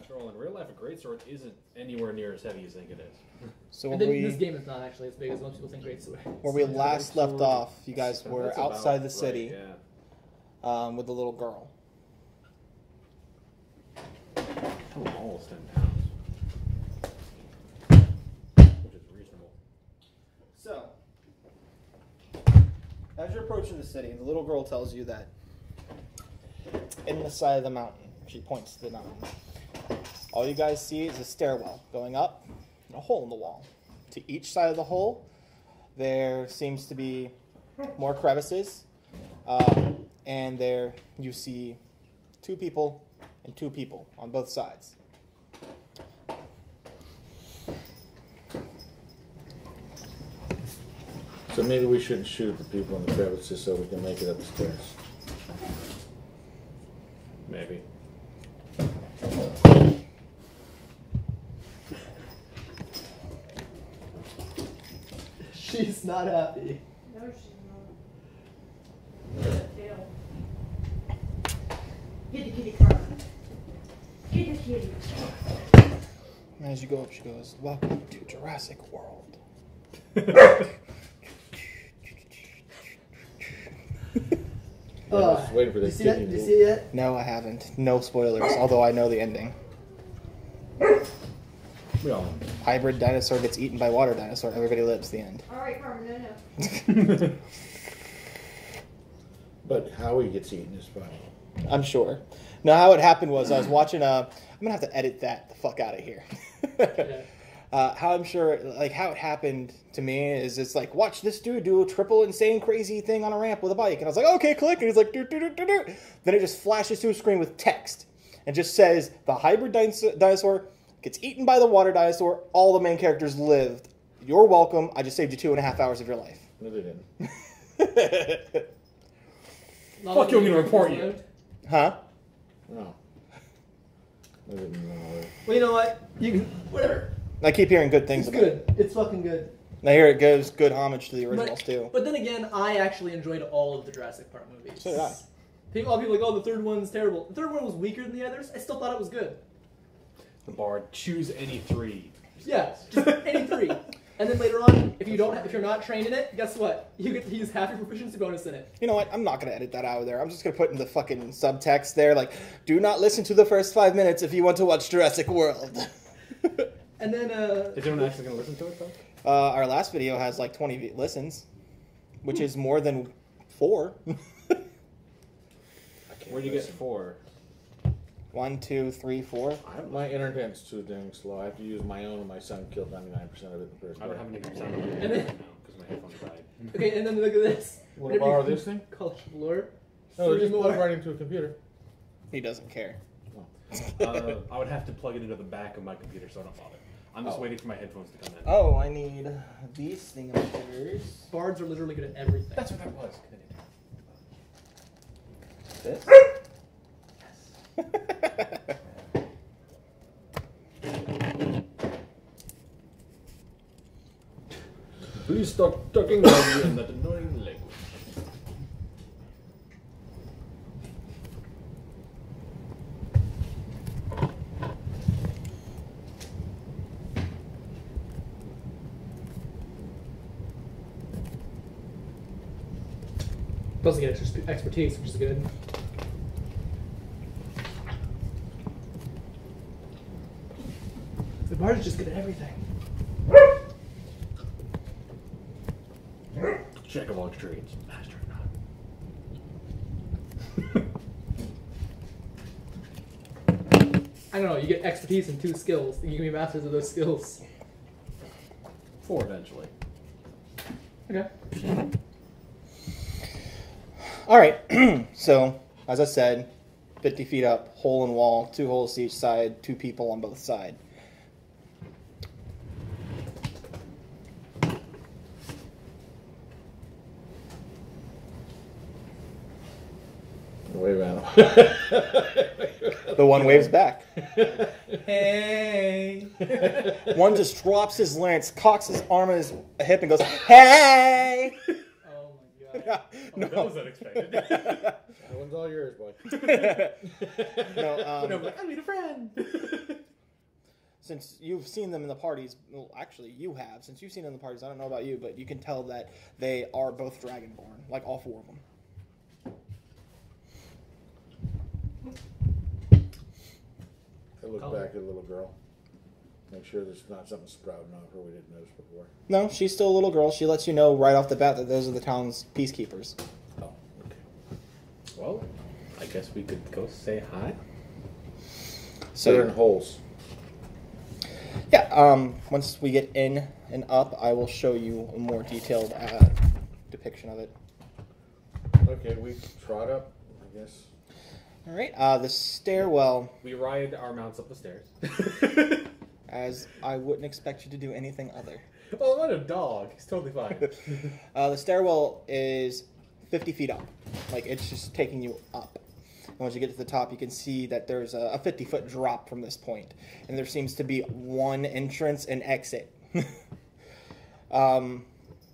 After all, in real life, a greatsword isn't anywhere near as heavy as you think it is. So this game is not actually as big as most people think greatsword. Where we last left off, you guys were That's outside about the city right, yeah. with the little girl. Almost 10 pounds. Which is reasonable. So, as you're approaching the city, the little girl tells you that in the side of the mountain, she points to the mountain, all you guys see is a stairwell going up and a hole in the wall. To each side of the hole, there seems to be more crevices, and there you see two people and two people on both sides. So maybe we shouldn't shoot at the people in the crevices so we can make it up the stairs. Maybe. She's not happy. No, she's not. Tail. Get the kitty car. Get the kitty. And as you go up, she goes, "Welcome to Jurassic World." I was waiting for Did you this see that? Did you see it yet? No, I haven't. No spoilers, although I know the ending. We all know. Hybrid dinosaur gets eaten by water dinosaur. Everybody lives. The end. Alright, Carmen, no. But Howie gets eaten is funny. I'm sure. No, how it happened was I was watching I'm gonna have to edit that the fuck out of here. How I'm sure, like how it happened to me is it's like, watch this dude do a triple insane crazy thing on a ramp with a bike. And I was like, okay, click. And he's like, do, do, do, do, do. Then it just flashes to a screen with text. And just says, the hybrid dinosaur gets eaten by the water dinosaur. All the main characters lived. You're welcome. I just saved you 2.5 hours of your life. No, they didn't. Fuck you, I'm gonna report you. Huh? No. I didn't know. Well, you know what? You can whatever. I keep hearing good things It's about good. it. It's fucking good. I hear it gives good homage to the originals, too. But then again, I actually enjoyed all of the Jurassic Park movies. So did I. A lot of people are like, oh, the third one's terrible. The third one was weaker than the others. I still thought it was good. The Bard, choose any three. Yeah, just any three. And then later on, if you're not trained in it, guess what? You get to use half your proficiency bonus in it. You know what? I'm not going to edit that out of there. I'm just going to put in the fucking subtext there, like, do not listen to the first 5 minutes if you want to watch Jurassic World. And then, Is anyone actually going to listen to it, though? Our last video has like 20 listens, which is more than 4. Where'd you get 4? 1, 2, 3, 4. My internet's too dang slow. I have to use my own, and my son killed 99% of it the first I don't have day. any sound on it now because my headphones died. okay, and then look at this. Want to borrow this thing? College of Lore. No, 3 just more. plug right into a computer. He doesn't care. I would have to plug it into the back of my computer, so don't bother. I'm just waiting for my headphones to come in. Oh, I need these thingamajigers. Bards are literally good at everything. That's what that was. This? Please stop talking about you in that annoying language. Plus, you get extra expertise, which is good. The Bard is just good at everything. Jack of all trades, master of none. I don't know, you get expertise in 2 skills. You can be masters of those skills. 4 eventually. Okay. All right. So, as I said, 50 feet up, hole in wall, 2 holes to each side, 2 people on both sides. Wave out. The one waves back. Hey. One just drops his lance, cocks his arm on his hip, and goes, "Hey!" Oh my No. That was unexpected. That one's all yours, boy. No, But I'm like, I need a friend. since you've seen them in the parties, well, actually, you have. Since you've seen them in the parties, I don't know about you, but you can tell that they are both Dragonborn, like all 4 of them. I look back at the little girl. Make sure there's not something sprouting off her we didn't notice before. No, she's still a little girl. She lets you know right off the bat that those are the town's peacekeepers. Oh, okay. Well, I guess we could go say hi. So They're in holes. yeah, once we get in and up, I will show you a more detailed depiction of it. Okay, we trot up, I guess. All right, the stairwell, We ride our mounts up the stairs. as I wouldn't expect you to do anything other. Oh, what a dog. He's totally fine. The stairwell is 50 feet up. Like, it's just taking you up. And once you get to the top, you can see that there's a 50-foot drop from this point. And there seems to be one entrance and exit.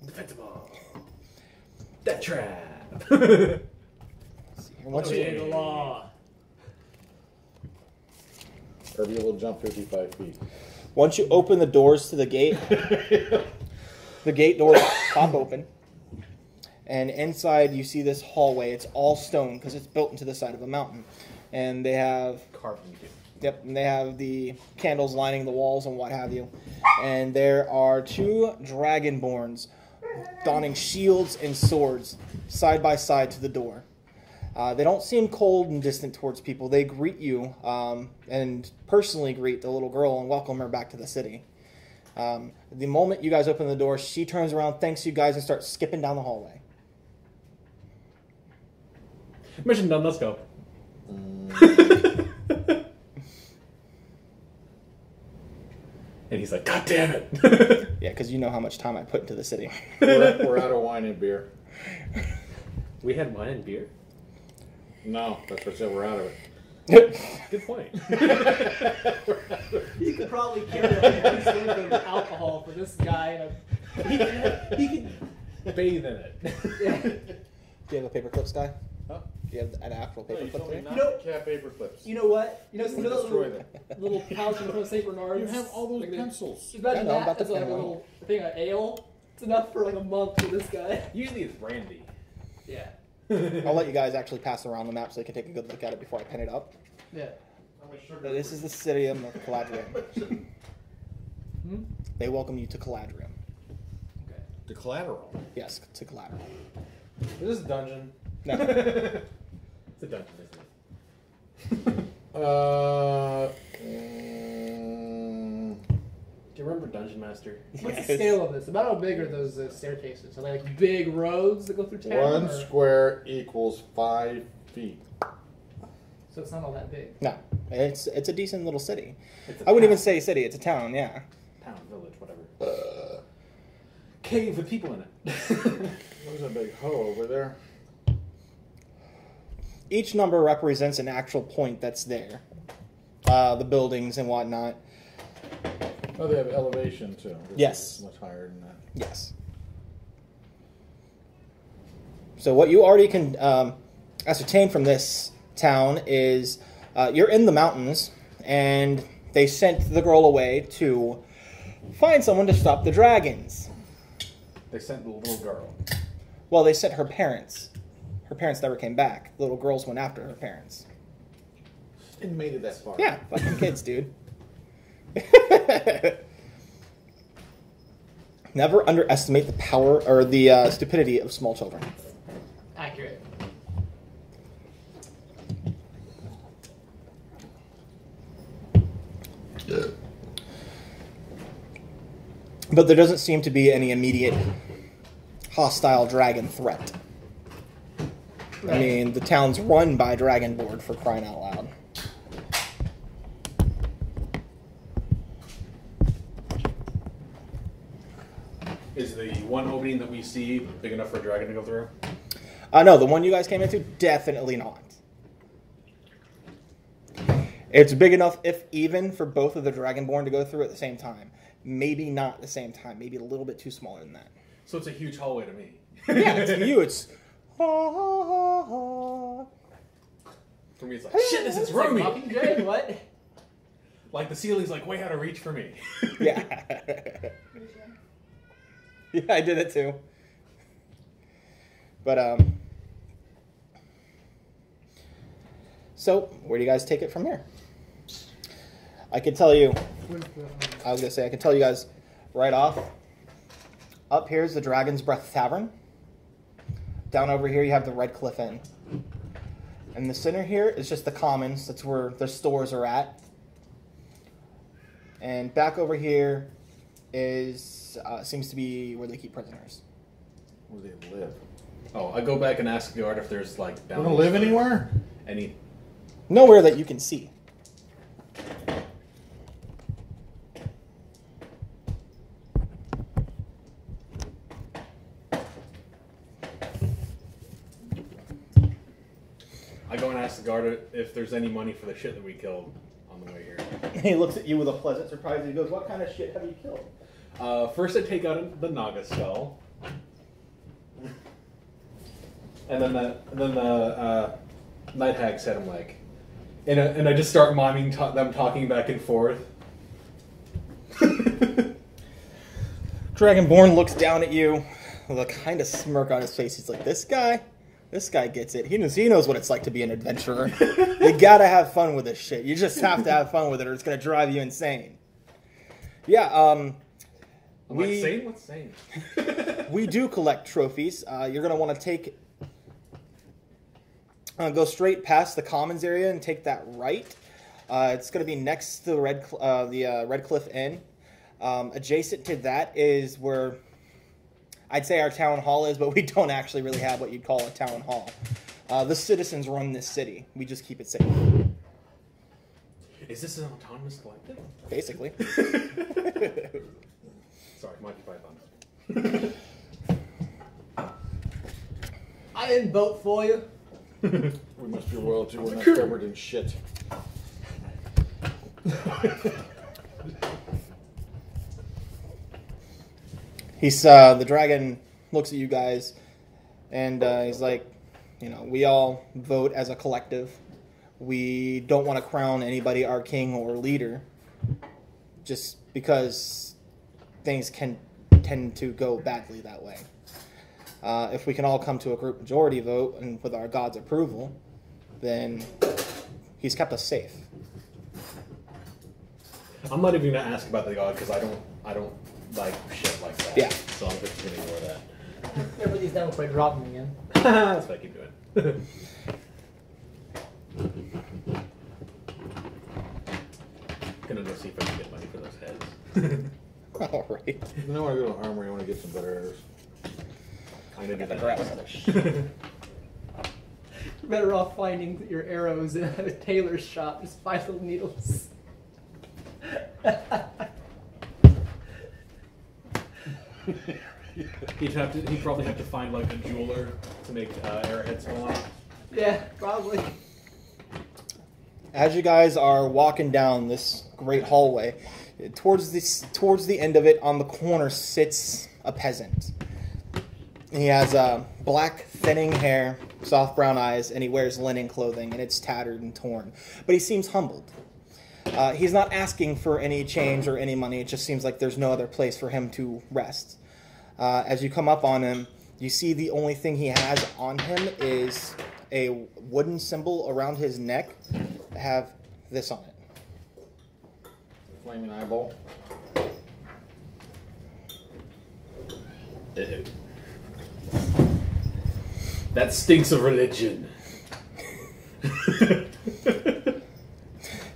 Defensible. That trap. And once Obey you, the law. Or be able to jump 55 feet. once you open the doors to the gate, the gate doors pop open. And inside you see this hallway. It's all stone because it's built into the side of a mountain. And they have Carving too. Yep, and they have the candles lining the walls and what have you. And there are 2 dragonborns donning shields and swords side by side to the door. They don't seem cold and distant towards people. They greet you and personally greet the little girl and welcome her back to the city. The moment you guys open the door, she turns around, thanks you guys, and starts skipping down the hallway. Mission done. Let's go. And he's like, God damn it. Yeah, because you know how much time I put into the city. We're out of wine and beer. We had wine and beer? No, that's what I said, we're out of it. Good point. You could probably carry a piece of alcohol for this guy. He can bathe in it. Do you have a paperclip, Sky? Huh? Do you have an actual No, you paperclip told me today? not You know- to cap paper clips. You know what? You know, I'm some gonna of destroy those them. little pouch in front of St. Bernard's. You have all those Like pencils. Just imagine Yeah, no, I'm that about to as like a pen one. little thing of ale. It's enough for like a month for this guy. Usually it's brandy. Yeah. I'll let you guys actually pass around the map so you can take a good look at it before I pin it up. Yeah. So this is the city of Caladrium. Hmm? They welcome you to Caladrium. Okay. The collateral. Yes, to Caladrium. Is this a dungeon? No. It's a dungeon, isn't it? Do you remember Dungeon Master? What's Yes. the scale of this? About how big are those staircases? Are they like big roads that go through town? 1 or- square equals 5 feet. So it's not all that big. No. It's a decent little city. It's a I wouldn't even town. say city, it's a town, yeah. Town, village, whatever. Cave with people in it. There's a big hoe over there. Each number represents an actual point that's there. The buildings and whatnot. Oh, they have elevation too. Yes. It's much higher than that. Yes. So what you already can ascertain from this town is you're in the mountains, and they sent the girl away to find someone to stop the dragons. They sent the little girl. Well, they sent her parents. Her parents never came back. The little girls went after her parents. It made it that far. Yeah, fucking kids, dude. Never underestimate the power or the stupidity of small children. Accurate. But there doesn't seem to be any immediate hostile dragon threat. I mean, the town's run by Dragonboard, for crying out loud. Is the one opening that we see big enough for a dragon to go through? No, the one you guys came into, definitely not. It's big enough, if even, for both of the Dragonborn to go through at the same time. Maybe not the same time. Maybe a little bit too smaller than that. So it's a huge hallway to me. Yeah, to you, it's For me, it's like, shit, this is roomy. Mockingjay, what? Like the ceiling's like way out of reach for me. Yeah. Yeah, I did it too. But, so, where do you guys take it from here? I can tell you, I was going to say, I can tell you guys right off. Up here is the Dragon's Breath Tavern. Down over here you have the Red Cliff Inn. In the center here is just the Commons. That's where the stores are at. And back over here is seems to be where they keep prisoners. Where they live. Oh, I go back and ask the guard if there's like They don't live anywhere? any. Nowhere that you can see. I go and ask the guard if there's any money for the shit that we killed on the way here. He looks at you with a pleasant surprise. He goes, "What kind of shit have you killed?" First, I take out the Naga skull, and then the night hag said, "I'm like," and I just start miming them talking back and forth. Dragonborn looks down at you with a kind of smirk on his face. He's like, This guy gets it. He knows what it's like to be an adventurer. You gotta have fun with this shit. You just have to have fun with it or it's gonna drive you insane." Yeah, I'm like, sane? What's sane? we do collect trophies. You're gonna want to go straight past the Commons area and take that right. It's gonna be next to the Red Cliff Inn. Adjacent to that is where I'd say our town hall is, but we don't actually really have what you'd call a town hall. The citizens run this city. We just keep it safe. Is this an autonomous collective? Basically. Sorry, Monty Python. I didn't vote for you. We must be royalty. We're not covered in shit. The dragon looks at you guys, and he's like, we all vote as a collective. We don't want to crown anybody our king or leader, just because things can tend to go badly that way. If we can all come to a group majority vote and with our god's approval, then he's kept us safe. I'm not even gonna ask about the god because I don't like shit like that. Yeah. So I'm just gonna ignore that. Yeah, put these down before I drop them again. That's what I keep doing. Gonna go see if I can get money for those heads. All right. You know, when I go to Armory, I want to get some better arrows. I'm gonna do Gotta that. grab another shit. You're better off finding your arrows in a tailor's shop. Just 5 little needles. He'd probably have to find like a jeweler to make arrowheads fall off. Yeah, probably. As you guys are walking down this great hallway, towards the end of it, on the corner sits a peasant. He has black, thinning hair, soft brown eyes, and he wears linen clothing, and it's tattered and torn. But he seems humbled. He's not asking for any change or any money. It just seems like there's no other place for him to rest. As you come up on him, you see the only thing he has on him is a wooden symbol around his neck that have this on it. Flaming eyeball. Ew. That stinks of religion.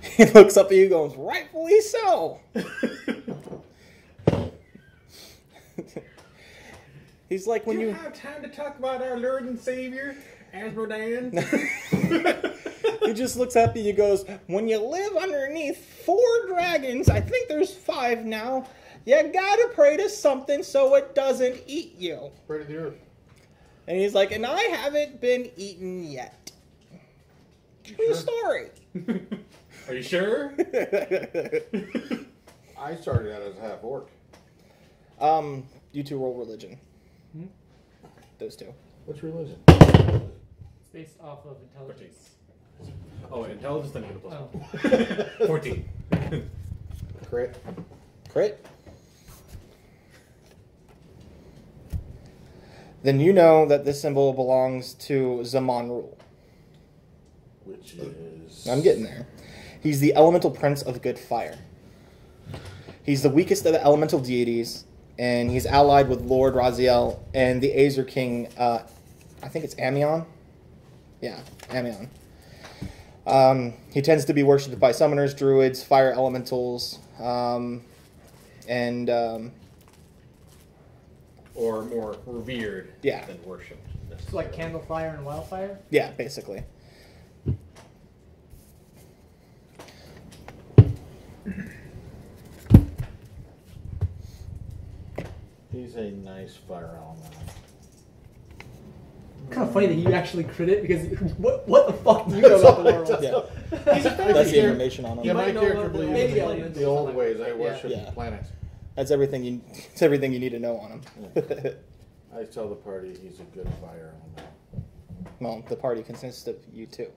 He looks up at you and goes, "Rightfully so." He's like, when you have time to talk about our Lord and Savior, Asmodan? He just looks up at you and goes, "When you live underneath 4 dragons, I think there's 5 now, you gotta pray to something so it doesn't eat you." Pray to the earth. And he's like, "And I haven't been eaten yet." True story. Are you sure? I started out as a half orc. You two roll religion. Those two. What's religion? It's based off of intelligence. Oh, intelligence, then you get a Oh. +1. 14. Crit. Crit. Then you know that this symbol belongs to Zamanrul. Which is... I'm getting there. He's the elemental prince of good fire. He's the weakest of the elemental deities, and he's allied with Lord Raziel and the Azer King, I think it's Amion? Yeah, Amion. He tends to be worshipped by summoners, druids, fire elementals, and... Or more revered Yeah. than worshipped. So like candle fire and wildfire? yeah, basically. He's a nice fire element. Kind of funny that you actually crit it because what the fuck do you know about the world? Yeah. He's a That's the information on him. Yeah, my might know character about the- believes maybe in elements the or old something. ways. I Yeah. worship Yeah. planets. That's everything you. It's everything you need to know on him. I tell the party he's a good fire element. Well, the party consists of you two.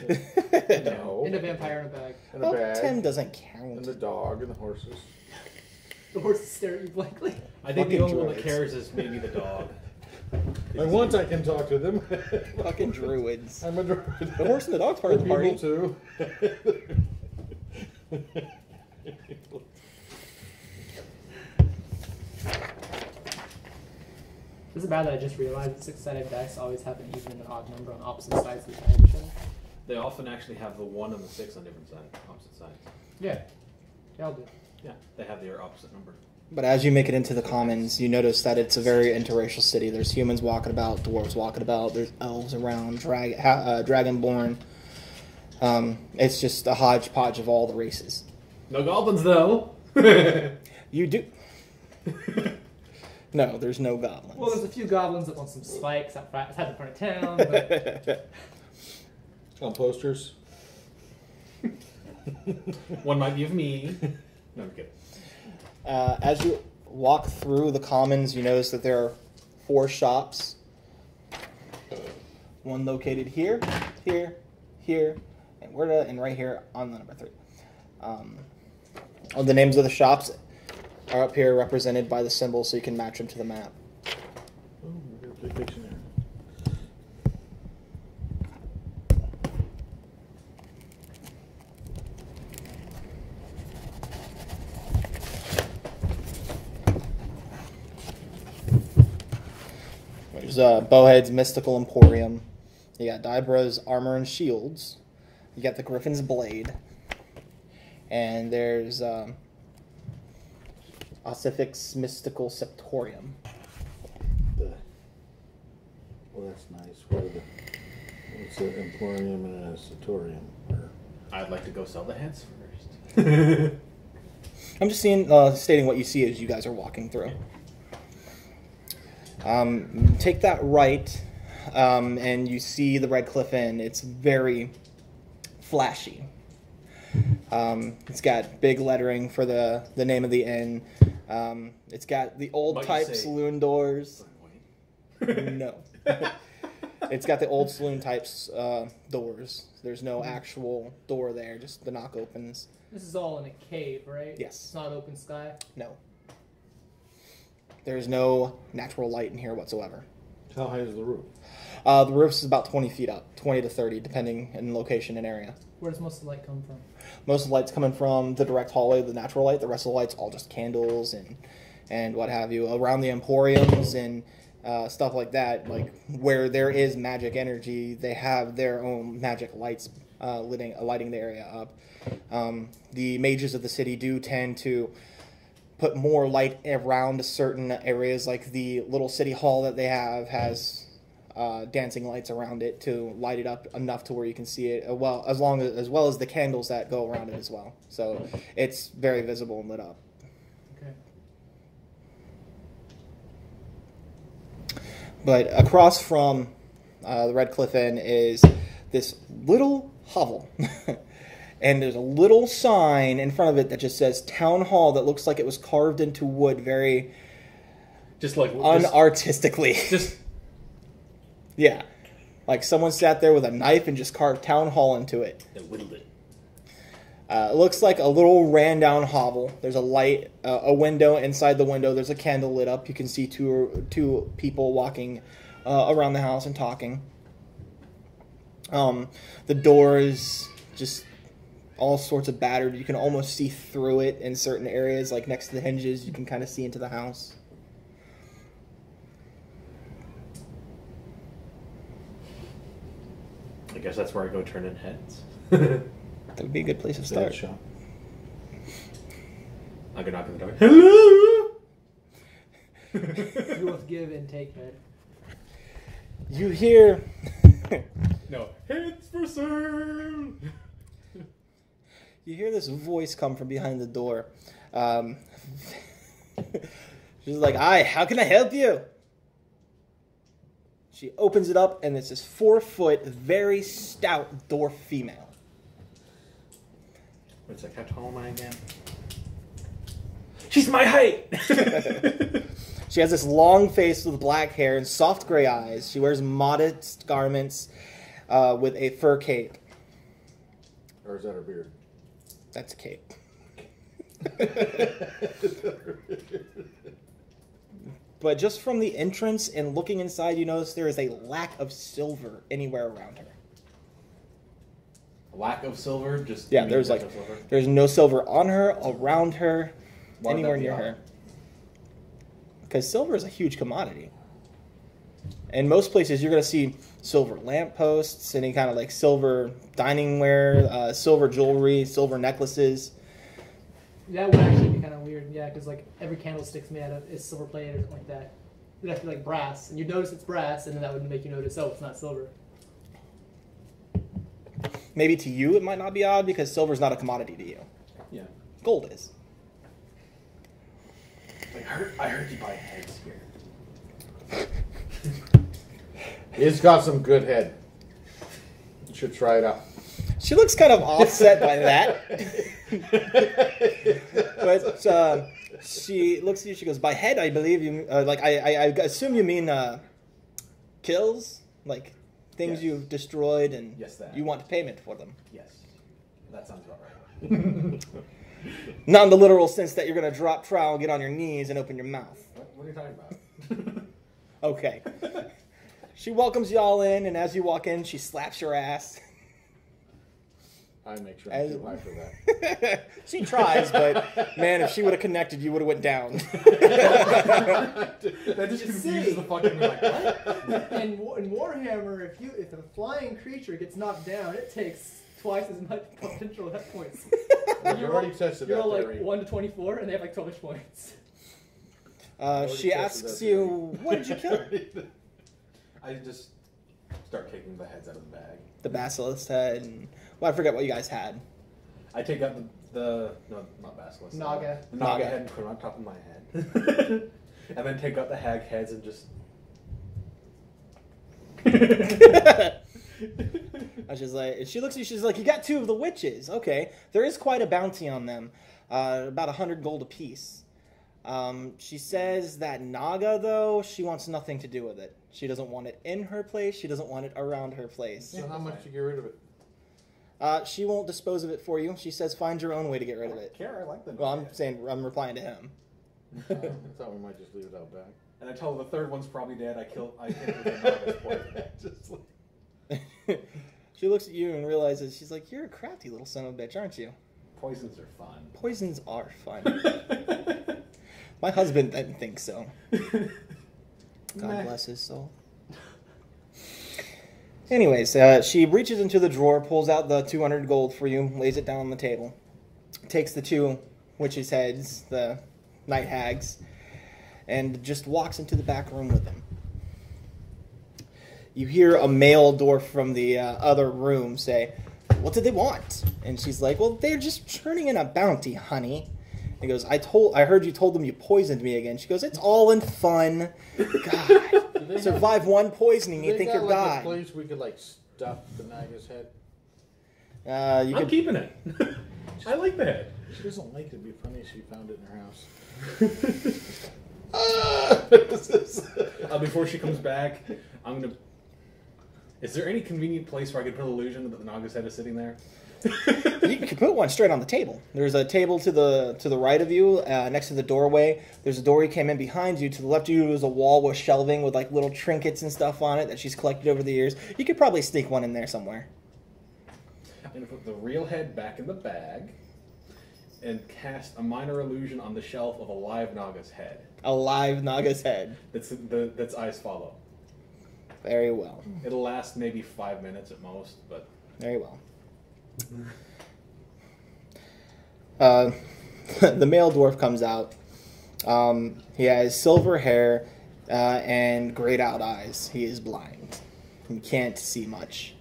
No. And a vampire in a bag. And a Well, bag. 10 doesn't And count. the dog and the horses. The horses stare at you blankly. I think the Fucking only one that druids. cares is maybe the dog. And once I can talk to them. Fucking druids. I'm a druid. The horse and the dog's part of the party. People too. Is it bad that I just realized that six-sided dice always have an even and an odd number on opposite sides of the die of each other? They often actually have the 1 and the 6 on different sides, opposite sides. Yeah. Yeah, I'll do. Yeah, they have their opposite number. But as you make it into the commons, you notice that it's a very interracial city. There's humans walking about, dwarves walking about, there's elves around, dragonborn. It's just a hodgepodge of all the races. No goblins, though. You do. No, there's no goblins. Well, there's a few goblins that want some spikes outside the front of town, but On posters. One might be of me. No, I'm kidding. As you walk through the commons, you notice that there are 4 shops. One located here, here, here, and right here on the number 3. The names of the shops are up here represented by the symbol so you can match them to the map. Oh, we got a big dictionary. There's Bowhead's Mystical Emporium. You got Dybra's Armor and Shields. You got the Griffin's Blade. And there's Ossific's Mystical Septorium. Well, that's nice. What's an emporium and a satorium? I'd like to go sell the heads first. I'm just stating what you see as you guys are walking through. Take that right, and you see the Red Cliff Inn. It's very flashy. It's got big lettering for the name of the inn. It's got the old Might you type say- saloon doors. No. It's got the old saloon types doors. There's no actual door there, just the knock opens. this is all in a cave, right? Yes. It's not open sky. No. There's no natural light in here whatsoever. How high is the roof? The roof's about 20 feet up, 20 to 30, depending on location and area. Where does most of the light come from? Most of the light's coming from the direct hallway, the natural light. The rest of the light's all just candles and what have you. Around the emporiums and stuff like that, like where there is magic energy, they have their own magic lights lighting the area up. The mages of the city do tend to put more light around certain areas, like the little city hall that they have has dancing lights around it to light it up enough to where you can see it, as well as the candles that go around it as well. So it's very visible and lit up. Okay. But across from the Red Cliff Inn is this little hovel. And there's a little sign in front of it that just says Town Hall that looks like it was carved into wood very Just like unartistically. just Yeah. Like someone sat there with a knife and just carved Town Hall into it. They whittled it. It looks like a little ran down hovel. There's a light, a window. Inside the window, there's a candle lit up. You can see two people walking around the house and talking. The door is just all sorts of battered. You can almost see through it in certain areas, like next to the hinges. You can kind of see into the house. I guess that's where I go turn in heads. That would be a good place to start. Shop. I can knock on the door. Hello! You both give and take head. You hear... No. Heads for sale! You hear this voice come from behind the door. She's like, "Hi, how can I help you?" She opens it up, and it's this 4-foot, very stout dwarf female. It's like, how tall am I again? She's my height! She has this long face with black hair and soft gray eyes. She wears modest garments with a fur cape. Or is that her beard? That's a cape. But just from the entrance and looking inside, you notice there is a lack of silver anywhere around her. Lack of silver? Just Yeah, there's lack like of silver? there's no silver on her, around her, Why would anywhere that be near odd? her. Because silver is a huge commodity. In most places, you're going to see silver lampposts, any kind of like silver dining ware, silver jewelry, silver necklaces. That would actually be kind of weird, yeah, because like every candlestick's made out of is silver plated or something like that. It'd have to be like brass, and you'd notice it's brass, and then that would make you notice, oh, it's not silver. Maybe to you it might not be odd because silver's not a commodity to you. Yeah. Gold is. Like, I heard you buy heads here. It's got some good head. You should try it out. She looks kind of offset by that. But she looks at you, she goes, "By head, I believe you, I assume you mean kills? Like things Yes. you've destroyed and Yes, that. you want payment for them. Yes. That sounds about right. Not in the literal sense that you're going to drop trowel, get on your knees, and open your mouth. What are you talking about? Okay. She welcomes y'all in, and as you walk in, she slaps your ass. I make sure I'm too high for that. She tries, but man, if she would have connected, you would have went down. That just confuses the fucking like what? In Warhammer, if a flying creature gets knocked down, it takes twice as much potential hit points. You already tested You're that like theory. 1 to 24, and they have like 12 points. She asks you, "What did you kill?" I just start taking the heads out of the bag. The basilisk head, and well, I forget what you guys had. I take out no, not basilisk. Naga. The Naga Naga. head and put it on top of my head. And then take out the hag heads and just... She's like, she looks at you, she's like, "You got 2 of the witches. Okay. There is quite a bounty on them. About 100 gold apiece. She says that Naga, though, she wants nothing to do with it. She doesn't want it in her place. She doesn't want it around her place. So how much to get rid of it? She won't dispose of it for you. She says, find your own way to get rid of it. Care, I like them. Well, I'm saying, I'm replying to him. I thought we might just leave it out back. And I tell her the third one's probably dead. I hit it with a Naga's poison. Just like... She looks at you and realizes, she's like, "You're a crafty little son of a bitch, aren't you?" Poisons are fun. Poisons are fun. My husband didn't think so. God bless his soul. Anyways, she reaches into the drawer, pulls out the 200 gold for you, lays it down on the table, takes the 2 witches' heads, the night hags, and just walks into the back room with them. You hear a male dwarf from the other room say, "What did they want?" And she's like, "Well, they're just turning in a bounty, honey." He goes, I heard you told them you poisoned me again." She goes, "It's all in fun. God, survive one poisoning, you think you're A God." place we could like stuff the Naga's head. You I'm could, keeping it. I like the head. She doesn't like it. It'd be funny if she found it in her house. Before she comes back, I'm gonna. Is there any convenient place where I could put an illusion that the Naga's head is sitting there? You can put one straight on the table. There's a table to the right of you, next to the doorway. There's a door you came in behind you. To the left of you is a wall with shelving with like little trinkets and stuff on it that she's collected over the years. You could probably sneak one in there somewhere. I'm going to put the real head back in the bag and cast a minor illusion on the shelf of a live Naga's head. A live Naga's head. That's eyes follow. Very well. It'll last maybe 5 minutes at most, but... Very well. The male dwarf comes out. He has silver hair and grayed out eyes. He is blind. He can't see much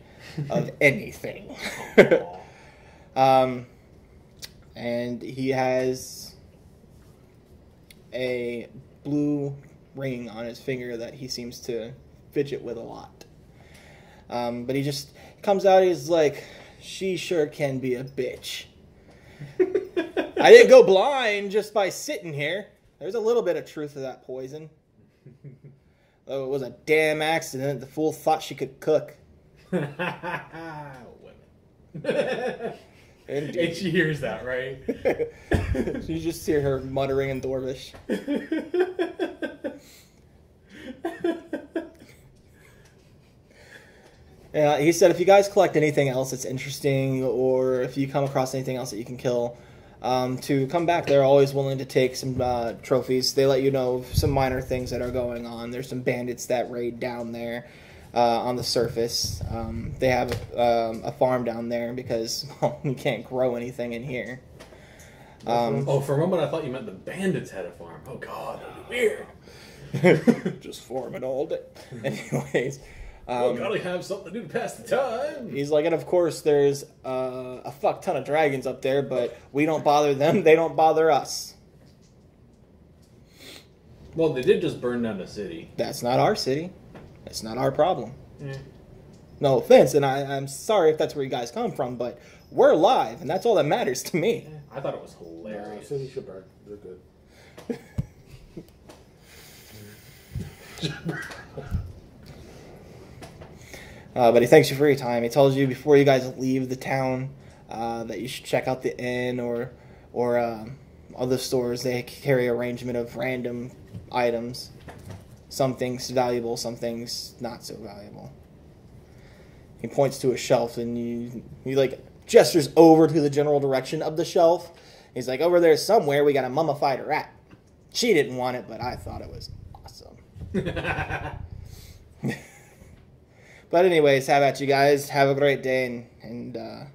of anything. And he has a blue ring on his finger that he seems to fidget with a lot. But he just comes out, he's like, she sure can be a bitch. I didn't go blind just by sitting here. There's a little bit of truth to that poison. Though it was a damn accident, the fool thought she could cook. Women. And she hears that, right? You just hear her muttering in Dwarvish. Yeah, he said if you guys collect anything else that's interesting, or if you come across anything else that you can kill, to come back. They're always willing to take some trophies. They let you know some minor things that are going on. There's some bandits that raid down there on the surface. They have a farm down there because you can't grow anything in here. For a moment I thought you meant the bandits had a farm. Oh god, that'd be weird. Just farming all day. Anyways. Gotta have something to do to pass the time. He's like, and of course there's a fuck ton of dragons up there, but we don't bother them, they don't bother us. Well, they did just burn down the city. That's not our city. That's not our problem. No offense, and I'm sorry if that's where you guys come from, but we're alive, and that's all that matters to me. I thought it was hilarious. City should burn. They're good. But he thanks you for your time. He tells you before you guys leave the town that you should check out the inn or other stores. They carry arrangement of random items. Some things valuable, some things not so valuable. He points to a shelf and he like gestures over to the general direction of the shelf. He's like, over there somewhere we got a mummified rat. She didn't want it, but I thought it was awesome. But anyways, how about you guys? Have a great day, and I'm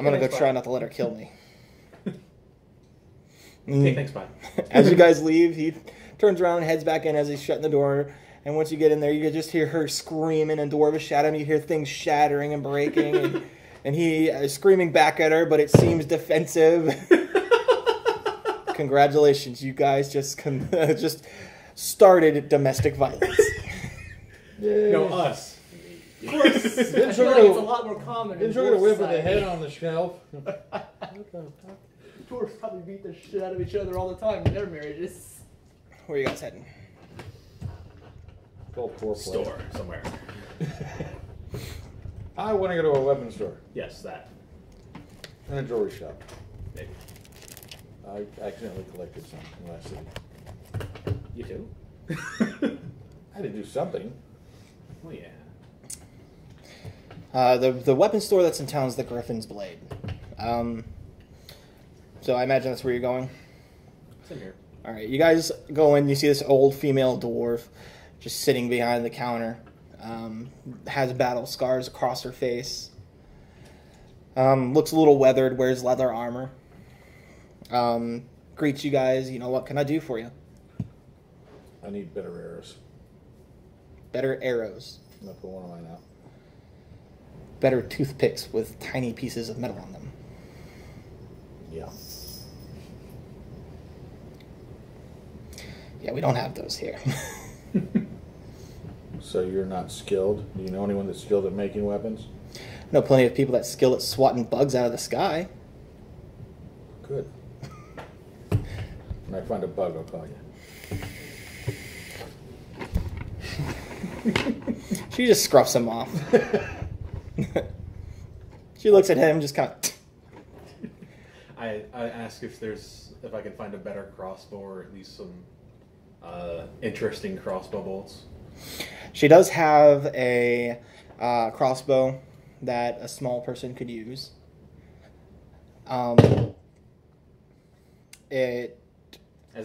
going to go try not to let her kill me. Okay, thanks, bye. As you guys leave, he turns around and heads back in as he's shutting the door. And once you get in there, you can just hear her screaming and Dwarvish at him. You hear things shattering and breaking, and he is screaming back at her, but it seems defensive. Congratulations, you guys just started domestic violence. No, us. Of course. I feel like it's a lot more common. Didn't you get a whip with the head on the shelf? Dwarves probably beat the shit out of each other all the time in their marriages. Where are you guys heading? Called poor play. Store somewhere. I want to go to a weapons store Yes, that. and a jewelry shop. Maybe. I accidentally collected some in last city. You too? I had to do something. Well, yeah. The weapon store that's in town is the Griffin's Blade. So I imagine that's where you're going? It's in here. All right, you guys go in. You see this old female dwarf just sitting behind the counter. Has battle scars across her face. Looks a little weathered. Wears leather armor. Greets you guys. You know, what can I do for you? I need better arrows. Better arrows. I'm going to put one of mine out. Better toothpicks with tiny pieces of metal on them. Yeah. Yeah, we don't have those here. So you're not skilled? Do you know anyone that's skilled at making weapons? I know plenty of people that skill at swatting bugs out of the sky. Good. When I find a bug, I'll call you. She just scruffs him off. She looks at him, just kind of. I ask if I can find a better crossbow or at least some interesting crossbow bolts. She does have a crossbow that a small person could use. As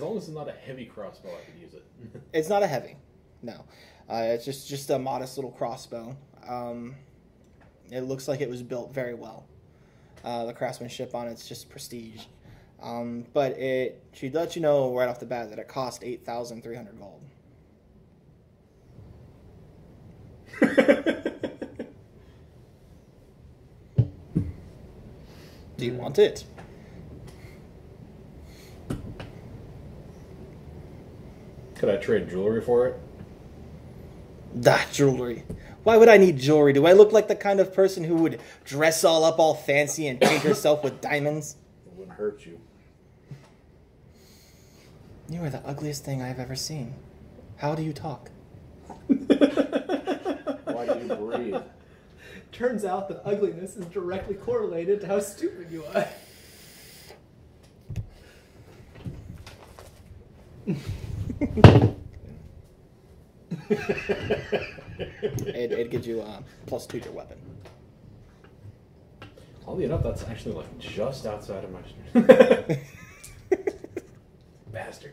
long as it's not a heavy crossbow, I could use it. It's not a heavy, no. It's just a modest little crossbow. It looks like it was built very well. The craftsmanship on it's just prestige. But she let you know right off the bat that it cost 8,300 gold. Do you want it? Could I trade jewelry for it? That jewelry. Why would I need jewelry? Do I look like the kind of person who would dress all up all fancy and paint herself with diamonds? It wouldn't hurt you. You are the ugliest thing I've ever seen. How do you talk? Why do you breathe? Turns out that ugliness is directly correlated to how stupid you are. It gives you +2 to your weapon. Oddly enough, that's actually like just outside of my bastard.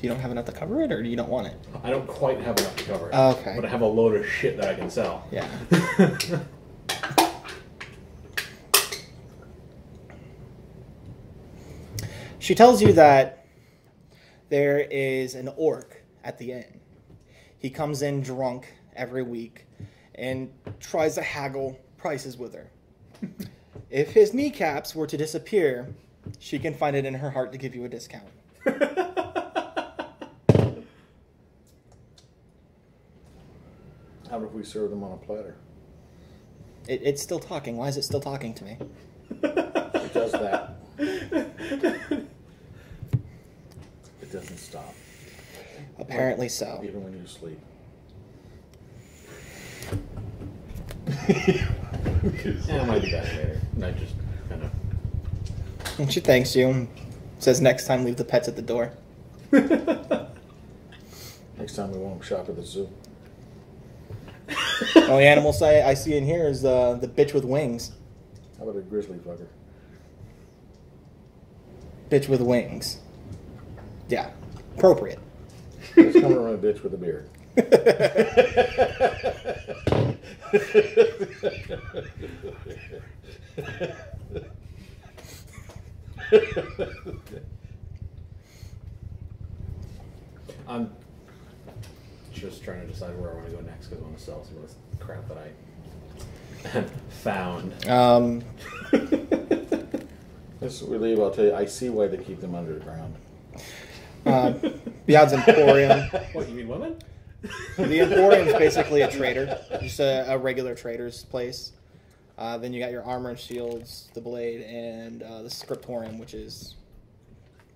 You don't have enough to cover it, or you don't want it? I don't quite have enough to cover it. Okay. But I have a load of shit that I can sell. Yeah. She tells you that there is an orc at the inn. He comes in drunk every week and tries to haggle prices with her. If his kneecaps were to disappear, she can find it in her heart to give you a discount. How about if we serve them on a platter? It's still talking. Why is it still talking to me? It does that. It doesn't stop. Apparently so. Even when you sleep. Yeah, I might do that later. And I just kind of... And she thanks you and says next time leave the pets at the door. Next time we won't shop at the zoo. The only animal I see in here is the bitch with wings. How about a grizzly fucker? Bitch with wings. Yeah, appropriate. Let's come around a bitch with a beard. I'm just trying to decide where I want to go next because I want to sell some of this crap that I found. This we leave. I'll tell you. I see why they keep them underground. Beyond's Emporium. What, you mean women? The Emporium is basically a trader, just a regular trader's place. Then you got your armor and shields, the blade, and the Scriptorium, which is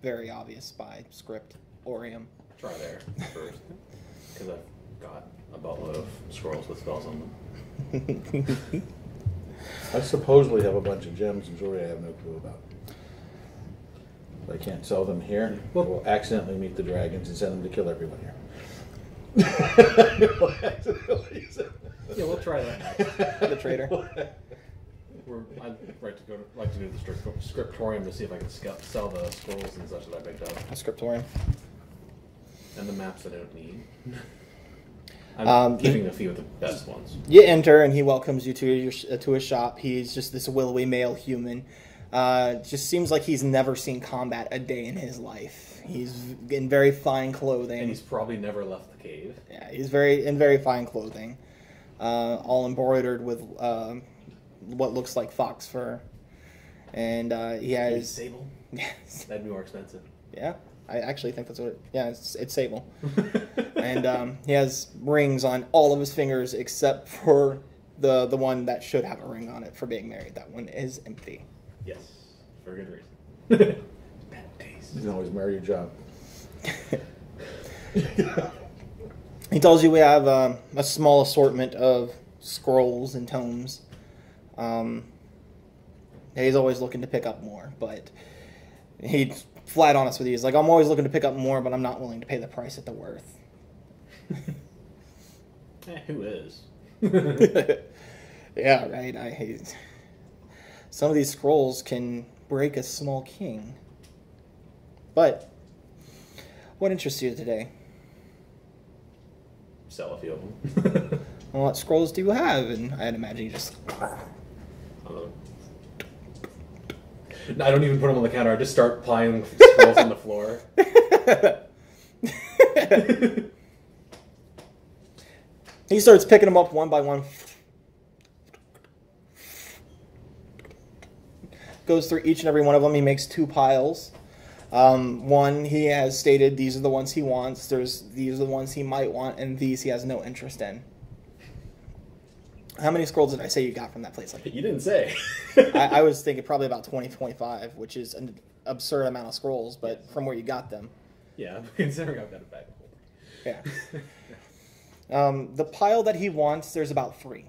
very obvious by Scriptorium. Try there first. Because I've got a buttload of scrolls with spells on them. I supposedly have a bunch of gems and jewelry I have no clue about. But I can't sell them here. We'll accidentally meet the dragons and send them to kill everyone here. Yeah, we'll try that next. The trader. I'd like to do the scriptorium to see if I can sell the scrolls and such that I picked up. A Scriptorium. And the maps that I don't need. I'm keeping a few of the best ones. You enter, and he welcomes you to his shop. He's just this willowy male human. Just seems like he's never seen combat a day in his life. He's in very fine clothing. And he's probably never left the cave. Yeah, he's in very fine clothing. All embroidered with what looks like fox fur. And he has... Sable? Yes. That'd be more expensive. Yeah, I actually think that's what it's sable. And he has rings on all of his fingers except for the one that should have a ring on it for being married. That one is empty. Yes, for good reason. Bad taste. You can always marry your job. He tells you we have a small assortment of scrolls and tomes. He's always looking to pick up more, but he's flat honest with you. He's like, I'm always looking to pick up more, but I'm not willing to pay the price at the worth. Who is? Yeah, right. I hate. Some of these scrolls can break a small king. But what interests you today? Sell a few of them. Well, what scrolls do you have? And I'd imagine you just. No, I don't even put them on the counter. I just start piling scrolls on the floor. He starts picking them up one by one. Goes through each and every one of them. He makes 2 piles. One, he has stated these are the ones he wants. These are the ones he might want, and these he has no interest in. How many scrolls did I say you got from that place? Like, You didn't say. I was thinking probably about 20, 25, which is an absurd amount of scrolls, but from where you got them. Yeah, considering I've got a bag of holding. Yeah. The pile that he wants, there's about 3.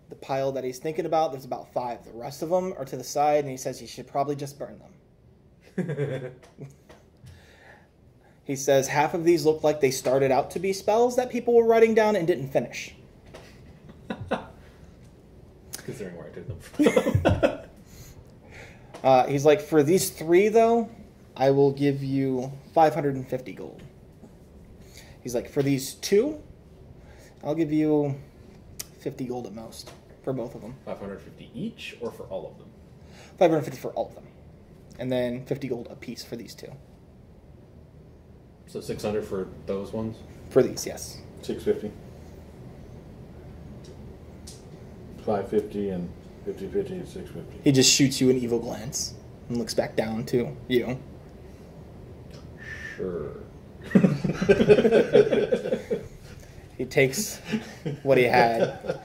The pile that he's thinking about, there's about 5. The rest of them are to the side, and he says he should probably just burn them. He says half of these look like they started out to be spells that people were writing down and didn't finish. Considering where I took them from. He's like, for these 3, though, I will give you 550 gold. He's like, for these 2, I'll give you 50 gold at most for both of them. 550 each, or for all of them? 550 for all of them. And then 50 gold a piece for these 2. So 600 for those ones? For these, yes. 650. 550 and 50-50 and 650. He just shoots you an evil glance and looks back down to you. Sure. He takes what he had.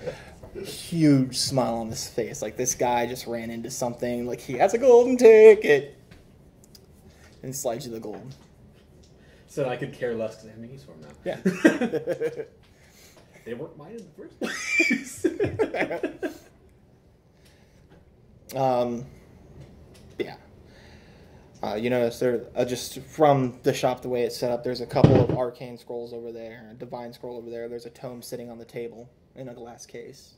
Huge smile on his face. Like this guy just ran into something. Like he has a golden ticket. And slides you the gold. Said I could care less because I have no use for them now. Yeah. They weren't mine in the first place. Yeah. You notice there, just from the shop, the way it's set up, there's a couple of arcane scrolls over there, a divine scroll over there. There's a tome sitting on the table in a glass case.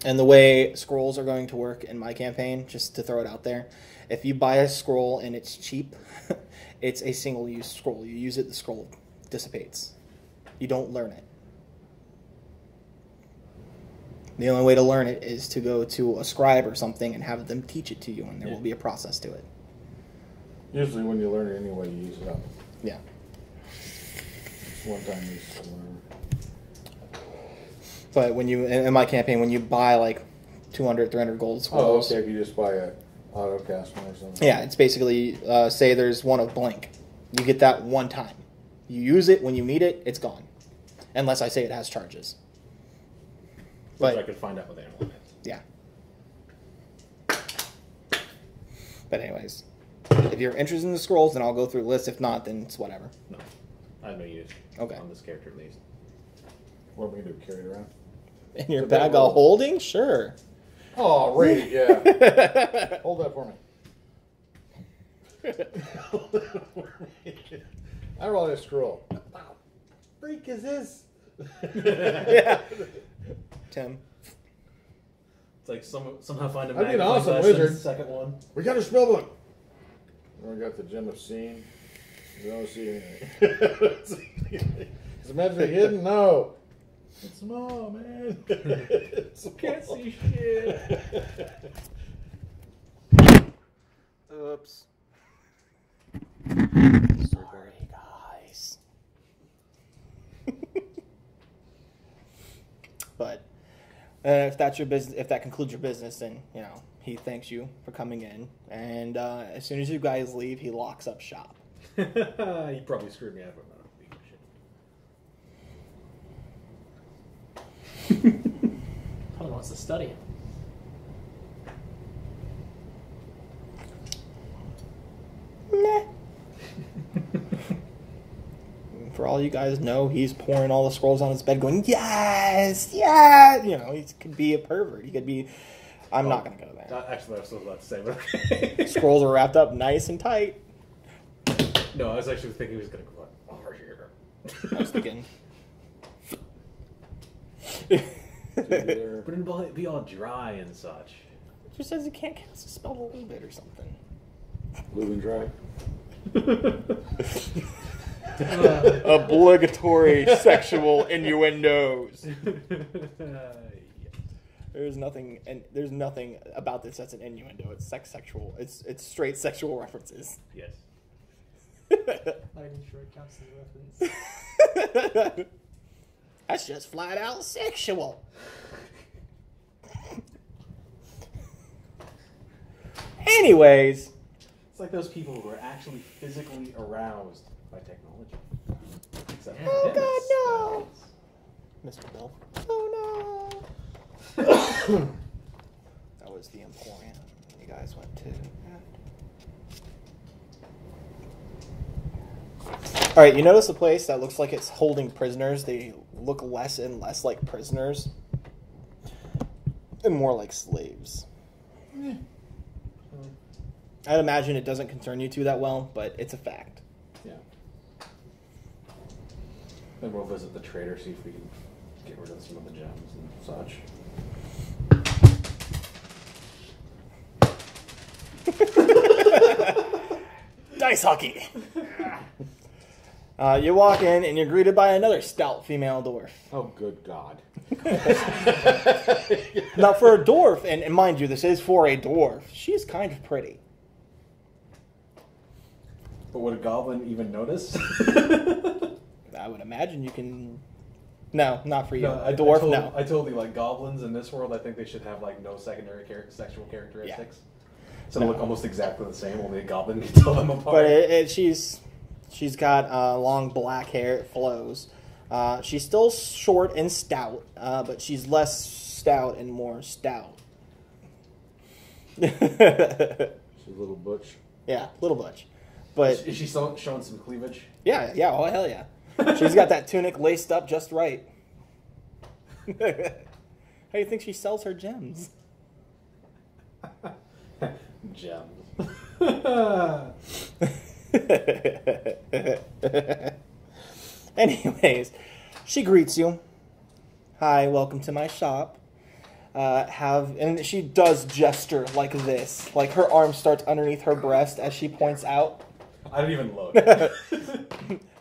And the way scrolls are going to work in my campaign, just to throw it out there, if you buy a scroll and it's cheap, it's a single-use scroll. You use it, the scroll dissipates. You don't learn it. The only way to learn it is to go to a scribe or something and have them teach it to you, and there will be a process to it. Usually when you learn it anyway, you use it up. Yeah. It's one time use it. But when you, in my campaign, when you buy like 200, 300 gold scrolls. Oh, okay. You just buy a auto cast one or something. Yeah, it's basically, say there's one of blank. You get that one time. You use it when you need it, it's gone. Unless I say it has charges. Which I could find out what they are. Yeah. But anyways, if you're interested in the scrolls, then I'll go through the list. If not, then it's whatever. No. I have no use. Okay. On this character, at least. What we do? Carry it around? In your bag of holding? Sure. Oh, right. Yeah. Hold that for me. I roll a scroll. What the freak is this? Yeah. Tim. It's like somehow find a I'd be an magnifying awesome glass wizard. in the second one. We got a spell book. We got the gem of seeing. We don't see anything. Is the magic hidden? No. It's small, man. It's small. Can't see shit. Oops. Sorry, guys. But if that's your business, if that concludes your business, then he thanks you for coming in. And as soon as you guys leave, he locks up shop. He probably screwed me out of Probably wants to study. Nah. For all you guys know, he's pouring all the scrolls on his bed going, yes, yes! You know, he could be a pervert. He could be... I'm not going to go there. Actually, I was still about to say, but okay. Scrolls are wrapped up nice and tight. No, I was actually thinking he was going to go over here. I was thinking... But it'd be all dry and such. It just says you can't cast a spell a little bit or something. Blue and dry. Obligatory sexual innuendos. There's nothing about this that's an innuendo. It's sexual. It's straight sexual references. Yes. Not even sure it counts as a reference. That's just flat out sexual. Anyways. It's like those people who are actually physically aroused by technology. Except Oh God, no! Mr. Bill. Oh no! That was the Emporium you guys went to. Alright, you notice a place that looks like it's holding prisoners. They look less and less like prisoners. And more like slaves. Yeah. I'd imagine it doesn't concern you two that well, but it's a fact. Yeah. Then we'll visit the trader, see if we can get rid of some of the gems and such. Dice hockey! You walk in and you're greeted by another stout female dwarf. Oh, good God. Now, for a dwarf, and mind you, this is for a dwarf, she's kind of pretty. But would a goblin even notice? I would imagine you can... No, not for you. No, a dwarf, no. I told you, like, goblins in this world, I think they should have, like, no secondary sexual characteristics. Yeah. So they look almost exactly the same, only a goblin can tell them apart. But she's got long black hair, it flows. She's still short and stout, but she's less stout and more stout. She's a little butch. Yeah, little butch. But is she still showing some cleavage? Yeah, oh hell yeah. She's got that tunic laced up just right. How do you think she sells her gems? Gems. Anyways, she greets you. Hi, welcome to my shop. And she does gesture like this. Like her arm starts underneath her breast as she points out. I didn't even look.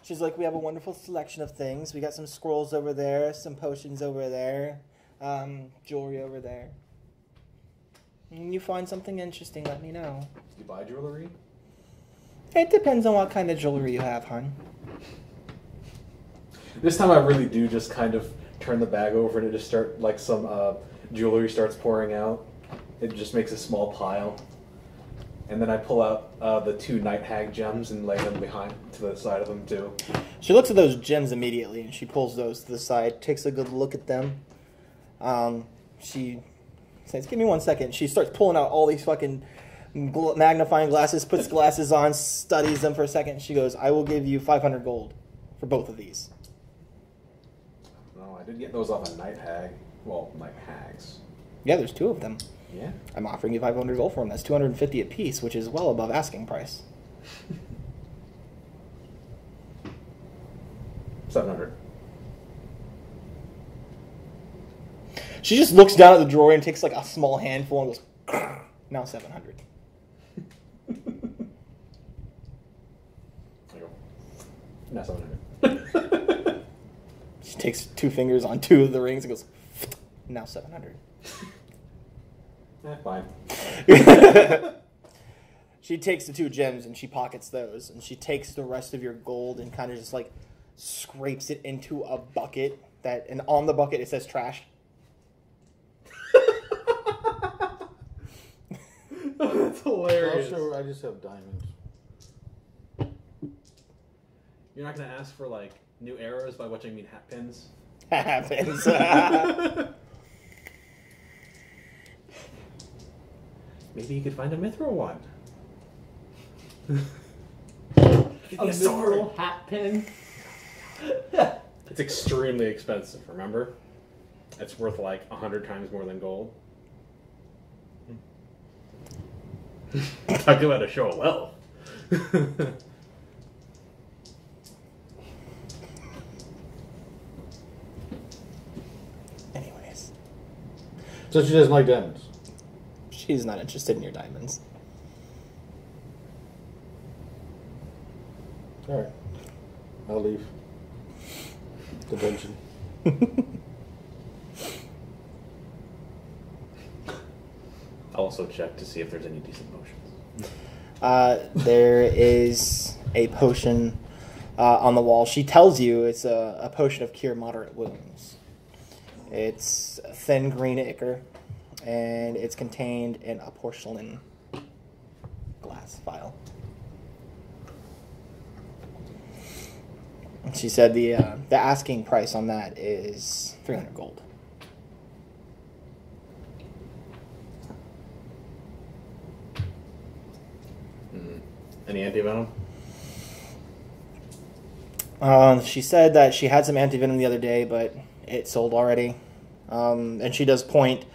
She's like, we have a wonderful selection of things. We got some scrolls over there, some potions over there, jewelry over there. And you find something interesting, let me know. Do you buy jewelry? It depends on what kind of jewelry you have, hon. This time I really do just kind of turn the bag over and it just start, like some jewelry starts pouring out. It just makes a small pile. And then I pull out the 2 night hag gems and lay them behind to the side of them too. She looks at those gems immediately and she pulls those to the side, takes a good look at them. She says, give me 1 second. She starts pulling out all these fucking magnifying glasses, puts glasses on, studies them for a second. She goes, I will give you 500 gold for both of these. No, I did get those off a night hag. Well, night hags. Yeah, there's 2 of them. Yeah. I'm offering you 500 gold for them. That's 250 a piece, which is well above asking price. 700. She just looks down at the drawer and takes like a small handful and goes, now 700. I go, now 700. She takes 2 fingers on 2 of the rings and goes, now 700. Fine. She takes the 2 gems and she pockets those, and she takes the rest of your gold and kind of just like scrapes it into a bucket and on the bucket it says trash. That's hilarious. Also, I just have diamonds. You're not gonna ask for like new arrows, by which I mean hat pins. Happens. Maybe you could find a mithril one. A miserable hat pin. It's extremely expensive, remember? It's worth like 100 times more than gold. Talk about a show of wealth. Anyways, So she doesn't like diamonds. she's not interested in your diamonds. All right, I'll leave the dungeon. I'll also check to see if there's any decent potions. There is a potion on the wall. She tells you it's a potion of cure moderate wounds. It's a thin green ichor, and it's contained in a porcelain glass vial. She said the asking price on that is 300 gold. Any anti-venom? She said that she had some antivenom the other day, but it sold already. And she does point.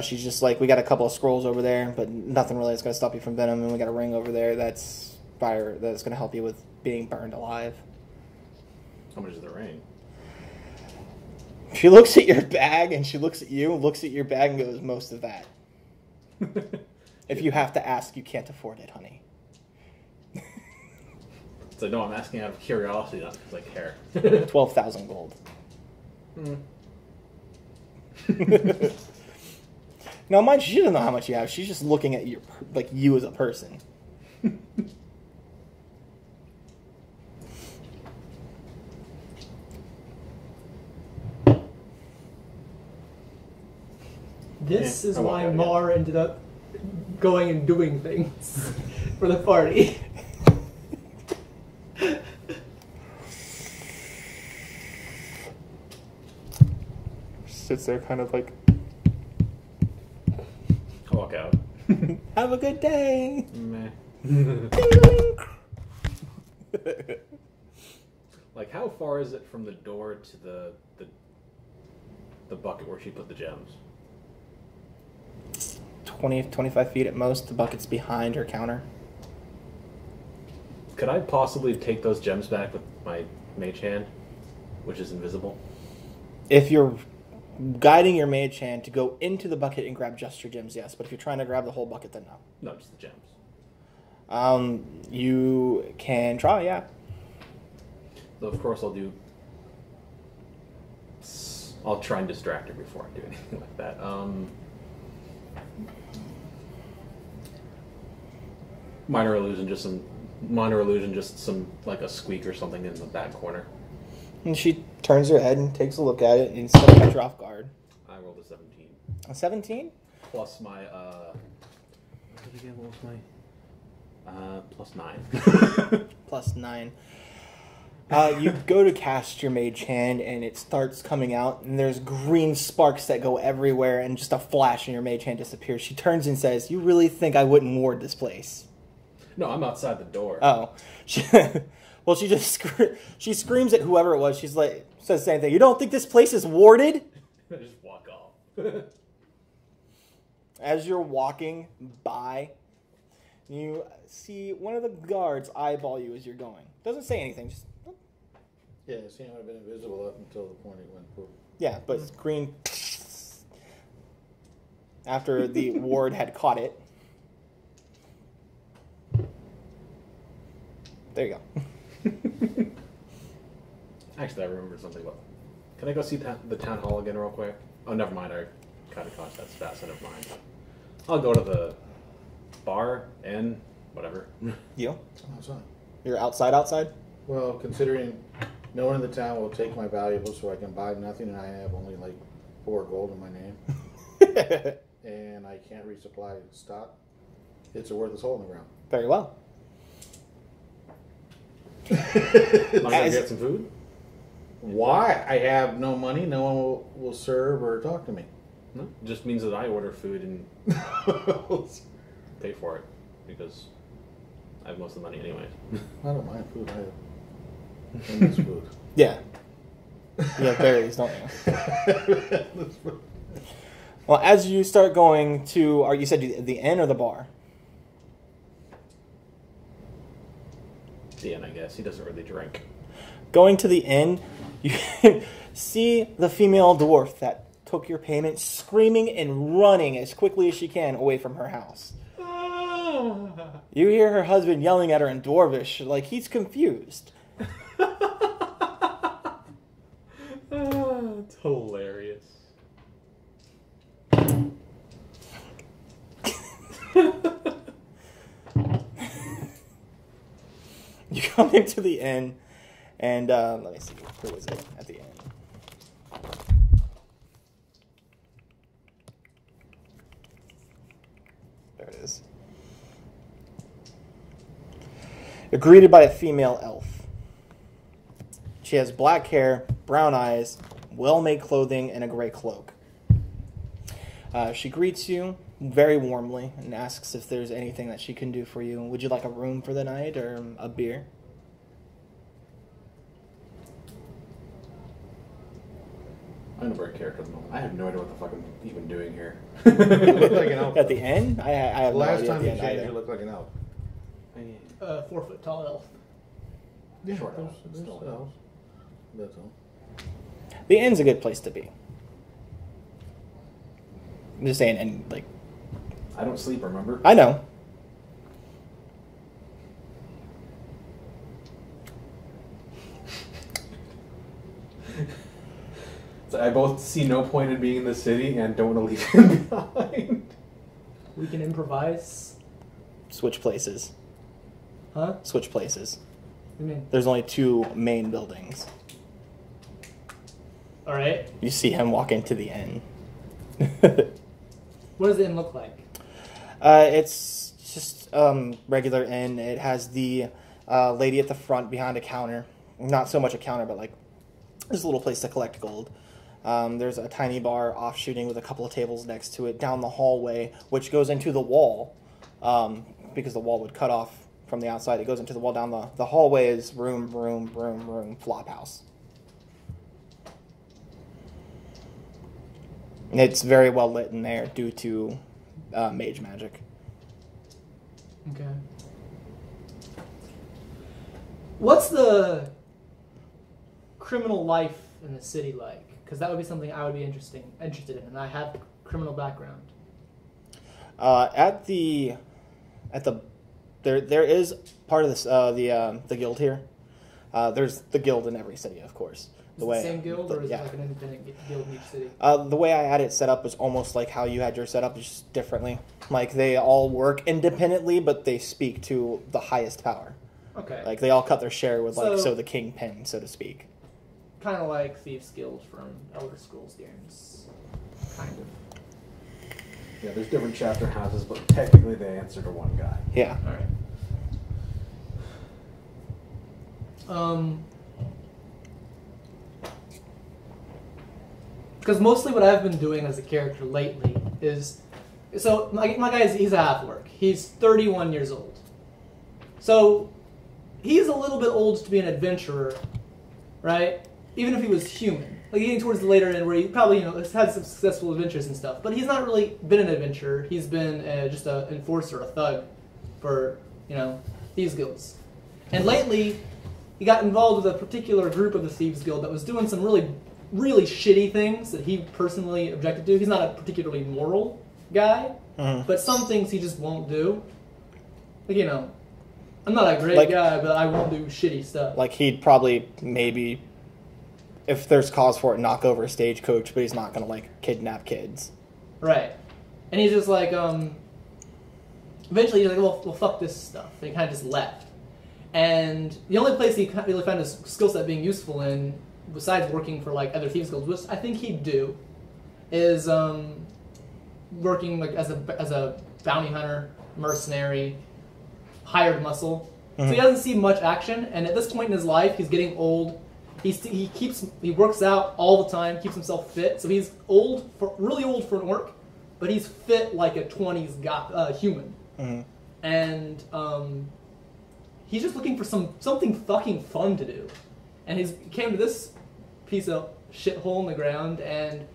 She's just like, we got a couple of scrolls over there, but nothing really that's going to stop you from venom. And we got a ring over there that's going to help you with being burned alive. How much is the ring? She looks at your bag, and she looks at you, looks at your bag, and goes, most of that. If you have to ask, you can't afford it, honey. It's like, no, I'm asking out of curiosity, not because I care. 12,000 gold. Now, mind you, she doesn't know how much you have. She's just looking at you, like you as a person. This Yeah, is I won't why go again. Mar ended up going and doing things for the party. Sits there kind of like, I'll walk out. have a good day. Meh. Like, how far is it from the door to the bucket where she put the gems? 20, 25 feet at most. The bucket's behind her counter. Could I possibly take those gems back with my mage hand, which is invisible? If you're guiding your mage hand to go into the bucket and grab just your gems, yes. But if you're trying to grab the whole bucket, then no. No, just the gems. You can try, yeah. So of course I'll try and distract her before I do anything like that. Minor illusion, just some like a squeak or something in the back corner. And she turns her head and takes a look at it, and it's going to catch her off guard. I rolled a 17. A 17? Plus my what was my plus 9. Plus 9. You go to cast your mage hand, and it starts coming out, and there's green sparks that go everywhere, and just a flash, and your mage hand disappears. She turns and says, "You really think I wouldn't ward this place?" No, I'm outside the door. Oh. Well, she just she screams at whoever it was. She's like, says the same thing. "You don't think this place is warded?" I just walk off. As you're walking by, you see one of the guards eyeball you as you're going. Doesn't say anything. Just, Yeah, it seemed to have been invisible up until the point it went poof. yeah, but it's green. After the ward had caught it. There you go. Actually, I remembered something about. Can I go see the town hall again real quick? Oh, never mind. I kind of caused that spat, so never mind. I'll go to the bar and whatever. You? Outside. You're outside? Well, considering no one in the town will take my valuables, so I can buy nothing, and I have only like 4 gold in my name, and I can't resupply stock, it's a worthless hole in the ground. Very well. I'm gonna get some food. Why? I have no money. No one will serve or talk to me. No, it just means that I order food and pay for it because I have most of the money anyway. I don't mind food. I have endless food. Yeah. You have berries, don't you? Well, as you start going to, or you said the inn or the bar? The inn, I guess. He doesn't really drink. Going to the inn, you see the female dwarf that took your payment screaming and running as quickly as she can away from her house. You hear her husband yelling at her in Dwarvish, like he's confused. It's hilarious. You come into the inn, and let me see, who was it at the inn? There it is. You're greeted by a female elf. She has black hair, brown eyes, well-made clothing, and a gray cloak. She greets you very warmly and asks if there's anything that she can do for you. Would you like a room for the night or a beer? I'm a break character at the moment. I have no idea what the fuck I'm even doing here. You look like an elf. At the end? I have no Last idea time at the you end changed, either. you look like an elf. 4 foot tall elf. Yeah, Short elf. there's Still elves. That's all. The inn's a good place to be. I'm just saying, and like, I don't sleep, remember? I know. So I both see no point in being in the city and don't want to leave him behind. We can improvise. Switch places. Huh? Switch places. What do you mean? There's only 2 main buildings. Alright. You see him walk into the inn. What does the inn look like? It's just regular inn. It has the lady at the front behind a counter. Not so much a counter, but like there's a little place to collect gold. There's a tiny bar offshooting with a couple of tables next to it down the hallway, which goes into the wall because the wall would cut off from the outside. It goes into the wall down the hallway is room, flop house. And it's very well lit in there due to mage magic. Okay. What's the criminal life in the city like? Because that would be something I would be interested in, and I have criminal background. There is part of this the guild here. There's the guild in every city, of course. Is it the same guild, or is it like an independent guild in each city? The way I had it set up was almost like how you had your setup, just differently. Like they all work independently, but they speak to the highest power. Okay. Like they all cut their share with So- the kingpin, so to speak. Kind of like Thieves Guild from Elder Scrolls games. Kind of. Yeah, there's different chapter houses, but technically they answer to one guy. Yeah. Alright. Because mostly what I've been doing as a character lately is... So, my guy, he's a half-orc. He's 31 years old. So, he's a little bit old to be an adventurer, right? Even if he was human. Like, getting towards the later end where he probably, has had some successful adventures and stuff. But he's not really been an adventurer. He's been just an enforcer, a thug for, thieves guilds. And lately, he got involved with a particular group of the Thieves Guild that was doing some really, really shitty things that he personally objected to. He's not a particularly moral guy, but some things he just won't do. Like, I'm not a great guy, but I won't do shitty stuff. Like he'd probably maybe, if there's cause for it, knock over a stagecoach, but he's not going to kidnap kids. Right. And he's just like, eventually he's like, well, fuck this stuff. And he kind of just left. And the only place he really found his skill set being useful in, besides working for other thieves guilds, which I think he'd do, is working as a bounty hunter, mercenary, hired muscle. So he doesn't see much action, and at this point in his life, he's getting old. He works out all the time, keeps himself fit. So he's really old for an orc, but he's fit like a 20s human. And he's just looking for something fucking fun to do, and he came to this piece of shithole in the ground and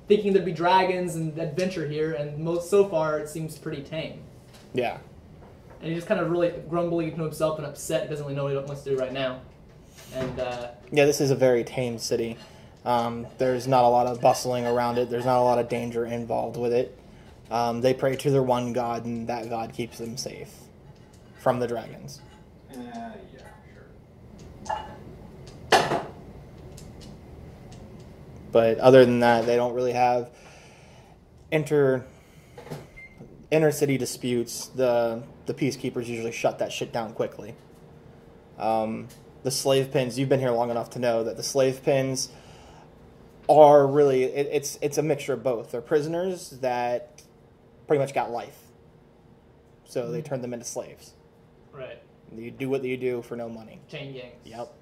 thinking there'd be dragons and adventure here, and so far it seems pretty tame. Yeah. And he's just kind of really grumbling to himself and upset. Doesn't really know what he wants to do right now. And yeah, this is a very tame city. There's not a lot of bustling around it. There's not a lot of danger involved with it. They pray to their one god, and that god keeps them safe from the dragons. Yeah, sure. But other than that, they don't really have inner city disputes. The peacekeepers usually shut that shit down quickly. The slave pens, you've been here long enough to know that the slave pens are really, it's a mixture of both. They're prisoners that pretty much got life. So they turn them into slaves. right, You do what you do for no money. chain gangs. Yep.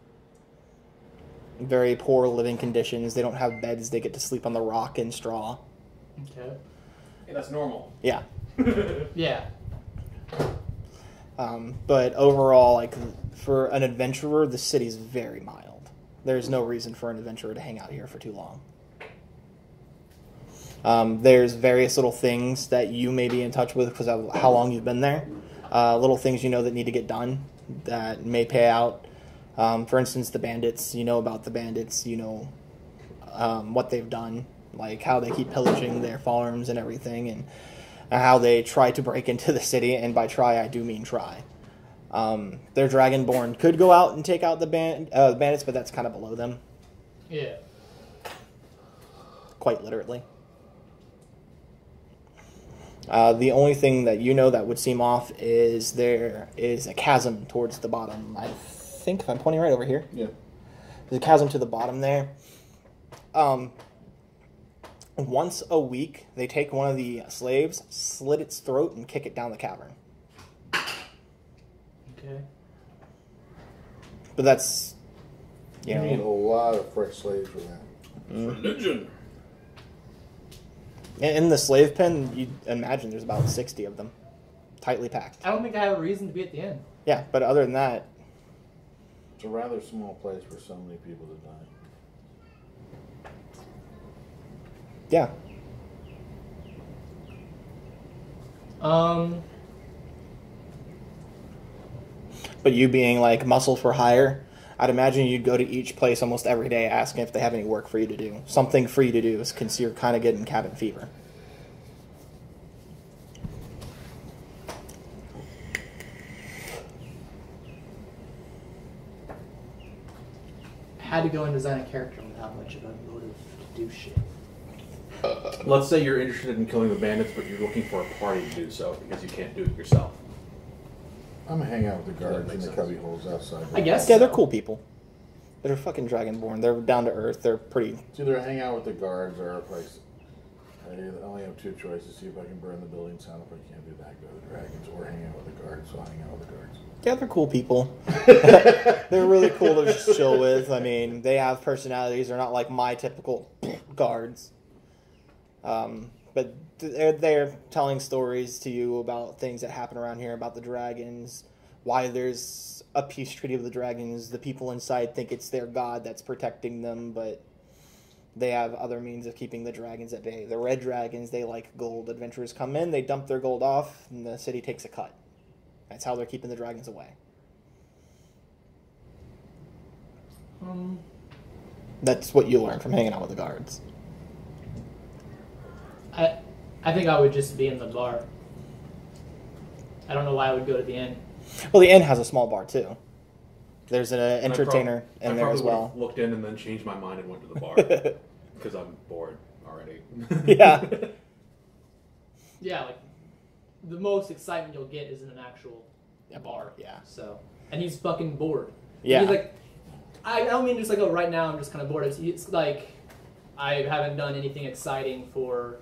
Very poor living conditions. They don't have beds. They get to sleep on the rock and straw. Okay. Yeah, that's normal. Yeah. Yeah. But overall, like, for an adventurer, the city's very mild. There's no reason for an adventurer to hang out here for too long. There's various little things that you may be in touch with because of how long you've been there. Little things you know that need to get done that may pay out. For instance, the bandits. You know about the bandits. You know what they've done, like how they keep pillaging their farms and everything, and how they try to break into the city. And by try, I do mean try. Their Dragonborn could go out and take out the bandits, but that's kind of below them, Yeah. quite literally. The only thing that you know that would seem off is there is a chasm towards the bottom. I think if I'm pointing right over here. Yeah. There's a chasm to the bottom there. Once a week, they take one of the slaves, slit its throat, and kick it down the cavern. Okay. But that's, you You need a know, lot of fresh slaves for that. Religion. in the slave pen, you imagine there's about 60 of them, tightly packed. I don't think I have a reason to be at the end. Yeah, but other than that, It's a rather small place for so many people to die. yeah. But you being like muscle for hire, I'd imagine you'd go to each place almost every day asking if they have any work for you to do. Something for you to do, because you're kind of getting cabin fever. Had to go and design a character without much of a motive to do shit. Let's say you're interested in killing the bandits, but you're looking for a party to do so because you can't do it yourself. I'm gonna hang out with the guards in makes the sense. cubby holes outside. I guess. Yeah, they're cool people. They're fucking Dragonborn. They're down to earth. They're pretty. It's either hang out with the guards or like I only have two choices: see if I can burn the building down. If I can't do that, go to the dragons, or hang out with the guards. So I'll hang out with the guards. Yeah, they're cool people. They're really cool to just chill with. I mean, they have personalities. They're not like my typical guards. But they're telling stories to you about things that happen around here, about the dragons, why there's a peace treaty with the dragons. The people inside think it's their god that's protecting them, but they have other means of keeping the dragons at bay. The red dragons, they like gold. Adventurers come in, they dump their gold off, and the city takes a cut. That's how they're keeping the dragons away. That's what you learn from hanging out with the guards. I think I would just be in the bar. I don't know why I would go to the inn. Well, the inn has a small bar too. There's an entertainer I in there as probably well. would've looked in and then changed my mind and went to the bar because I'm bored already. Yeah. Yeah, like the most excitement you'll get is in an actual bar. Yeah. So, and he's fucking bored. Yeah. He's like, I don't mean just like, oh, right now I'm just kind of bored. It's like I haven't done anything exciting for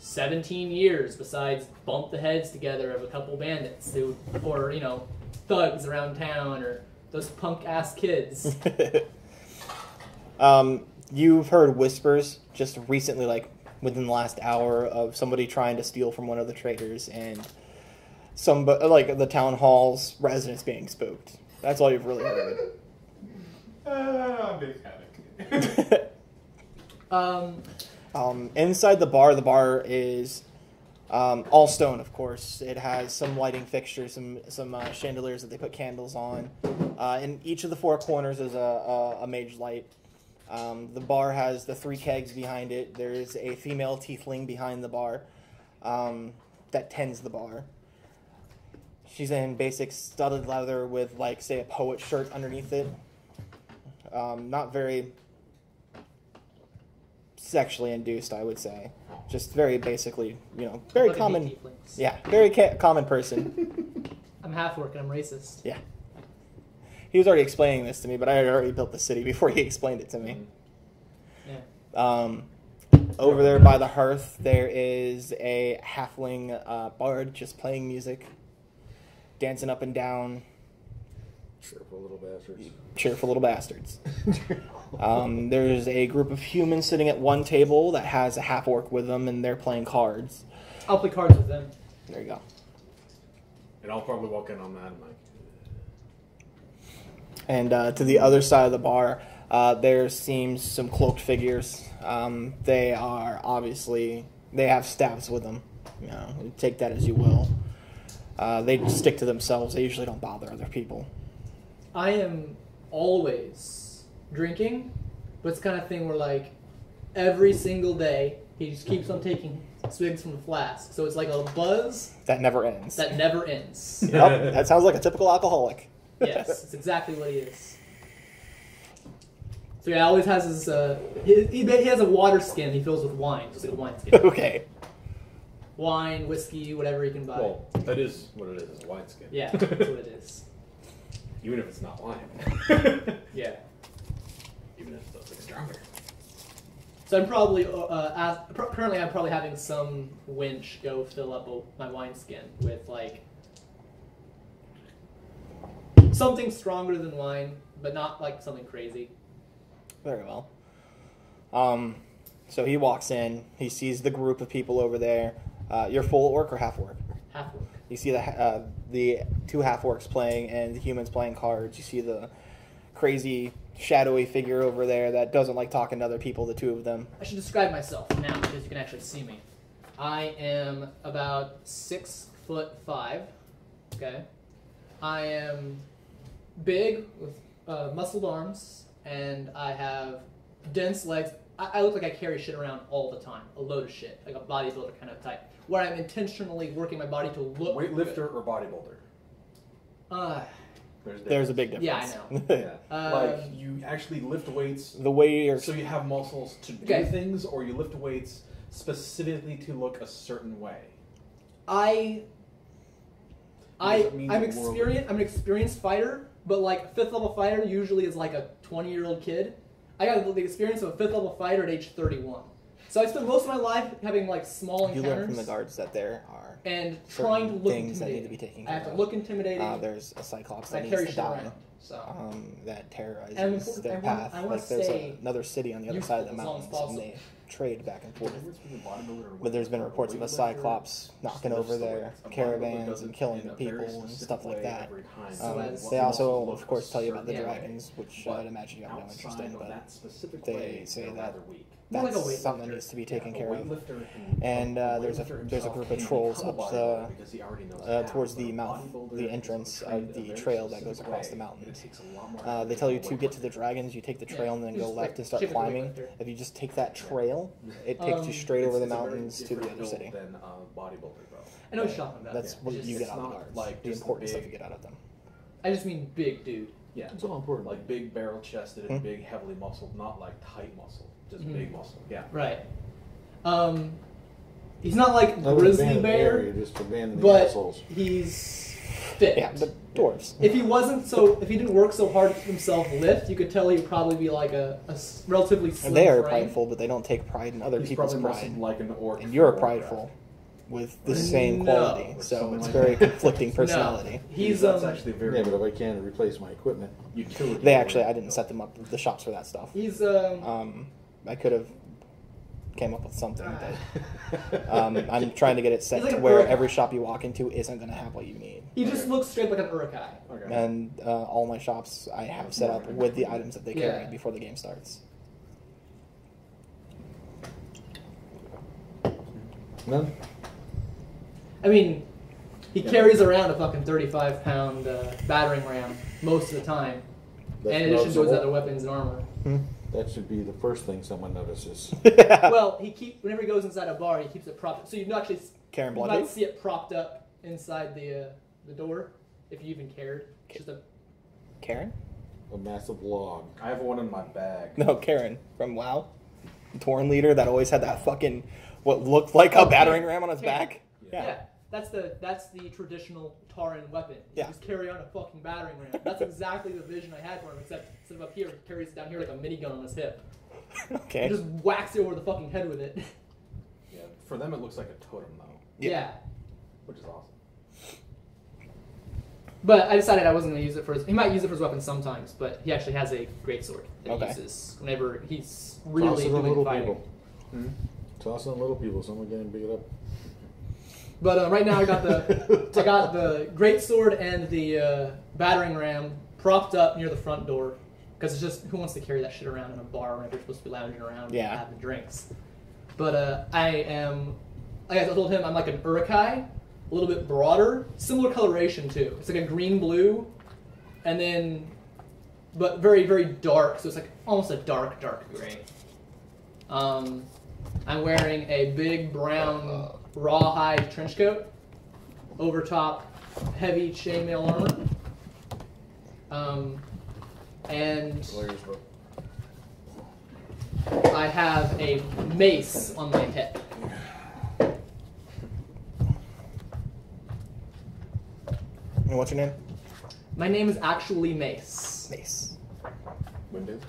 17 years besides bump the heads together of a couple bandits who, or you know, thugs around town or those punk ass kids. You've heard whispers just recently, like within the last hour, of somebody trying to steal from one of the traders, and like the town hall's residents being spooked. That's all you've really heard. Big Havoc. Inside the bar is all stone, of course. It has some lighting fixtures, some chandeliers that they put candles on. In each of the four corners is a mage light. The bar has the 3 kegs behind it. There's a female tiefling behind the bar that tends the bar. She's in basic studded leather with, like, say, a poet shirt underneath it. Not very sexually induced, I would say. Just very basically, very Look at common. me, tieflings. Yeah, very common person. I'm half orc and I'm racist. Yeah. He was already explaining this to me, but I had already built the city before he explained it to me. Yeah. Over there by the hearth, there is a halfling bard just playing music, dancing up and down. Cheerful little bastards. Cheerful little bastards. There's a group of humans sitting at one table that has a half orc with them, and they're playing cards. I'll play cards with them. There you go. And I'll probably walk in on that and And to the other side of the bar, there seems some cloaked figures. They are obviously, they have staffs with them. Take that as you will. They stick to themselves. They usually don't bother other people. I am always drinking, but it's the kind of thing where, like, every single day he just keeps on taking swigs from the flask. So it's like a buzz That never ends. that never ends. Yep, that sounds like a typical alcoholic. Yes, it's exactly what he is. So he always has his, he has a water skin he fills with wine. Just like a wine skin. Okay. Wine, whiskey, whatever he can buy. well, that is what it is. It's a wineskin. Yeah, that's what it is. Even if it's not wine. Yeah. Even if it's like stronger. So I'm probably, currently I'm probably having some winch go fill up my wineskin with, like, something stronger than wine, but not, like, something crazy. Very well. So he walks in. He sees the group of people over there. You're full orc or half orc? Half orc. You see the 2 half orcs playing and the humans playing cards. You see the crazy shadowy figure over there that doesn't like talking to other people, the 2 of them. I should describe myself now because you can actually see me. I am about 6'5". Okay. I am big with muscled arms, and I have dense legs. I look like I carry shit around all the time, a load of shit, like a bodybuilder kind of type, where I'm intentionally working my body to look Weightlifter good. or bodybuilder? There's a big difference. Yeah, I know. Yeah. Like, you actually lift weights The way you're... so you have muscles to do Okay. things, or you lift weights specifically to look a certain way? I'm Because it means the world- experienced. I'm an experienced fighter, but like 5th level fighter usually is like a 20-year-old kid. I got the experience of a 5th level fighter at age 31. So I spent most of my life having like small You encounters learn from the guards that there are and certain trying to look things that need intimidating. to be taken I have care to of. look intimidating. There's a cyclops I that carry needs shit to die. around. So That terrorizes And their I path. wanna Like there's stay another city on the other side of the useful as long as mountains, and they possible. trade back and forth. But But there's been reports of a cyclops knocking over their caravans and killing the people and stuff like that. They also, of course, tell you about the Yeah. dragons, which I'd imagine you have no interest in, but they say that More like a that's weightlifter. something that needs to be taken care of. And there's a group of trolls up towards the mouth, the entrance of the trail that goes across the mountains. They tell you to get to the dragons, you take the trail and then go left and start climbing. If you just take that trail, it takes you straight over the mountains to the other city. I know what you're talking about. That's what It's you just- get out of the not guards. like The just important big- stuff you get out of them. I just mean big dude. Yeah, It's all important. like big barrel chested and Hmm? big heavily muscled, not like tight muscle, just Mhm. big muscle. Yeah. Right. He's not like Not grizzly abandon the bear, area, just abandon the but assholes. he's fit. Yeah, the dwarves. If he didn't work so hard to keep himself lift, you could tell he would probably be like a relatively slim They are frame. prideful, but they don't take pride in other He's people's probably pride. muscled like an orc. And you're from prideful with the same No. quality, Or so something it's like very that. conflicting personality. No. He's That's actually very. Yeah, but if I can replace my equipment, utility. They actually, I didn't set them up the shops for that stuff. he's I could have came up with something that I'm trying to get it set He's like to an where urukai. every shop you walk into isn't going to have what you need. He just looks straight like an urukai. Okay. And all my shops I have set up with the items that they carry Yeah. before the game starts. None? I mean, he carries around a fucking 35-pound battering ram most of the time, That's in addition to his noticeable. other weapons and armor. That should be the first thing someone notices. Well, whenever he goes inside a bar, he keeps it propped. So you actually Karen you Bloody? might see it propped up inside the door, if you even cared. It's just a Karen? A massive log. I have one in my bag. No, Karen from WoW. The Tauren leader that always had that fucking, what looked like a battering ram on his Karen. back. yeah. That's the traditional Tauren weapon. You Yeah. just carry on a fucking battering ram. That's exactly the vision I had for him, except instead of up here, he carries it down here like a minigun on his hip. Okay. He just whacks you over the fucking head with it. Yeah. For them, it looks like a totem though, Yeah. which is awesome. But I decided I wasn't going to use it for his... He might use it for his weapon sometimes, but he actually has a greatsword that Okay. he uses whenever he's Toss really it on doing little fighting. people. Toss it on little people. Someone get him beat it up. But right now I got the greatsword and the battering ram propped up near the front door because it's just who wants to carry that shit around in a bar whenever you're supposed to be lounging around Yeah. and having drinks. But I am, like I told him, I'm like an urukai, a little bit broader, similar coloration too. It's like a green blue, and then but very very dark, so it's like almost a dark gray. I'm wearing a big brown rawhide trench coat over top heavy chainmail armor. And Layers, bro. I have a mace on my hip. And what's your name? My name is actually Mace. Mace. Windows.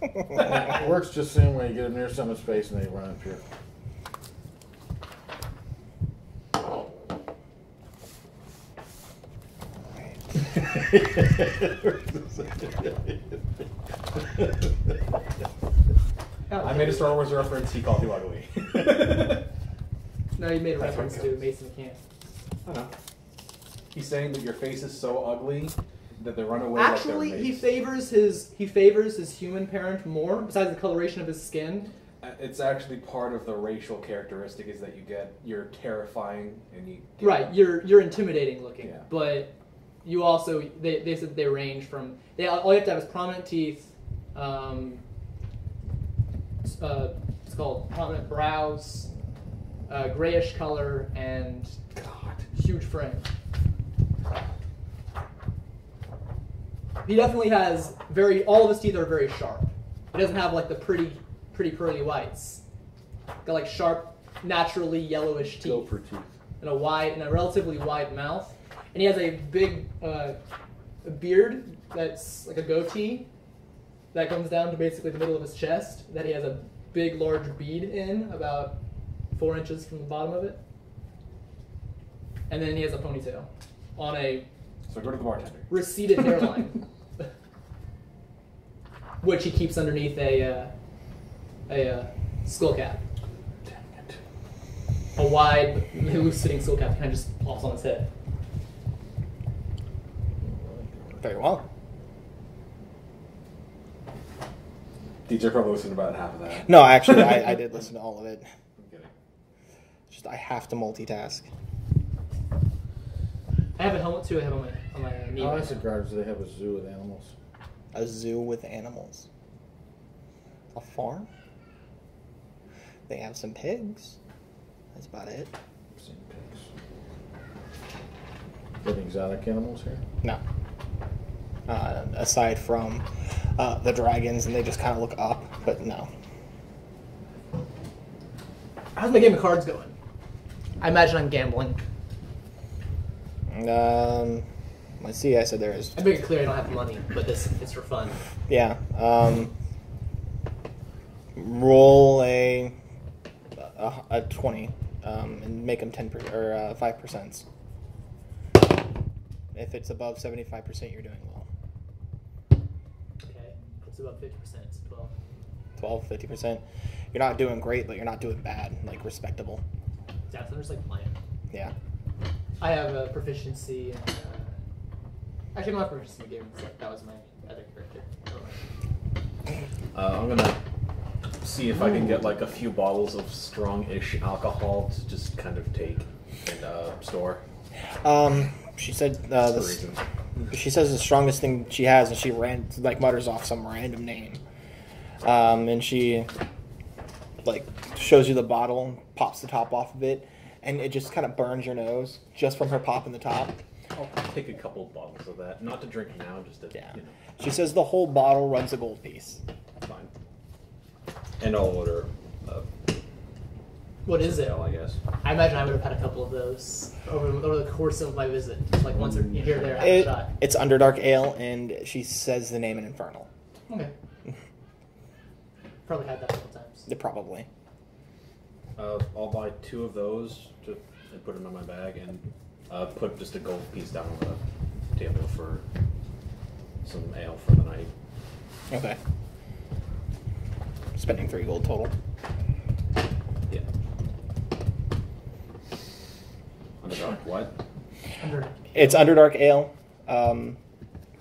It works just the same way. You get them near someone's face and they run up here. I made a Star Wars reference. He called you ugly. No, you made a That's reference what to it goes. Mason McCann. I know. He's saying that your face is so ugly that they run away. Actually, like he they're mates. favors his human parent more, besides the coloration of his skin. It's actually part of the racial characteristic is that you're terrifying and you. Right, you're intimidating looking, Yeah. but you also they said they range from all you have to have is prominent teeth. It's called prominent brows, grayish color, and God. huge frame. He definitely has all of his teeth are very sharp. He doesn't have like the pretty pearly whites. Got like sharp, naturally yellowish teeth Gopher teeth. and a relatively wide mouth. And he has a big a beard that's like a goatee that comes down to basically the middle of his chest. That he has a big, large bead in, about 4 inches from the bottom of it. And then he has a ponytail on a So go to the bartender. receded hairline, which he keeps underneath a skull cap. A wide, loose-sitting skull cap kind of just pops on his head. Very well. DJ probably listened to about half of that. No, actually, I did listen to all of it. I'm kidding. Just I have to multitask. I have a helmet too. I have on my knee. How right nice now. of gardens do they have a zoo with animals? A zoo with animals. A farm. They have some pigs. That's about it. I've seen pigs. Any exotic animals here? No. Aside from the dragons, and they just kind of look up, but no. How's my game of cards going? I imagine I'm gambling. Let's see. I said there is. I make it clear I don't have money, but it's for fun. Yeah. Roll a 20, and make them 10% or 5%. If it's above 75%, you're doing well. Okay, it's about 50%. It's 12. 12, 50%. You're not doing great, but you're not doing bad. Like, respectable. Yeah, so I'm just like playing. Yeah. I have a proficiency in. Actually, I don't have proficiency in games. That was my other character. I'm gonna see if I can get like a few bottles of strong-ish alcohol to just kind of take and store. She said For reasons. she says the strongest thing she has, and she mutters off some random name. And she like shows you the bottle, pops the top off of it, and it just kind of burns your nose just from her popping the top. I'll take a couple of bottles of that, not to drink now, just to Yeah. you know. She says the whole bottle runs a gold piece. Fine. And I'll order What is it? ale, I guess. I imagine I would have had a couple of those over the course of my visit. Like once or here, there, have a shot. It's Underdark Ale, and she says the name in Infernal. Okay. Probably had that a couple times. Probably. I'll buy 2 of those and put them in my bag, and put just a gold piece down on the table for some ale for the night. Okay. Spending 3 gold total. Yeah. Underdark, what? It's Underdark Ale.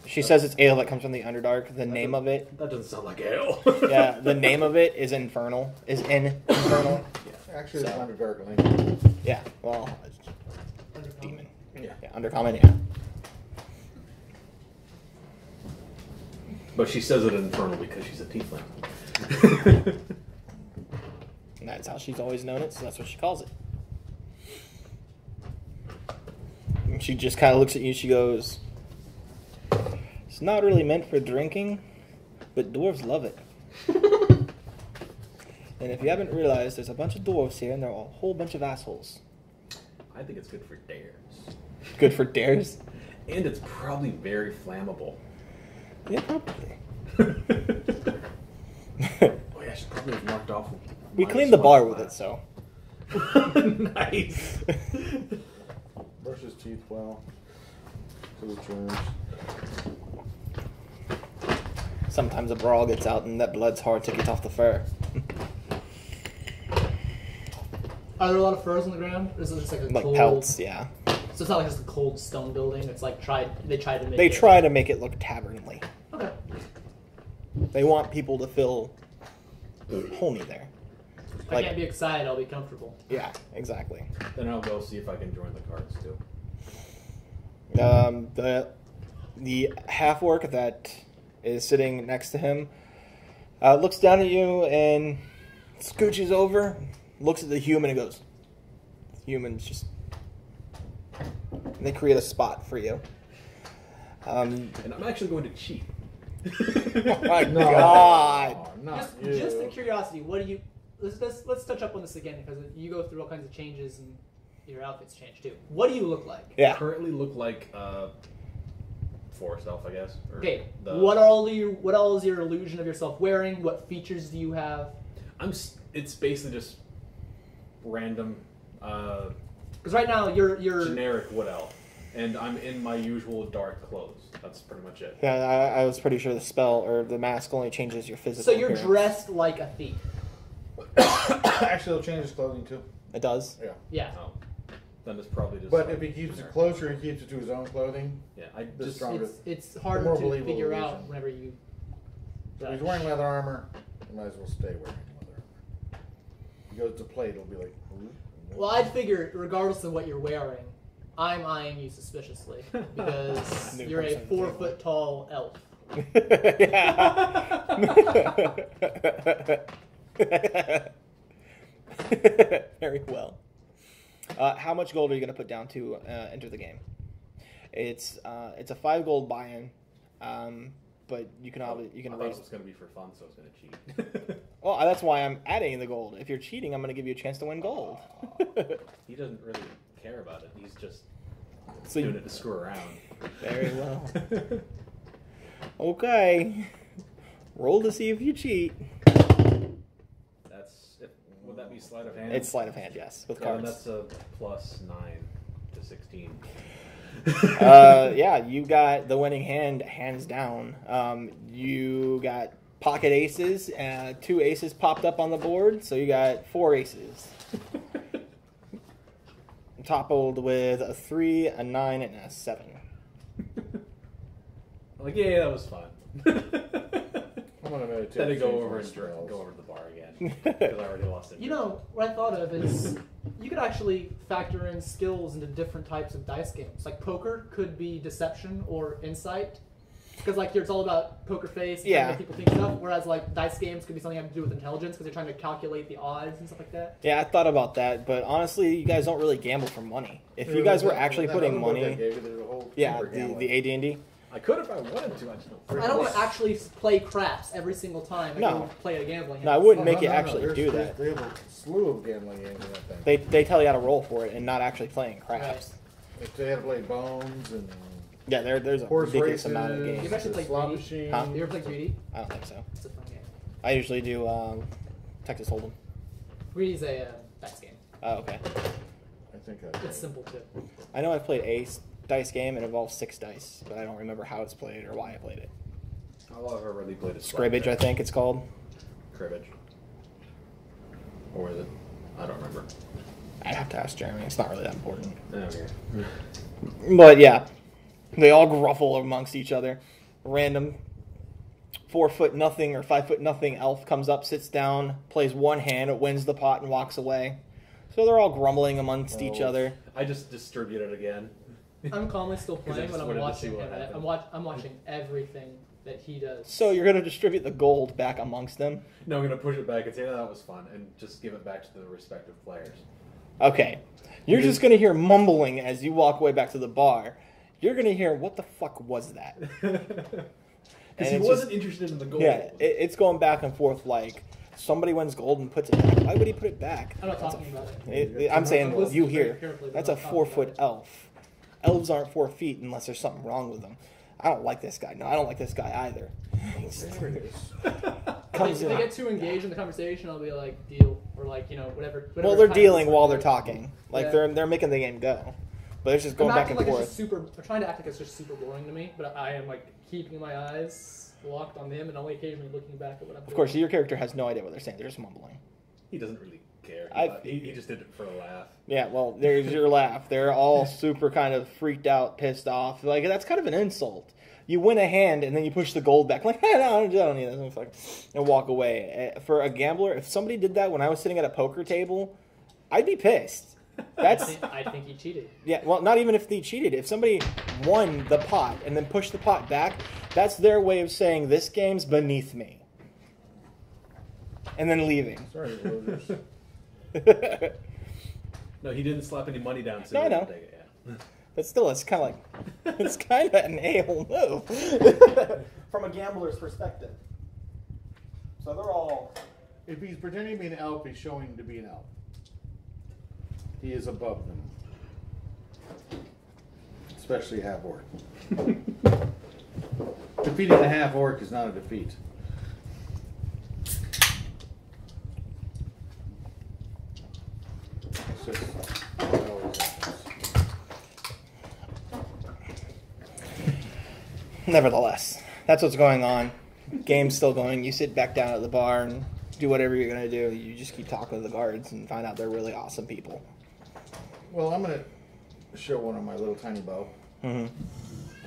She says it's ale that comes from the Underdark. The name of it, That doesn't sound like ale. yeah, the name of it is Infernal. Is in Infernal. Actually, it's So- Underdark Link. Yeah. Well, it's demon. Yeah. Yeah. Undercommon. Yeah. But she says it infernal because she's a tiefling. And that's how she's always known it, so that's what she calls it. And she just kind of looks at you. She goes, "It's not really meant for drinking, but dwarves love it." And if you haven't realized, there's a bunch of dwarves here, and they're a whole bunch of assholes. I think it's good for dares. Good for dares? And it's probably very flammable. Yeah, probably. Oh yeah, I should probably have marked off. We cleaned the bar with it, so. Nice. Brush his teeth well. To the germs. Sometimes a brawl gets out, and that blood's hard to get off the fur. Are there a lot of furs on the ground? Or is it just like a Like cold... pelts, yeah. So it's not like just a cold stone building. It's like they tried to make They it... try to make it look tavernly. Okay. They want people to feel homey there. If I can't be excited, I'll be comfortable. Yeah, exactly. Then I'll go see if I can join the cards too. The half orc that is sitting next to him looks down at you and scooches over, looks at the human and goes, "Humans just." And they create a spot for you. And I'm actually going to cheat. Oh my god! Oh, not Just you. a curiosity, what do you... Let's touch up on this again, because you go through all kinds of changes and your outfits change too. What do you look like? Yeah. Currently look like forest elf, I guess. Or Okay, the- what all is your illusion of yourself wearing? What features do you have? It's basically just random, Because right now you're generic wood elf, and I'm in my usual dark clothes. That's pretty much it. Yeah, I was pretty sure the spell or the mask only changes your physical. so you're appearance. dressed like a thief. Actually, he'll change his clothing too. It does. Yeah. Yeah. Oh, then it's probably just. But like if he keeps it generic. closer, he keeps it to his own clothing. Yeah, I The just. strong- It's harder more to believable figure out illusion. whenever you. So if he's wearing leather armor, he might as well stay wearing leather armor. If he goes to plate, it'll be like. "Ooh, no." Well, I'd figure, regardless of what you're wearing, I'm eyeing you suspiciously because New you're a person. 4 foot tall elf. Very well. How much gold are you going to put down to enter the game? It's a 5 gold buy-in, but you can I thought raise. it was going to be for fun, so I was going to cheat. Well, that's why I'm adding the gold. If you're cheating, I'm going to give you a chance to win gold. He doesn't really care about it. He's just So doing it to screw around. Very well. Okay. Roll to see if you cheat. Would that be sleight of hand? It's sleight of hand, yes, with Yeah, then cards. that's a plus 9 to 16. Yeah, you got the winning hand, hands down. You got pocket aces. 2 aces popped up on the board, so you got 4 aces. Toppled with a 3, a 9, and a 7. Like, yeah, that was fun. I'm gonna meditate. Then to go change over my and spells. go over to the bar again because I already lost it. You know, what I thought of is you could actually factor in skills into different types of dice games. Like poker could be deception or insight. Because like it's all about poker face, and trying to make people think stuff. Whereas like dice games could be something having to do with intelligence because they're trying to calculate the odds and stuff like that. Yeah, I thought about that, but honestly, you guys don't really gamble for money. If you guys were actually putting money, yeah, the AD&D. I could if I wanted to. I just don't. I don't want to actually play craps every single time. I No. go play a gambling. No, I house. wouldn't make you actually do There's- that. They have a slew of gambling games in that thing. They tell you how to roll for it and not actually playing craps. If they had to play bones and Yeah, there's a horse ridiculous races, amount of You've games. actually the played slot Greedy? machine. Huh? You ever play Greedy? I don't think so. It's a fun game. I usually do Texas Hold'em. Greedy's a dice game. Oh, okay. I think I It's simple too. I know I've played a dice game. It involves 6 dice, but I don't remember how it's played or why I played it. All I've ever really played is Scribbage, I think it's called. Cribbage. Or is it? I don't remember. I'd have to ask Jeremy. It's not really that important. Okay. But yeah, they all gruffle amongst each other. Random 4'0" or 5'0" elf comes up, sits down, plays one hand, wins the pot, and walks away. So they're all grumbling amongst each other. I just distributed again. I'm calmly still 'Cause I playing, just but I'm wanted to watching see what him. happened. I'm watching everything that he does. So you're going to distribute the gold back amongst them? No, I'm gonna push it back and say, "Oh, that was fun," and just give it back to the respective players. Okay. You're just going to hear mumbling as you walk way back to the bar. You're going to hear, what the fuck was that? Because he it's wasn't interested in the gold. Yeah, it's going back and forth like somebody wins gold and puts it back. Why would he put it back? I'm not talking about it. I'm saying I'm listening you very hear. carefully, but That's I'm a not talking 4-foot about it. elf. Elves aren't 4 feet unless there's something wrong with them. I don't like this guy. No, I don't like this guy either. There it is. Comes If they in. get too engaged in the conversation, I'll be like, deal. Or like, whatever. Well, they're time dealing is. while they're talking. Like Yeah. they're making the game go. But it's just I'm going back acting and like it's forth. just super. I'm trying to act like it's just super boring to me, but I am like keeping my eyes locked on him and only occasionally looking back at what I'm doing. Of course, your character has no idea what they're saying. They're just mumbling. He doesn't really care. I- He just did it for a laugh. Yeah, well, there's your laugh. They're all super kind of freaked out, pissed off. Like, that's kind of an insult. You win a hand, and then you push the gold back. Like, hey, no, I don't need this. And walk away. For a gambler, if somebody did that when I was sitting at a poker table, I'd be pissed. That's... I think he cheated. Yeah, well, not even if they cheated. If somebody won the pot and then pushed the pot back, that's their way of saying, this game's beneath me. And then leaving. Sorry, losers. No, he didn't slap any money down. So No, I he know. didn't take it, yeah. But still, it's kind of like, it's kind of an a-hole move from a gambler's perspective. So they're all. If he's pretending to be an elf, he's showing to be an elf. He is above them. Especially half orc. Defeating a half orc is not a defeat. It's just, it always happens. Nevertheless, that's what's going on. Game's still going. You sit back down at the bar and do whatever you're going to do. You just keep talking to the guards and find out they're really awesome people. Well, I'm going to show one of my little tiny bow. Mm-hmm.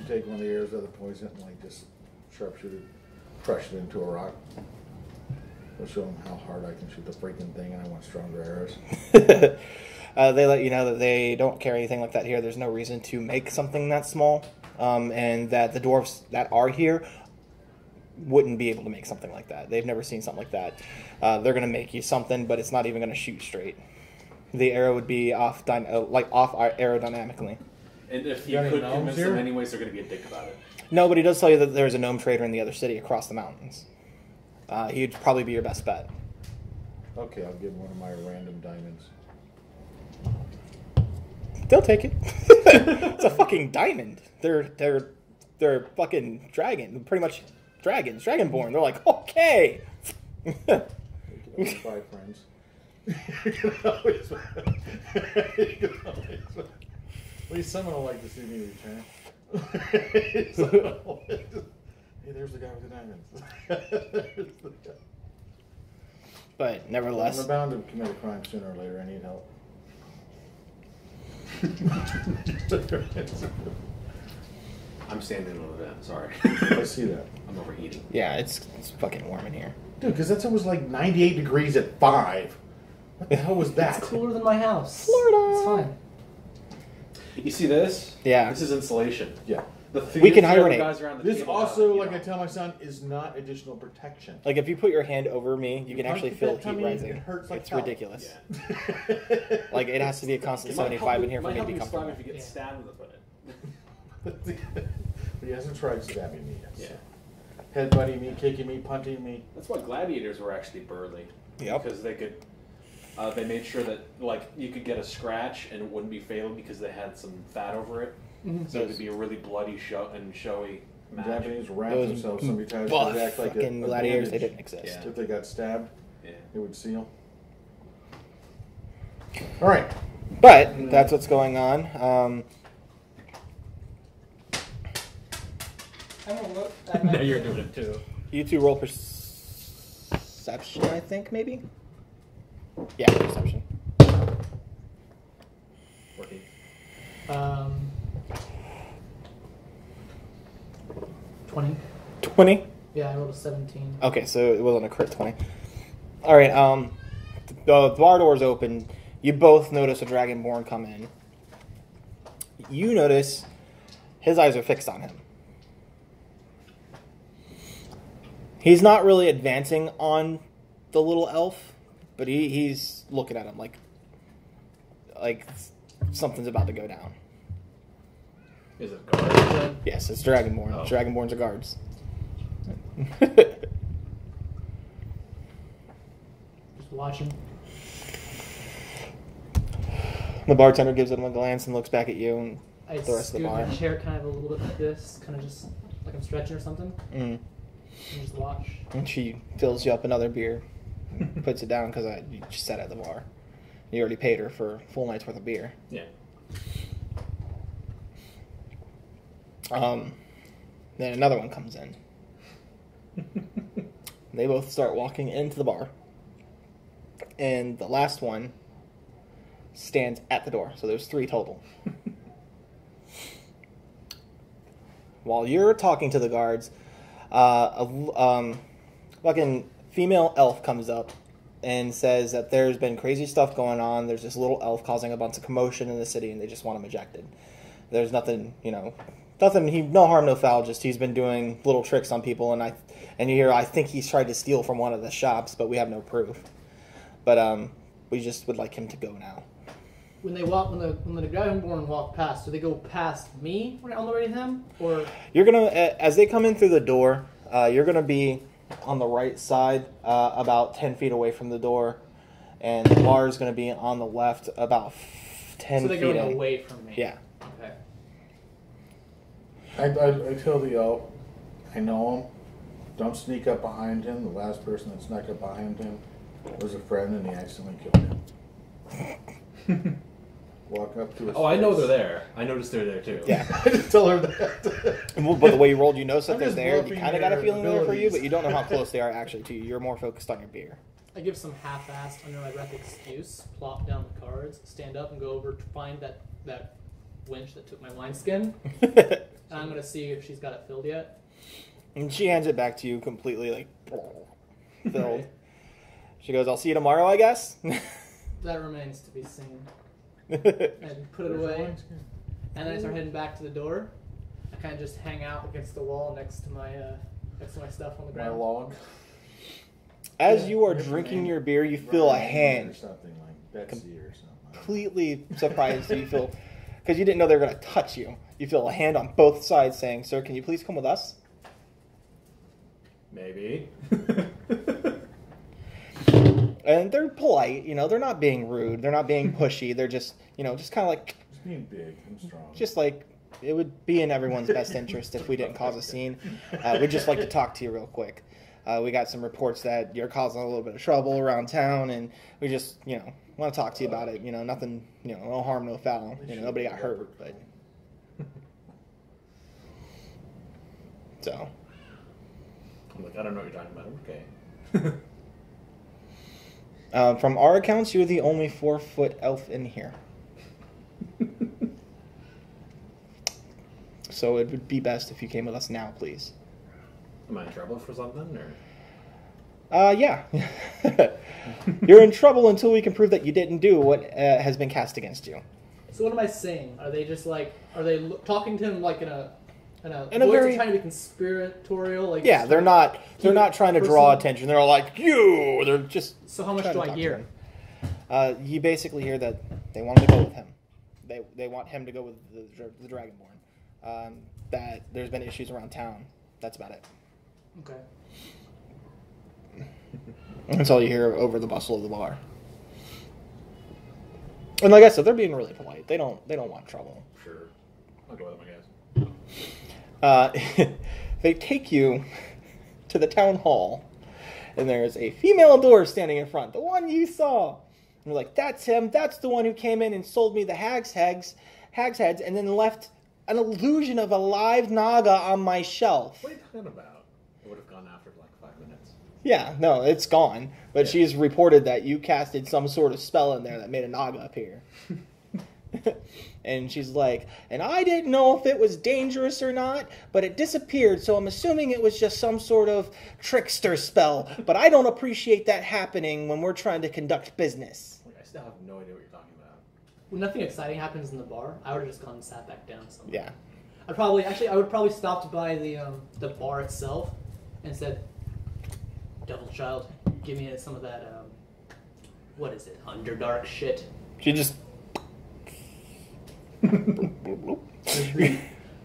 Take one of the arrows of the poison and like just sharpshoot it, crush it into a rock. I'll show them how hard I can shoot the freaking thing, and I want stronger arrows. They let you know that they don't carry anything like that here. There's no reason to make something that small, and that the dwarves that are here wouldn't be able to make something like that. They've never seen something like that. They're going to make you something, but it's not even going to shoot straight. The arrow would be off aerodynamically. And if You you got any could gnomes convince here? them anyways, they're going to be a dick about it. No, but he does tell you that there's a gnome trader in the other city across the mountains. He'd probably be your best bet. Okay, I'll give one of my random diamonds. They'll take it. It's a fucking diamond. They're fucking pretty much dragons, dragonborn. They're like, okay. You can always buy friends. You can always At least someone will like to see me return. Hey, there's the guy with the diamonds. But nevertheless, I'm bound to commit a crime sooner or later. I need help. I'm standing in the vent. Sorry. I see that. I'm overheating. yeah, it's fucking warm in here. Dude, because that's almost like 98 degrees at 5. What the hell was that? It's cooler than my house. Florida. It's fine. You see this? Yeah. This is insulation. Yeah. We can hibernate. Guys around the This table also, now, like I tell my son, is not additional protection. Like if you put your hand over me, you can actually feel that heat tummy, rising. it hurts like It's hell. ridiculous. Yeah. Like it has to be a constant It might 75 help in here you- for me might to be help you survive comfortable. if you get Yeah. stabbed with a bullet. But he hasn't tried stabbing me yet. Yeah. Headbutting me, kicking me, punting me. That's why gladiators were actually burly. Yep. Because they could, they made sure that like you could get a scratch and it wouldn't be fatal because they had some fat over it. Mhm. So it could be a really bloody showy match. Japanese wrap Those themselves so many times buff to act like fucking a gladiators, they bandage. didn't exist. Yeah. If they got stabbed, Yeah. it would seal. All right. But that's what's going on. I'm gonna look at Now you're doing it too. You two roll perception, I think, maybe? Yeah, perception. Working. 20. 20? Yeah, I rolled a 17. Okay, so it wasn't a crit 20. Alright, the bar door's open. You both notice a dragonborn come in. You notice his eyes are fixed on him. He's not really advancing on the little elf, but he's looking at him like something's about to go down. Is it guards then? Yes, it's Dragonborn. Oh. Dragonborns are guards. Just watching. The bartender gives him a glance and looks back at you and I the rest of the scoot bar. my chair kind of a little bit like this, kind of just like I'm stretching or something, Mm. and just watch. And she fills you up another beer, puts it down because you just sat at the bar. You already paid her for a full night's worth of beer. Yeah. Then another one comes in. They both start walking into the bar. And the last one stands at the door. So there's 3 total. While you're talking to the guards, a fucking female elf comes up and says that there's been crazy stuff going on. There's this little elf causing a bunch of commotion in the city and they just want him ejected. There's nothing, no harm, no foul, just he's been doing little tricks on people and you hear, I think he's tried to steal from one of the shops, but we have no proof. But we just would like him to go now. When the Dragonborn walk past, do they go past me when on the way to him, or You're gonna, as they come in through the door, you're gonna be on the right side, about 10 feet away from the door, and the bar is gonna be on the left, about 10 so they're feet going in. away from me? Yeah. Okay. I tell the elf, I know him. Don't sneak up behind him. The last person that snuck up behind him was a friend, and he accidentally killed him. Walk up to his Oh, I know face. they're there. I noticed they're there too. Yeah. I just tell her that. But the way you rolled, you notice that I'm they're just there. You bluffing kind of got a their feeling they're for you, abilities. but you don't know how close they are actually to you. You're more focused on your beer. I give some half-assed, under my breath excuse, plop down the cards, stand up, and go over to find that wench that took my wineskin. And I'm gonna see if she's got it filled yet. And she hands it back to you completely, filled. She goes, I'll see you tomorrow, I guess. That remains to be seen. And And put it away. And then I start heading back to the door. I kind of just hang out against the wall next to my stuff on the My ground. log. As you are drinking your beer, you feel a Or hand something like Betsy or something. completely surprised. You feel, because you didn't know they were going to touch you. You feel a hand on both sides saying, "Sir, can you please come with us?" Maybe. And they're polite. They're not being rude. They're not being pushy. They're just, just kind of like, Just being big and strong. just like it would be in everyone's best interest if we didn't cause a scene. We'd just like to talk to you real quick. We got some reports that you're causing a little bit of trouble around town, and we just, want to talk to you about it. Nothing, no harm, no foul. Nobody got hurt, but so I'm like, I don't know what you're talking about. Okay. From our accounts, you're the only 4-foot elf in here. So it would be best if you came with us now, please. Am I in trouble for something, or? Yeah. You're in trouble until we can prove that you didn't do what has been cast against you. So what am I saying? Are they just like, are they talking to him like in a voice very- trying to be conspiratorial? Like, Yeah, they're not trying to draw personal? attention. They're all like, you! They're just... So how much trying do to I talk to hear? him. You basically hear that they want to go with him. They want him to go with the Dragonborn. That there's been issues around town. That's about it. Okay. That's all you hear over the bustle of the bar. And like I said, they're being really polite. They don't want trouble. Sure. I'll go with them, I guess. They take you to the town hall, and there's a female dwarf standing in front, the one you saw. And you're like, that's him. That's the one who came in and sold me the hags heads, and then left an illusion of a live naga on my shelf. What are you talking about? It would have gone after like 5 minutes. Yeah, no, it's gone. But Yeah. she's reported that you casted some sort of spell in there that made a naga appear. And she's like, and I didn't know if it was dangerous or not, but it disappeared, so I'm assuming it was just some sort of trickster spell. But I don't appreciate that happening when we're trying to conduct business. Like, I still have no idea what you're talking about. When nothing exciting happens in the bar, I would have just gone and sat back down somewhere. Yeah. I would probably stopped by the bar itself and said, "Devil Child, give me some of that what is it, Underdark shit." She just... Is the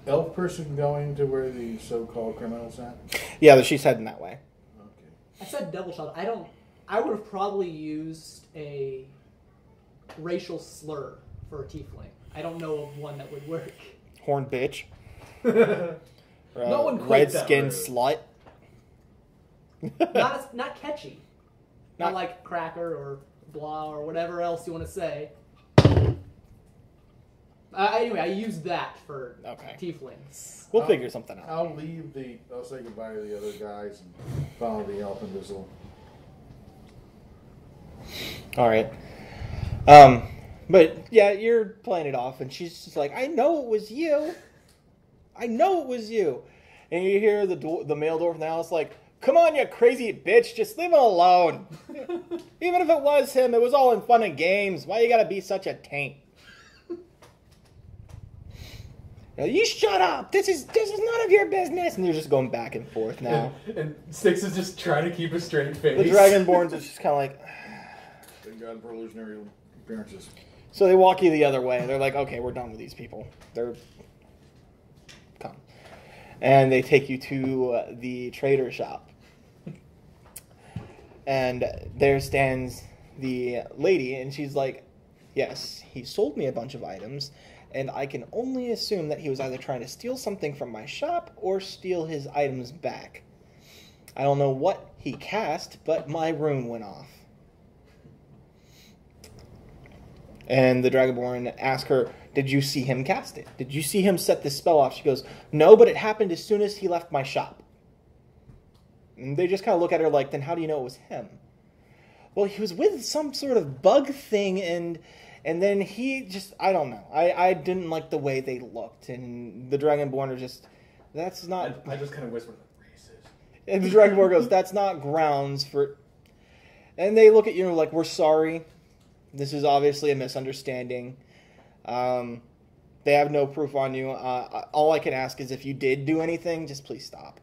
elf person going to where the so-called criminals at? Yeah, she's heading that way. Okay. I said Devil Child. I would have probably used a racial slur for a tiefling. I don't know of one that would work. Horn bitch. No one quite that Redskin rude. slut. Not catchy. Not- Not like cracker or blah or whatever else you want to say. Anyway, I used that for Okay. tieflings. We'll figure something out. I'll say goodbye to the other guys and follow the elf invisible. All right. But yeah, you're playing it off, and she's just like, "I know it was you. I know it was you." And you hear the male dwarf in the house like, "Come on, you crazy bitch, just leave him alone. Even if it was him, it was all in fun and games. Why you gotta be such a taint?" You shut up. This is none of your business. And you're just going back and forth now. And Styx is just trying to keep a straight face. The Dragonborns are just kind of like. Thank God for illusionary appearances. So they walk you the other way. They're like, okay, we're done with these people. Come. And they take you to the trader shop. And there stands the lady, and she's like, yes, he sold me a bunch of items, and I can only assume that he was either trying to steal something from my shop or steal his items back. I don't know what he cast, but my rune went off. And the Dragonborn asks her, did you see him cast it? Did you see him set this spell off? She goes, no, but it happened as soon as he left my shop. And they just kind of look at her like, then how do you know it was him? Well, he was with some sort of bug thing, and then he just, I don't know. I didn't like the way they looked. And the Dragonborn are just, that's not... I just kind of whispered, racist. And the Dragonborn goes, that's not grounds for... And they look at you and are like, we're sorry. This is obviously a misunderstanding. They have no proof on you. All I can ask is if you did do anything, just please stop.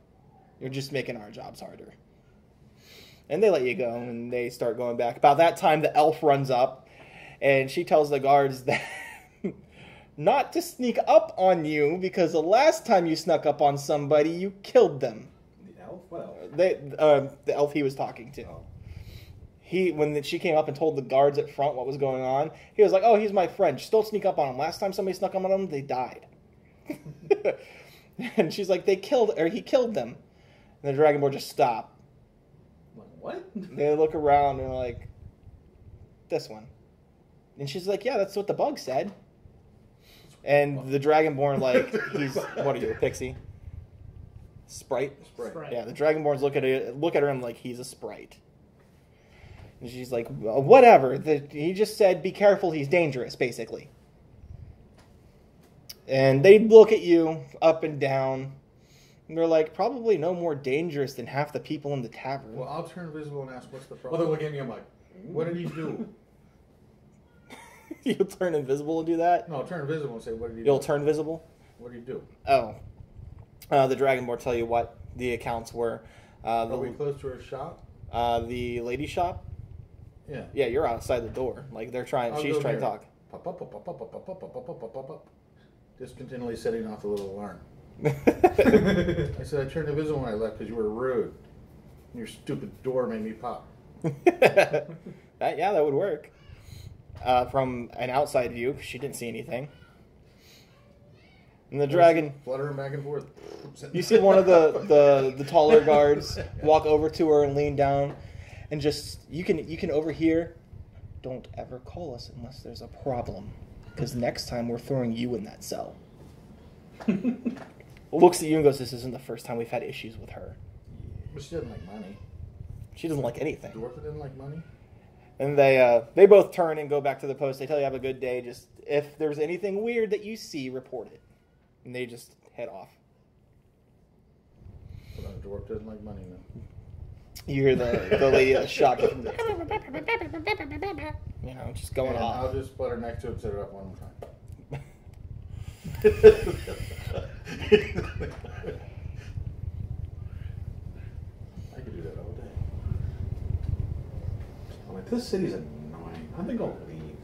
You're just making our jobs harder. And they let you go, and they start going back. About that time, the elf runs up, and she tells the guards that not to sneak up on you, because the last time you snuck up on somebody, you killed them. The elf? What elf? The elf he was talking to. Oh. When she came up and told the guards at front what was going on, he was like, oh, he's my friend. Just don't sneak up on him. Last time somebody snuck up on him, they died. And she's like, he killed them. And the Dragonborn just stop. What? They look around and are like, this one. And she's like, yeah, that's what the bug said. And the Dragonborn, like, he's, what are you, a pixie? Sprite. Sprite. Yeah, the Dragonborns look at her and like he's a sprite. And she's like, whatever. He just said, be careful, he's dangerous, basically. And they look at you up and down. And they're like, probably no more dangerous than half the people in the tavern. Well, I'll turn invisible and ask what's the Well, problem. they look at me. I'm like, What did he do? You'll turn invisible and do that? No, I'll turn invisible and say, what did he You'll do? turn visible? What did he do? Oh. The Dragonborn tell you what the accounts were. Are we close to her shop? The lady shop? Yeah. Yeah, you're outside the door. Like, they're trying, I'll she's go trying to there. talk. Pop, pop, pop, pop, pop, pop, pop, pop, pop, pop, pop, pop. Just continually setting off the little alarm. I said, I turned invisible when I left because you were rude. Your stupid door made me pop. That would work. From an outside view, 'cause she didn't see anything. And the dragon, Fluttering back and forth. you see one of the taller guards walk over to her and lean down, and just you can overhear. Don't ever call us unless there's a problem, because next time we're throwing you in that cell. Looks at you and goes, "This isn't the first time we've had issues with her. But she doesn't like money. She doesn't like anything." Dwarf doesn't like money? And they both turn and go back to the post. They tell you have a good day. Just if there's anything weird that you see, report it. And they just head off. But a dwarf doesn't like money, no. You hear the lady at the shop, just going And off. I'll just flutter next to it and set it up one more time. I could do that all day. I'm like, this city's annoying. I think I'll leave.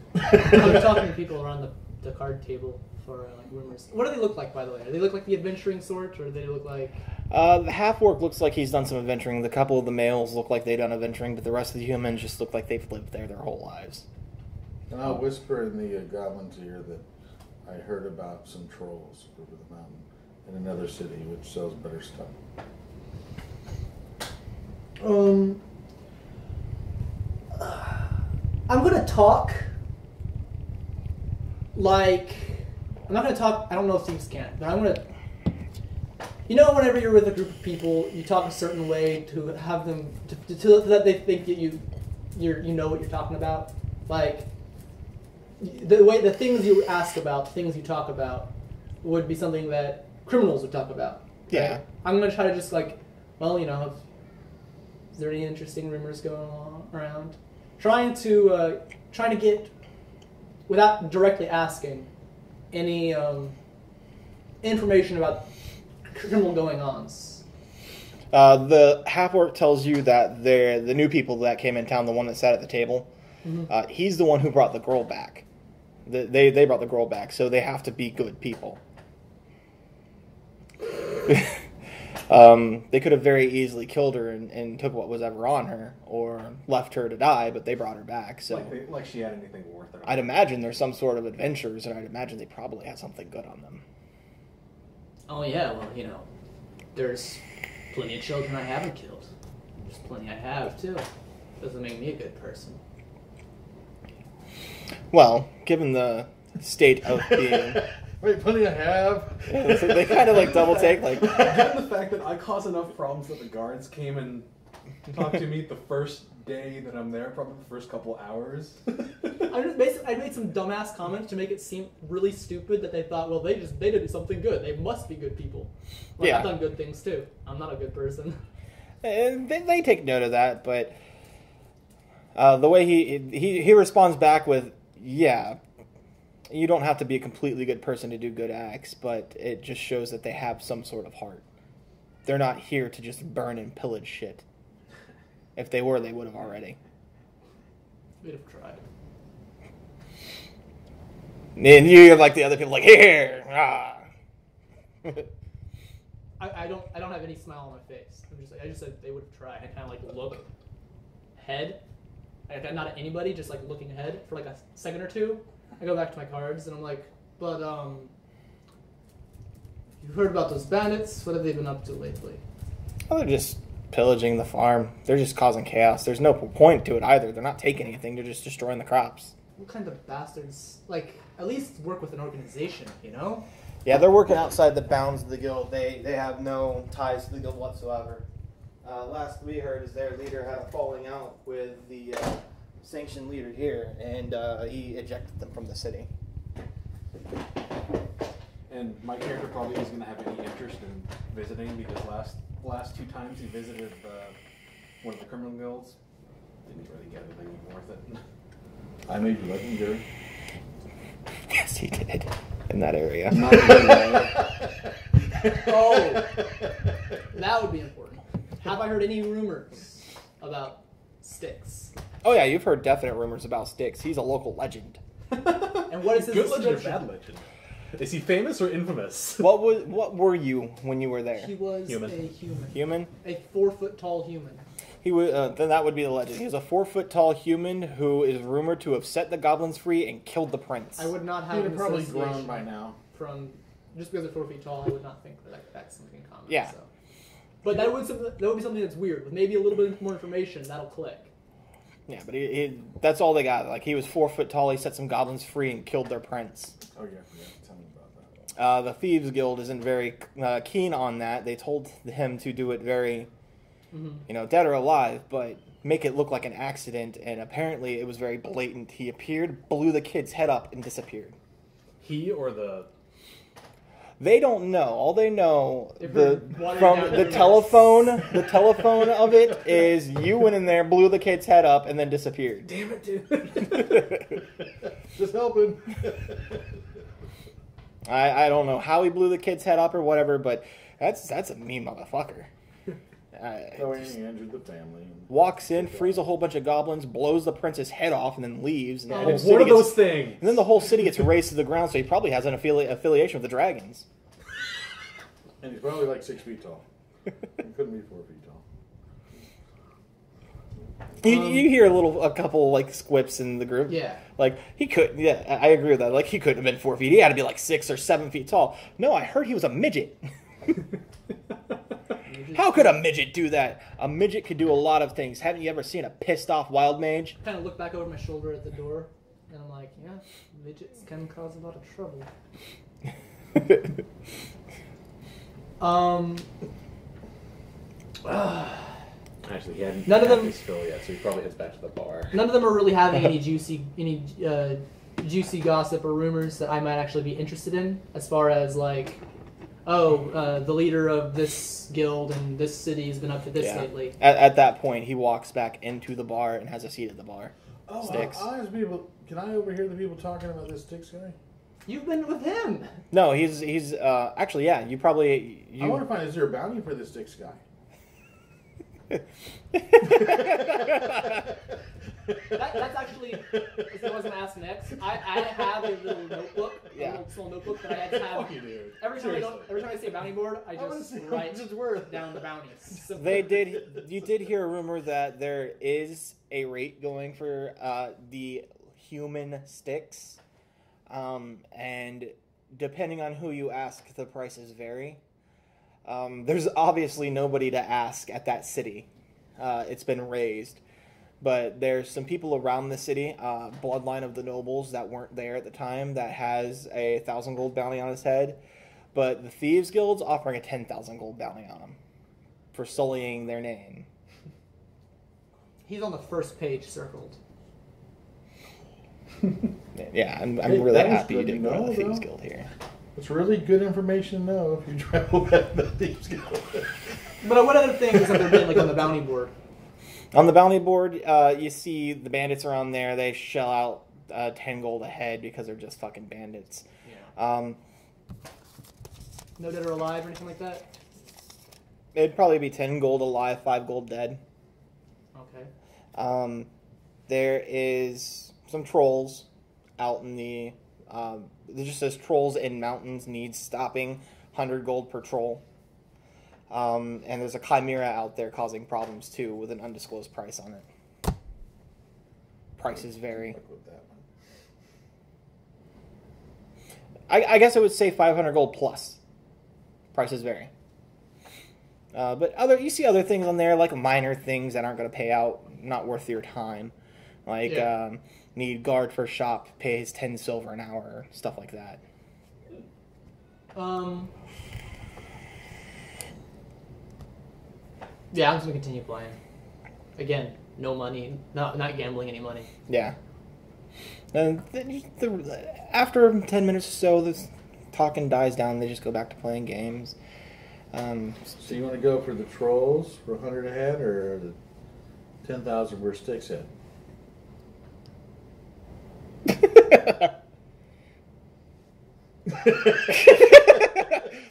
I'm talking to people around the card table for like rumors. What do they look like, by the way? Do they look like the adventuring sort, or do they look like? The half-orc looks like he's done some adventuring. The couple of the males look like they've done adventuring, but the rest of the humans just look like they've lived there their whole lives. And I'll whisper in the goblin's ear that I heard about some trolls over the mountain in another city which sells better stuff. I'm gonna talk like I'm not gonna talk. I don't know if thieves can, but I'm gonna. You know, whenever you're with a group of people, you talk a certain way to have them to that they think that you know what you're talking about. Like the things you ask about, things you talk about, would be something that criminals would talk about. Right? Yeah. I'm gonna try to just like, well, is there any interesting rumors going on around? Trying to get, without directly asking, any information about criminal going-ons. The half-orc tells you that the new people that came in town, the one that sat at the table, he's the one who brought the girl back. They brought the girl back, so they have to be good people. They could have very easily killed her and took what was ever on her, or left her to die, but they brought her back. So, like she had anything worth it. I'd imagine there's some sort of adventures, and I'd imagine they probably have something good on them. Oh yeah, well, there's plenty of children I haven't killed. There's plenty I have too. Doesn't make me a good person. Well, given the state of being... Wait, plenty I have. Yeah, so they kind of like double take, like... Given the fact that I caused enough problems that the guards came and talked to me the first day that I'm there, probably the first couple hours. I made some dumbass comments to make it seem really stupid that they thought, well, they did something good. They must be good people. Like, Yeah. I've done good things too. I'm not a good person. And they take note of that, but the way he responds back with, yeah, you don't have to be a completely good person to do good acts, but it just shows that they have some sort of heart. They're not here to just burn and pillage shit. If they were, they would have already. We'd have tried. And you have like the other people like, here! Ah. I don't have any smile on my face. I just said they would have tried. I kind of like look ahead. Like, not at anybody, just like looking ahead for like a second or two. I go back to my cards and I'm like, but you've heard about those bandits? What have they been up to lately? Well, they're just pillaging the farm. They're just causing chaos. There's no point to it either. They're not taking anything. They're just destroying the crops. What kind of bastards? Like, at least work with an organization, you know? Yeah, they're working outside the bounds of the guild. They have no ties to the guild whatsoever. Last we heard is their leader had a falling out with the sanctioned leader here, and he ejected them from the city. And my character probably isn't going to have any interest in visiting because last 2 times he visited one of the criminal guilds, didn't really get anything worth it. I made you legendary. Yes, he did. In that area. Not in that Oh, that would be important. Have I heard any rumors about Styx? Oh yeah, you've heard definite rumors about Styx. He's a local legend. And what is his Good legend or description? bad legend? Is he famous or infamous? What were you when you were there? He was Human. a human. Human? A 4-foot tall human. He was. Then that would be the legend. He was a 4-foot tall human who is rumored to have set the goblins free and killed the prince. I would not He'd have have an probably association grown by now. from just because they're 4 feet tall. I would not think that that's something in common. Yeah. So. But that would be something that's weird. With maybe a little bit more information, that'll click. Yeah, but that's all they got. Like, he was 4 foot tall. He set some goblins free and killed their prince. Oh yeah, tell me about that. The Thieves Guild isn't very keen on that. They told him to do it very, dead or alive, but make it look like an accident. And apparently it was very blatant. He appeared, blew the kid's head up, and disappeared. He or the... They don't know. All they know They've heard watered from down the rumors. telephone of it is you went in there, blew the kid's head up, and then disappeared. Damn it, dude. Just helping. I don't know how he blew the kid's head up or whatever, but that's a mean motherfucker. So he injured the family. Walks in, frees a whole bunch of goblins, blows the prince's head off, and then leaves. And, the Oh, whole what city What are gets- those things? and then the whole city gets razed to the ground, so he probably has an affiliation with the dragons. And he's probably like 6 feet tall. He couldn't be 4 feet tall. You hear a couple like squips in the group. Yeah. Like he could. Yeah, I agree with that. Like he couldn't have been 4 feet. He had to be like 6 or 7 feet tall. No, I heard he was a midget. How could a midget do that? A midget could do a lot of things. Haven't you ever seen a pissed off wild mage? Kind of look back over my shoulder at the door, and I'm like, yeah, midgets can cause a lot of trouble. Actually, he hadn't None of had them- his fill yet, so he probably heads back to the bar. None of them are really having any juicy gossip or rumors that I might actually be interested in, as far as like, the leader of this guild in this city has been up to this Yeah. lately. At that point, he walks back into the bar and has a seat at the bar. Oh, Sticks. I ask people, can I overhear the people talking about this Styx guy? You've been with him. No, he's actually, yeah. You probably I want to find, is there a bounty for this Styx guy? That's actually what I was going to ask next. I have a little notebook, a little small notebook that I had to have. You do. Every time I see a bounty board, I wanna just see how write much it's worth. down the bounties. So- You did hear a rumor that there is a rate going for the human sticks, and depending on who you ask, the prices vary. There's obviously nobody to ask at that city. It's been raised, but there's some people around the city, bloodline of the nobles that weren't there at the time, that has a 1,000 gold bounty on his head. But the Thieves Guild's offering a 10,000 gold bounty on him for sullying their name. He's on the first page circled. Yeah, I'm Hey, really that was happy you good to didn't go to know, the Thieves though. Guild here. It's really good information to know if you travel back to the Thieves Guild. But what other things have there been like on the bounty board? On the bounty board, you see the bandits are on there. They shell out 10 gold a head because they're just fucking bandits. Yeah. No dead or alive or anything like that? It'd probably be 10 gold alive, 5 gold dead. Okay. There is some trolls out in the... it just says trolls in mountains needs stopping, 100 gold per troll. And there's a chimera out there causing problems too with an undisclosed price on it. Prices vary. Fuck with that one. I guess I would say 500 gold plus. Prices vary. But you see other things on there, like minor things that aren't going to pay out, not worth your time. Like, Yeah. need guard for shop, pays 10 silver an hour, stuff like that. Yeah, I'm just gonna continue playing. Again, no money, not gambling any money. Yeah. And after 10 minutes or so, this talking dies down. They just go back to playing games. So you want to go for the trolls for 100 a head, or the 10,000 where sticks head?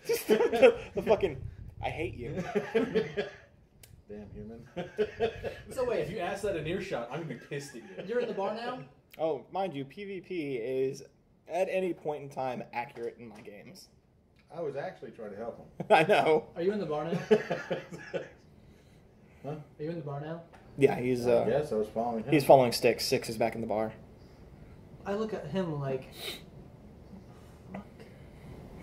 Just the fucking, I hate you. Damn human. So wait, If you ask that in earshot, I'm gonna be pissed at you. you're in the bar now? Oh, mind you, PvP is at any point in time accurate in my games. I was actually trying to help him. I know. Are you in the bar now? Huh? Are you in the bar now? Yeah, he's Yes, I was following him. he's following Sticks. Six is back in the bar. I look at him like,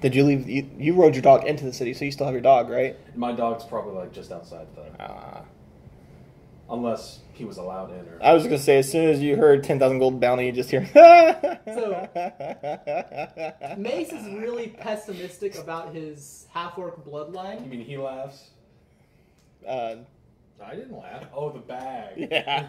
Did you leave? You rode your dog into the city, so you still have your dog, right? My dog's probably like just outside the, unless he was allowed in. Or I was gonna say, as soon as you heard 10,000 gold bounty, you just hear. So, Mace is really pessimistic about his half-orc bloodline. you mean he laughs? I didn't laugh. Oh, the bag. Yeah.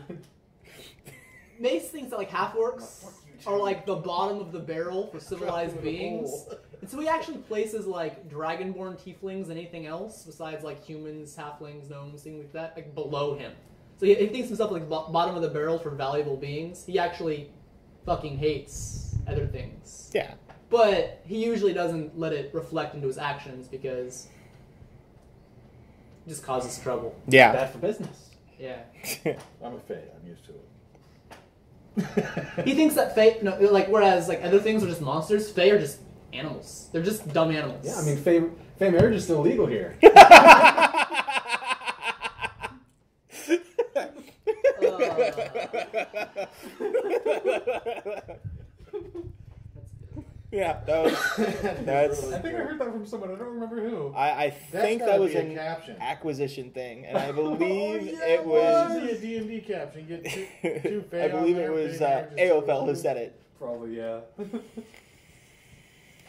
Mace thinks that like half-orcs are like the bottom of the barrel for civilized beings. And so he actually places like dragonborn tieflings and anything else besides like humans, halflings, gnomes, things like that, like below him. So he thinks himself like bottom of the barrel for valuable beings. He actually fucking hates other things. Yeah. But he usually doesn't let it reflect into his actions because it just causes trouble. Yeah. Bad for business. Yeah. I'm a fae. I'm used to it. He thinks that Fae, no, like whereas like other things are just monsters, Fae are just animals. They're just dumb animals. Yeah, I mean, Fae marriage is still illegal here. Yeah, that's. I think I heard that from someone. I don't remember who. I think gotta that was be a an caption. acquisition thing, and I believe yeah, it was. Should be a D&D caption. Get two fae I believe on it there, was fae marriage is Aofel who said it. Probably, yeah. I'm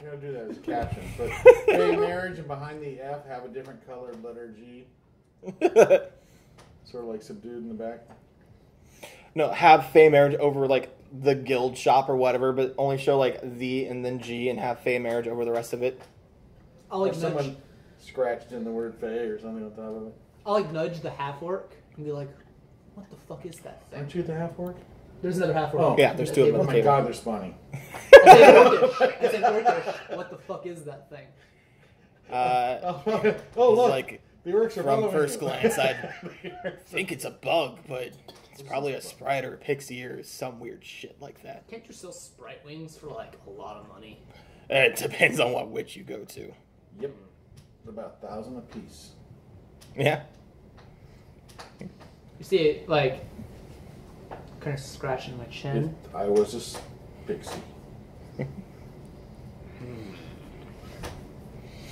gonna do that as a caption. But fae marriage and behind the F have a different colored letter G, sort of like subdued in the back. No, have Fey marriage over like the guild shop or whatever, but only show like the and then G and have Fey marriage over the rest of it. I'll Or like nudge, someone scratched in the word fae or something on top of it. I'll like nudge the half orc and be like, "What the fuck is that thing?" Aren't you the half orc? There's another half orc. Oh. Yeah, there's two of them Oh on the my table. god, they're spawning. I said orcish. What the fuck is that thing? Oh look, Like the orcs are from following first you. glance, I think it's a bug, but it's probably a sprite or a pixie or some weird shit like that. Can't you sell sprite wings for like a lot of money? It depends on what witch you go to. Yep, about 1,000 a piece. Yeah. You see it like kind of scratching my chin. I was a pixie.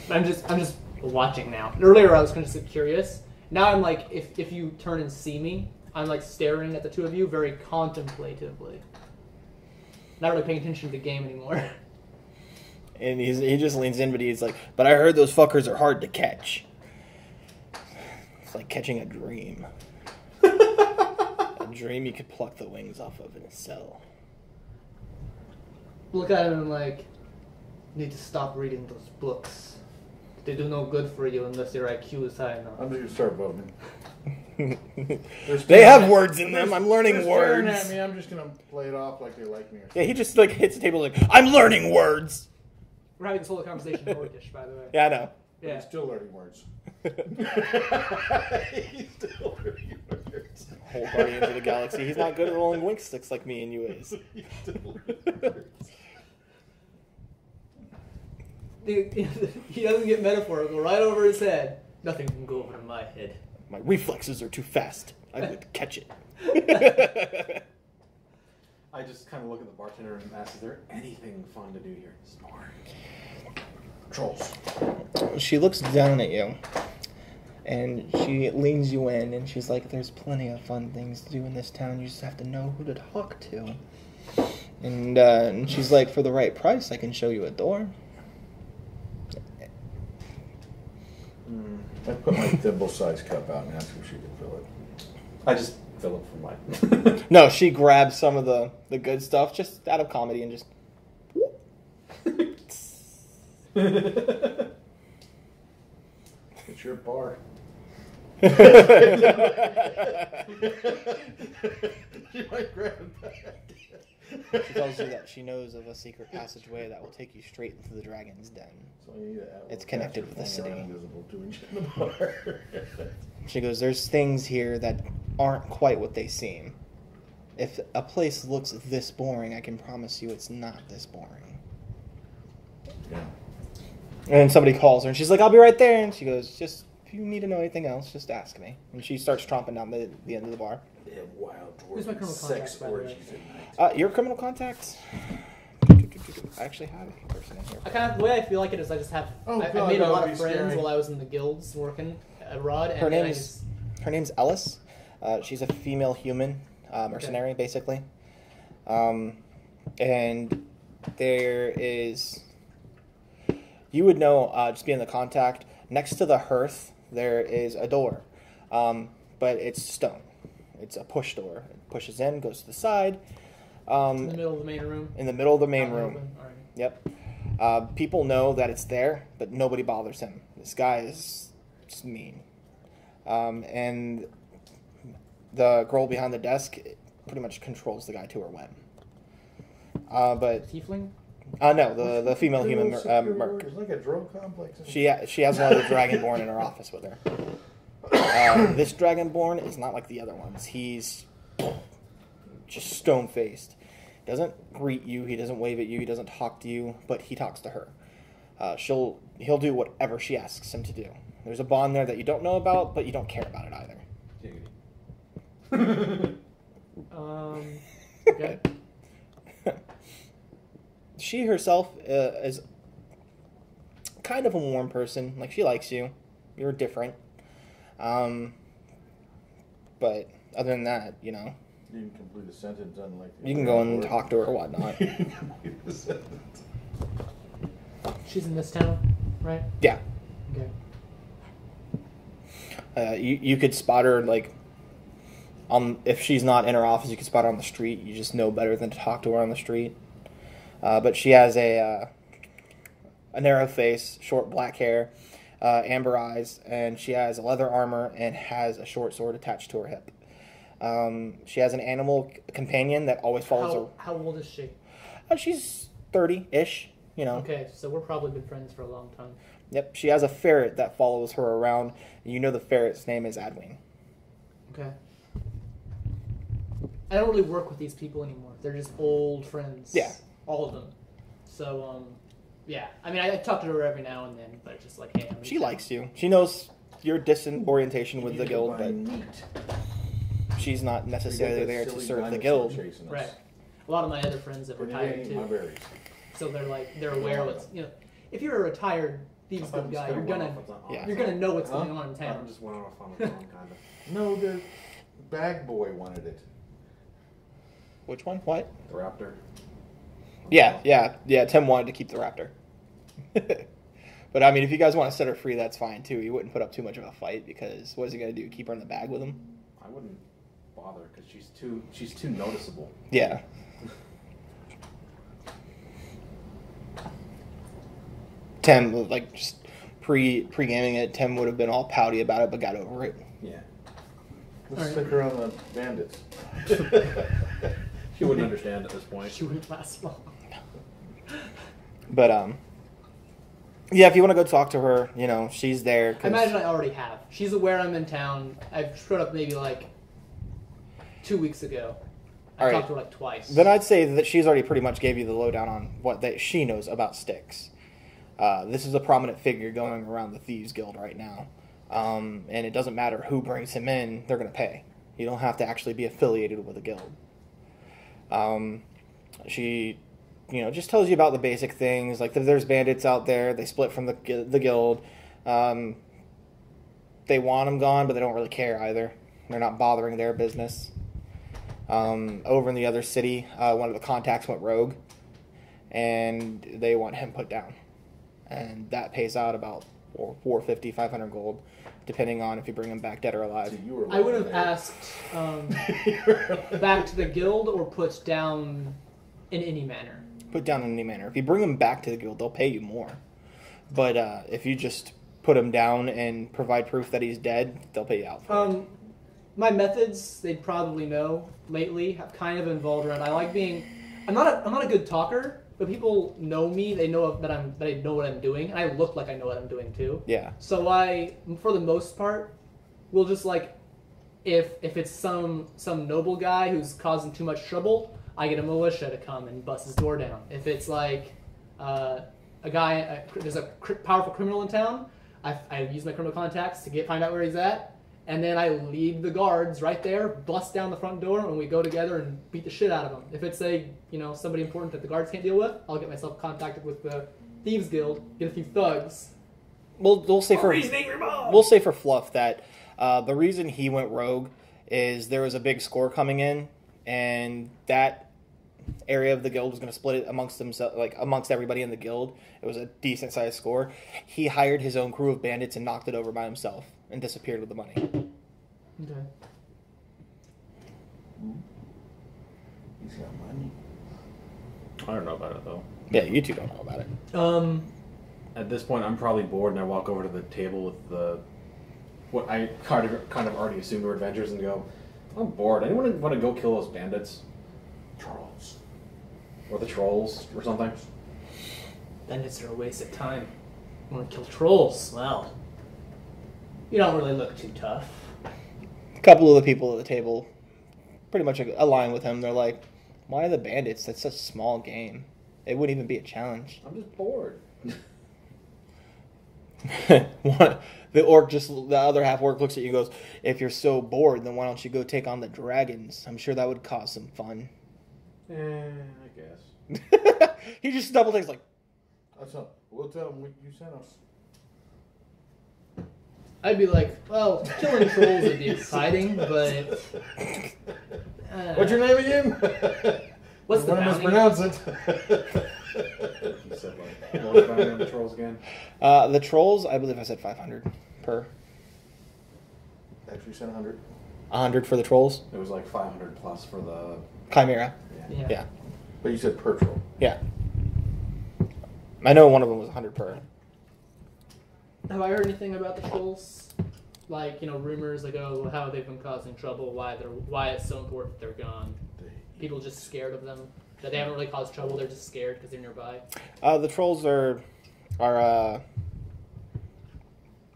I'm just watching now. Earlier I was kind of curious. Now I'm like, if you turn and see me, I'm like staring at the two of you very contemplatively. Not really paying attention to the game anymore. And he just leans in, but he's like, but I heard those fuckers are hard to catch. It's like catching a dream. A dream you could pluck the wings off of in a cell. Look at him and like, you need to stop reading those books. They do no good for you unless your IQ is high enough. I'm just gonna start voting. They have words in them. I'm learning They're staring words. at me. I'm just gonna play it off like they like me or something. Yeah, he just like hits the table like, I'm learning words. We're having this whole conversation in Orcish, by the way. Yeah, I know. But Yeah. he's still learning words. He's still learning words. Whole Guardians of the Galaxy. He's not good at rolling wink sticks like me and you is. He's still learning words. Dude, he doesn't get metaphorical right over his head. Nothing can go over my head. My reflexes are too fast. I would catch it. I just kind of look at the bartender and ask, is there anything fun to do here? Snore. Trolls. She looks down at you, and she leans you in, and she's like, there's plenty of fun things to do in this town. You just have to know who to talk to. And she's like, for the right price, I can show you a door. I put my thimble-sized cup out and asked if she could fill it. I just fill it for mine. No, she grabs some of the good stuff just out of comedy and just. It's your bar. She might grab it back. She tells you that she knows of a secret passageway that will take you straight into the dragon's den. So you need to have It's connected with the flying around city. invisible doing shit in the bar. She goes, there's things here that aren't quite what they seem. If a place looks this boring, I can promise you it's not this boring. Yeah. And then somebody calls her, and she's like, I'll be right there. And she goes, just, if you need to know anything else, just ask me. And she starts tromping down the end of the bar. They have wild Who's my dwarf criminal sex contact, by the way? orgies at night. Your criminal contacts? I actually have a person in here. I kind of the way I feel like it is I just have Oh, I God, made a that lot would of be friends scary. while I was in the guilds working abroad. And Her then I name's just, Her name's Ellis. She's a female human mercenary, basically. And there is... You would know, just being the contact, next to the hearth, there is a door. But it's stone. It's a push door. It pushes in, goes to the side. in the middle of the main room. In the middle of the main Out in the room. open. All right. Yep. People know that it's there, but nobody bothers him. This guy is just mean. And the girl behind the desk pretty much controls the guy to her whim. But Tiefling? no, the female human merc. It's like a drone complex. She has one of the Dragonborn in her office with her. This Dragonborn is not like the other ones. He's just stone-faced. Doesn't greet you. He doesn't wave at you. He doesn't talk to you, but he talks to her. He'll do whatever she asks him to do. There's a bond there that you don't know about, but you don't care about it either. Okay. She herself is kind of a warm person. Like, she likes you. You're different. But other than that, You can complete a sentence unlike the you can go and talk to her or whatnot. Complete the sentence. She's in this town, right? Yeah. Okay. You could spot her, like, if she's not in her office, you could spot her on the street. You just know better than to talk to her on the street. But she has a narrow face, short black hair, amber eyes, and she has leather armor and has a short sword attached to her hip. She has an animal companion that always follows her. How old is she? She's 30-ish, Okay, so we're probably been friends for a long time. Yep, she has a ferret that follows her around. You know the ferret's name is Adwing. Okay. I don't really work with these people anymore. They're just old friends. Yeah. All of them. So, yeah. I mean, I talk to her every now and then, but it's just like, hey, I'm She likes you. She knows your distant orientation with the guild, but she's not necessarily there to serve the guild. Right. A lot of my other friends have retired My too. berries. So they're aware what's, if you're a retired thieves guild guy, you're gonna know what's going on in I town. just went off on its own, kind of. No, the bag boy wanted it. Which one? What? The raptor. Yeah. Tim wanted to keep the raptor. But I mean, if you guys want to set her free, that's fine too. He wouldn't put up too much of a fight because what is he gonna do? Keep her in the bag with him? I wouldn't bother because she's too noticeable. Yeah. Tim, like, just pre-gaming it, Tim would have been all pouty about it, but got over it. Yeah. Let's stick her on the bandits. She wouldn't understand at this point. She wouldn't last long. But yeah, if you want to go talk to her, she's there. I imagine I already have. She's aware I'm in town. I've showed up maybe like 2 weeks ago. I Alright. talked to her like twice. Then I'd say that she's already pretty much gave you the lowdown on what she knows about Styx. This is a prominent figure going around the Thieves Guild right now. And it doesn't matter who brings him in, they're going to pay. You don't have to actually be affiliated with a guild. She, just tells you about the basic things. Like, there's bandits out there. They split from the guild. They want them gone, but they don't really care either. They're not bothering their business. Over in the other city, one of the contacts went rogue, and they want him put down. And that pays out about or 450, 500 gold, depending on if you bring him back dead or alive. See, you were I would have there. asked back to the guild or put down in any manner. Put down in any manner. If you bring him back to the guild, they'll pay you more. But if you just put him down and provide proof that he's dead, they'll pay you out for it. My methods, they'd probably know lately, have kind of involved around. I like being. I'm not a good talker, but people know me. They know that I know what I'm doing, and I look like I know what I'm doing too. Yeah. So I, for the most part, will just like, if it's some noble guy who's causing too much trouble, I get a militia to come and bust his door down. If it's like a guy, there's a powerful criminal in town, I use my criminal contacts to find out where he's at. And then I leave the guards right there, bust down the front door, and we go together and beat the shit out of them. If it's somebody important that the guards can't deal with, I'll get myself contacted with the Thieves Guild, get a few thugs. We'll say for Fluff that the reason he went rogue is there was a big score coming in, and that area of the guild was going to split it amongst themselves, like amongst everybody in the guild. It was a decent sized score. He hired his own crew of bandits and knocked it over by himself and disappeared with the money. Okay. He's got money. I don't know about it though. Yeah, you two don't know about it. At this point, I'm probably bored, and I walk over to the table with what I kind of already assumed were adventures, and go, I'm bored. Anyone want to go kill those bandits? Trolls. Or the trolls, or something? Bandits are a waste of time. You want to kill trolls? Well, you don't really look too tough. A couple of the people at the table pretty much align with him. They're like, why are the bandits? That's such a small game. It wouldn't even be a challenge. I'm just bored. The other half orc looks at you and goes, if you're so bored, then why don't you go take on the dragons? I'm sure that would cause some fun. I guess. He just double takes like, That's all. We'll tell them you sent us. I'd be like, well, killing trolls would be exciting, but... What's your name again? What's the I'm bounty? gonna mispronounce it. You said like, what was the bounty on the trolls again? the trolls, I believe I said 500 per. Actually, you sent 100. 100 for the trolls? It was like 500 plus for the... Chimera. Yeah. Yeah. But you said per troll. Yeah. I know one of them was 100 per. Have I heard anything about the trolls? Like, rumors like, oh, how they've been causing trouble, why it's so important they're gone. People just scared of them. That they haven't really caused trouble, they're just scared because they're nearby. The trolls are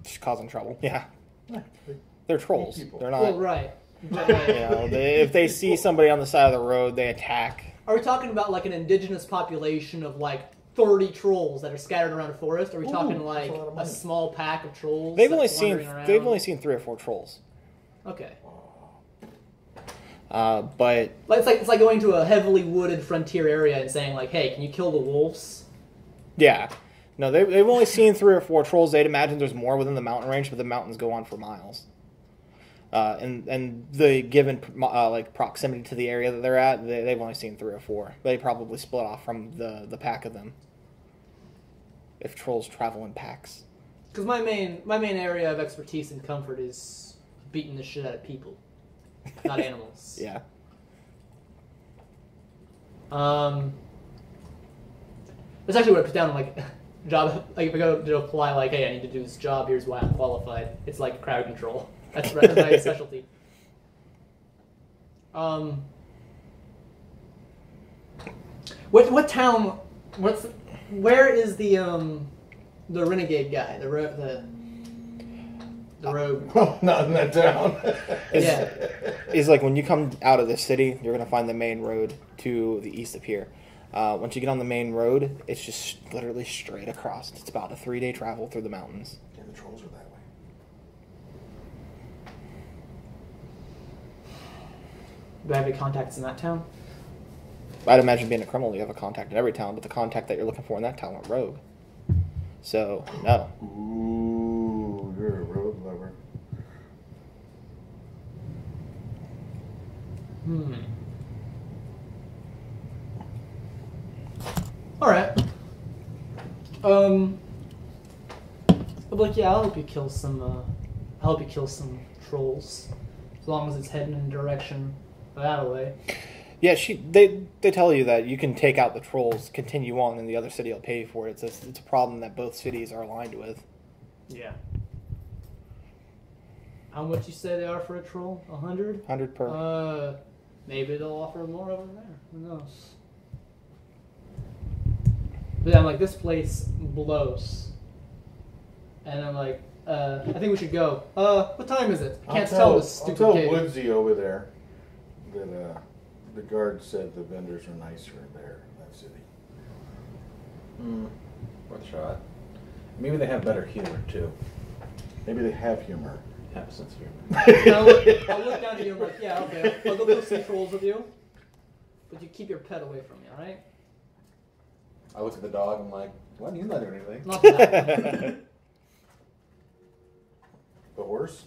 just causing trouble. Yeah. They're trolls. People. They're not. Well, right. But, like, If they see somebody on the side of the road, they attack. are we talking about like an indigenous population of like 30 trolls that are scattered around a forest? Are we talking like that's a lot of a money. small pack of trolls? They've that's only wandering around? seen 3 or 4 trolls. Okay. But Like, it's like going to a heavily wooded frontier area and saying like, hey, can you kill the wolves? yeah, no, they've only seen 3 or 4 trolls. They'd imagine there's more within the mountain range, but the mountains go on for miles. And the given like proximity to the area that they're at, they've only seen 3 or 4. They probably split off from the pack of them. If trolls travel in packs. Because my main area of expertise and comfort is beating the shit out of people, not animals. Yeah. That's actually what I put down like job. Like if I go to apply, like, hey, I need to do this job. Here's why I'm qualified. It's like crowd control. That's my specialty. What town? Where is the renegade guy? The rogue. Well, not in that town. Yeah. Is like when you come out of the city, you're gonna find the main road to the east of here. Once you get on the main road, it's just literally straight across. It's about a 3-day travel through the mountains. Yeah, the trolls are that way. Do I have any contacts in that town? I'd imagine being a criminal, you have a contact in every town, but the contact that you're looking for in that town went rogue. So, no. Ooh, you're a road lover. All right. I'm like, yeah, I'll help you kill some. I'll help you kill some trolls, as long as it's heading in the direction that way. Yeah, they tell you that you can take out the trolls, continue on, and the other city will pay for it. It's a problem that both cities are aligned with. Yeah. How much you say they are for a troll? 100? 100 per. Maybe they'll offer more over there. Who knows? But I'm like, this place blows. And I'm like, I think we should go. What time is it? I can't tell this stupid I'll tell kid. Woodsy over there that the guard said the vendors are nicer there in that city. Worth a shot. Maybe they have better humor too. Maybe they have humor. Have a sense of humor. And I'll look down at you and I'm like, yeah, okay. I'll go kill some trolls with you. But you keep your pet away from me, alright? I look at the dog. I'm like, why he's not doing anything? Not that. The horse?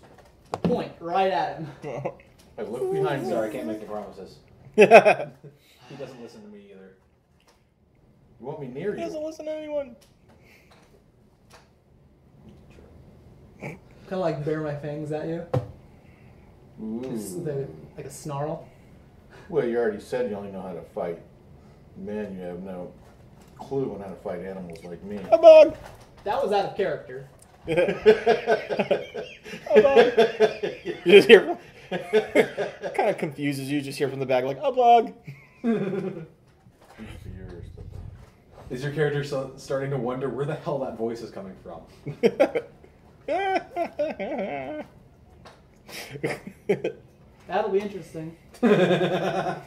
Point right at him. I look behind Sorry, I you. can't make any promises. He doesn't listen to me either. You want me near He you? doesn't listen to anyone. Kind of like bare my fangs at you. Just Ooh. like a snarl. Well, you already said you only know how to fight men. You have no clue on how to fight animals like me. A bug. That was out of character. A bug. You just hear. Kind of confuses you. Just hear from the back like a bug. Is your character starting to wonder where the hell that voice is coming from? That'll be interesting. That'd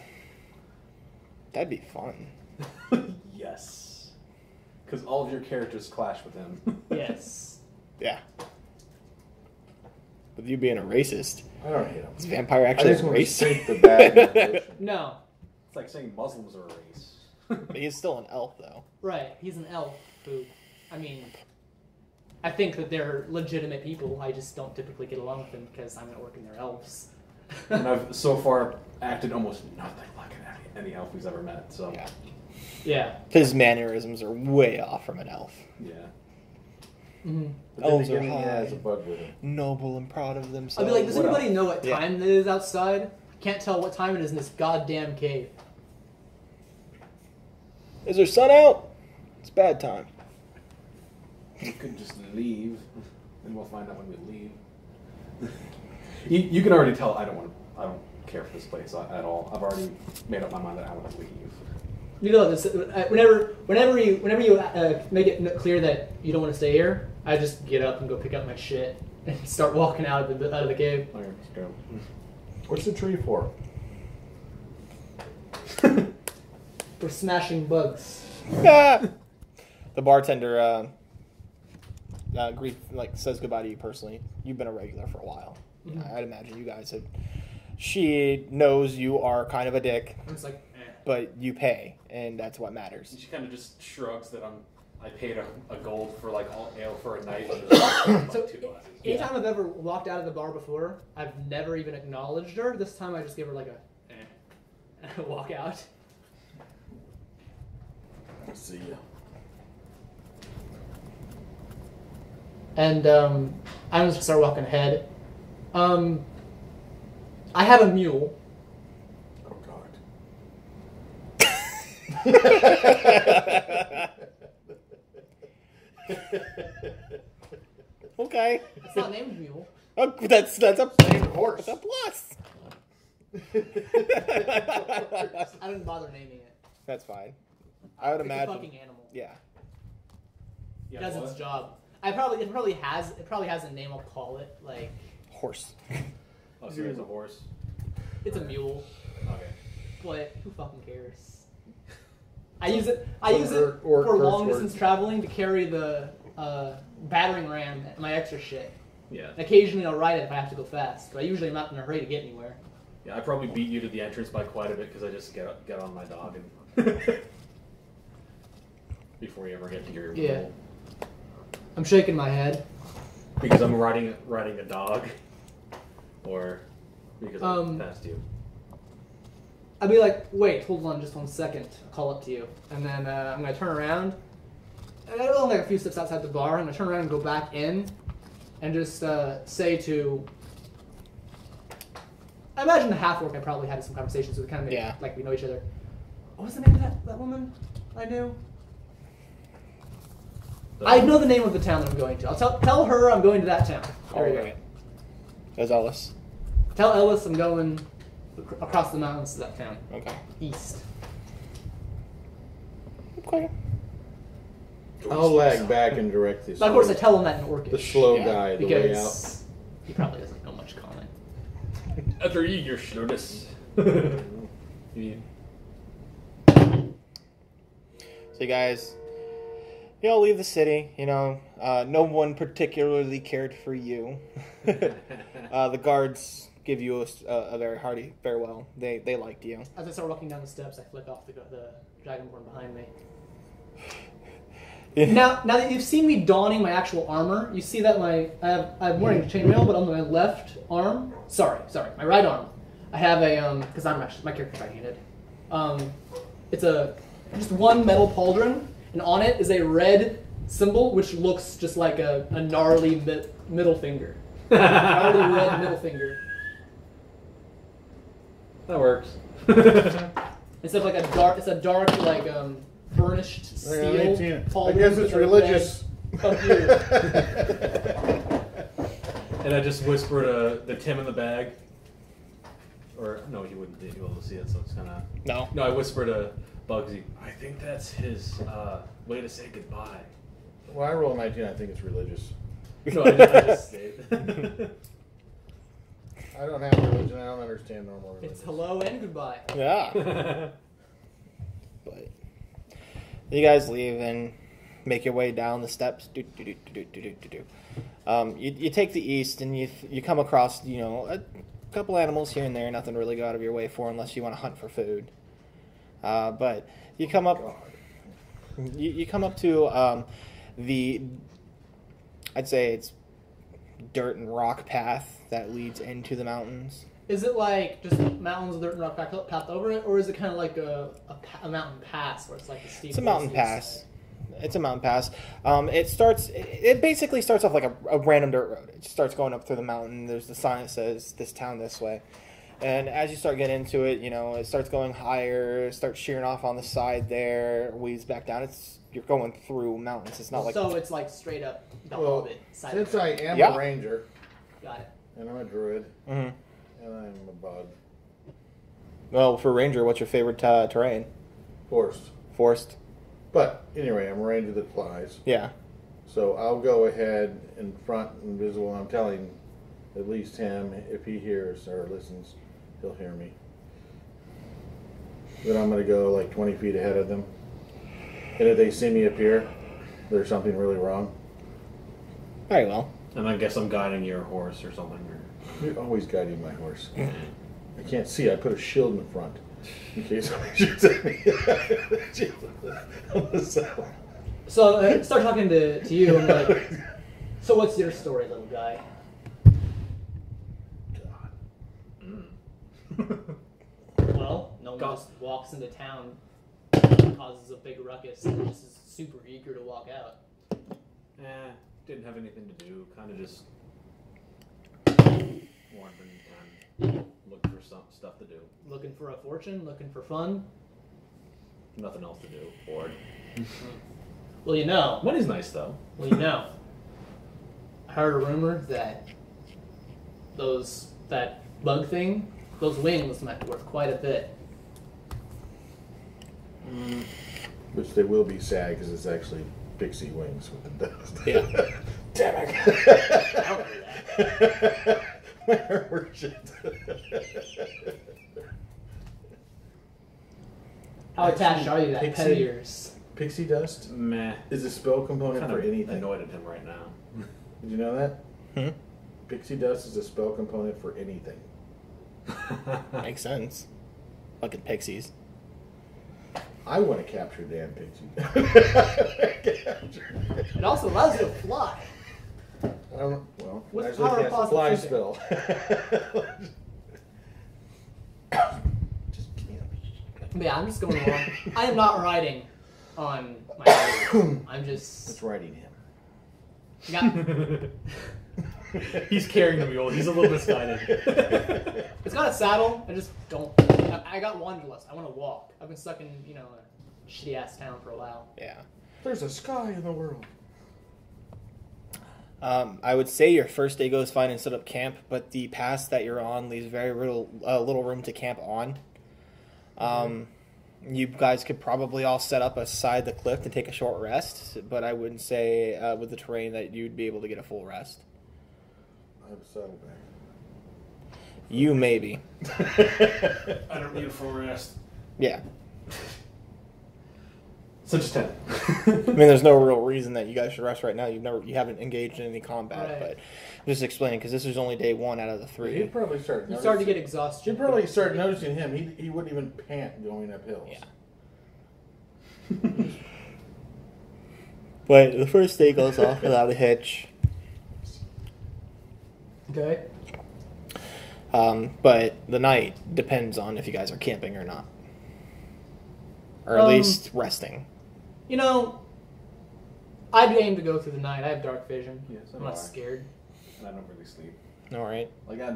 be fun. Yes. Because all of your characters clash with him. Yes. Yeah. With you being a racist, I don't hate him. is vampire I actually just a want to race? sink the bag in the ocean. No. It's like saying Muslims are a race. He's still an elf, though. Right. He's an elf who, I mean, I think that they're legitimate people. I just don't typically get along with them because I'm at work and they're elves. And I've so far acted almost nothing like any elf we've ever met. So Yeah. Yeah. His mannerisms are way off from an elf. yeah. Mm-hmm. But then Elves are again, he has high. a bug with him. Noble and proud of I'll themselves. be like, does What anybody else? know what Yeah. time it is outside? I can't tell what time it is in this goddamn cave. Is there sun out? It's bad time. You could just leave, and we'll find out when we leave. you can already tell I don't care for this place at all. I've already made up my mind that I want to leave. You know this. Whenever you make it clear that you don't want to stay here, I just get up and go pick up my shit and start walking out of the cave. Okay, let's go. What's the tree for? For smashing bugs. The bartender says goodbye to you personally. You've been a regular for a while. Mhm. I'd imagine you guys have. She knows you are kind of a dick, I'm just like, but you pay, and that's what matters. She kind of just shrugs that I paid a gold for like all ale for a night. So, 2 glasses. anytime I've ever walked out of the bar before, I've never even acknowledged her. This time I just give her like a, and I walk out. See ya. And I'm just gonna start walking ahead. I have a mule. Oh God. Okay. It's not named mule. Oh, that's a Named horse. That's a plus. I didn't bother naming it. That's fine. I would It's a imagine. fucking animal. Yeah. It does its job. It probably has a name. I'll call it like Horse. Oh, so it's a horse. it's a mule, Okay. but who fucking cares? I use it or for curse long words. distance traveling to carry the battering ram and my extra shit. Yeah. And occasionally I'll ride it if I have to go fast, but I usually am not in a hurry to get anywhere. Yeah, I probably beat you to the entrance by quite a bit because I just get on my dog and before you ever get to your Yeah. goal. I'm shaking my head. Because I'm riding a dog, or because I passed you. I'd be like, wait, hold on just 1 second. I'll call up to you. And then I'm going to turn around, I go like a few steps outside the bar. I'm gonna turn around and go back in, and just say to. I imagine the half orc I probably had some conversations with, kind of made, like we know each other. What was the name of that woman I knew? I know the name of the town that I'm going to. I'll tell her I'm going to that town. There we go. There's Ellis. Tell Ellis I'm going across the mountains to that town. Okay. East. Okay. I'll lag back and direct this. But of course, I tell him that in Orcish. The slow guy, the way out. Because he probably doesn't know much common. After your slowness. So you guys, you all leave the city. You know, no one particularly cared for you. The guards give you a very hearty farewell. They liked you. As I start walking down the steps, I flick off the dragonborn behind me. Now that you've seen me donning my actual armor, you see that I'm wearing chainmail, but on my left arm, sorry, my right arm, I have a because my character's right-handed. It's just one metal pauldron, and on it is a red symbol which looks just like a gnarly middle finger. Gnarly red middle finger. That works. Instead of like it's a dark like burnished steel. I guess it's religious. Fuck you. And I just whisper to Tim in the bag. Or, no, he wouldn't be able to see it, so it's kind of... No. No, I whisper to Bugsy, I think that's his way to say goodbye. Well, I roll 19, I think it's religious. No, I just stayed. I don't have religion, I don't understand normal religion. It's hello and goodbye. Yeah. But you guys leave and make your way down the steps. You take the east and you come across, a couple animals here and there. Nothing really go out of your way for unless you want to hunt for food. But you come up. You come up to I'd say it's dirt and rock path that leads into the mountains. Is it like just mountains with dirt and rock path over it, or is it kind of like a mountain pass where it's like a steep? It's a mountain pass. It's a mountain pass. It basically starts off like a random dirt road. It just starts going up through the mountain. There's the sign that says this town this way. And as you start getting into it, it starts going higher, starts shearing off on the side there, weaves back down. You're going through mountains. It's not like... So it's like straight up the Hobbit side. Since I am a ranger... Got it. And I'm a druid. Mm-hmm. And I'm a bug. Well, for ranger, what's your favorite terrain? Forest. But anyway, I'm a ranger that flies. Yeah. So I'll go ahead in front, invisible. I'm telling at least him, if he hears or listens, he'll hear me. Then I'm going to go like 20 feet ahead of them. And if they see me appear, there's something really wrong. Very well. And I guess I'm guiding your horse or something. You're always guiding my horse. I can't see. I put a shield in front in case somebody shoots at me. So start talking to you. I'm like, so what's your story, little guy? Well, no one just walks into town, causes a big ruckus, and just is super eager to walk out. Didn't have anything to do. Kind of just wandering and looking for some stuff to do. Looking for a fortune? Looking for fun? Nothing else to do. Bored. Well, Money's nice though. Well, I heard a rumor that that bug thing, those wings might be worth quite a bit. Which they will be sad because it's actually pixie wings with the dust. Yeah. Damn it. Where were shit? How attached are you to that pet of yours? Pixie dust Meh. is a spell component Kind for of anything. annoyed at him right now. Did you know that? Hmm? Pixie dust is a spell component for anything. Makes sense. Fucking pixies. I want to capture damn pixie. It also allows you to fly. Well, What's actually power cast a fly positive spell. Yeah, I'm just going along. I am not riding on my road. I'm just. It's riding him. Got, He's carrying the mule. He's a little misguided. it's got a saddle. I just don't. I got wanderlust. I want to walk. I've been stuck in a shitty ass town for a while. Yeah. There's a sky in the world. I would say your first day goes fine and set up camp, but the pass that you're on leaves very little room to camp on. You guys could probably all set up aside the cliff to take a short rest, but I wouldn't say with the terrain that you'd be able to get a full rest. I have a saddlebag. You maybe. I don't need a full rest. Yeah. So just 10. I mean, there's no real reason that you guys should rest right now. You haven't engaged in any combat, Right. but I'm just explaining because this is only day 1 out of the 3. He'd probably start. You start to get exhaustion. You'd probably start noticing him. He wouldn't even pant going up hills. Yeah. But the first day goes off without a hitch. Okay. But the night depends on if you guys are camping or not. Or at least resting. I'd aim to go through the night. I have dark vision. Yes, so I'm do not I. scared. And I don't really sleep. All right. Like I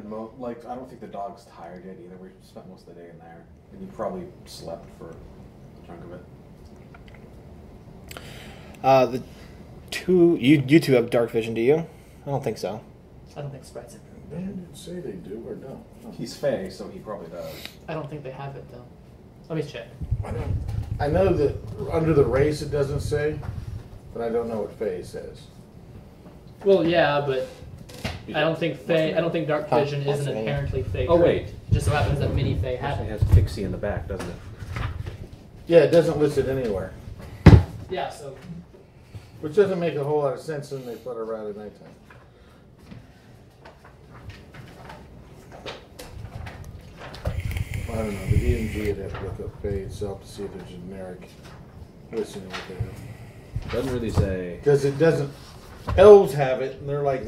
don't think the dog's tired yet either. We spent most of the day in there, and you probably slept for a chunk of it. The two you two have dark vision, do you? I don't think so. I don't think sprites have. They didn't say they do or don't. He's Fey, so he probably does. I don't think they have it though. Let me check. I know that under the race it doesn't say, but I don't know what Faye says. Well, yeah, but I don't think dark vision is an inherently Fey. Oh, trait. wait. It just so happens that many Fey have Actually, it. it has Pixie in the back, doesn't it? Yeah, it doesn't list it anywhere, Yeah, so which doesn't make a whole lot of sense when they flutter around at nighttime. I don't know. The DMG would have to look up Faye itself to see if there's a generic listening with it. Doesn't really say. Because it doesn't. Elves have it, and they're like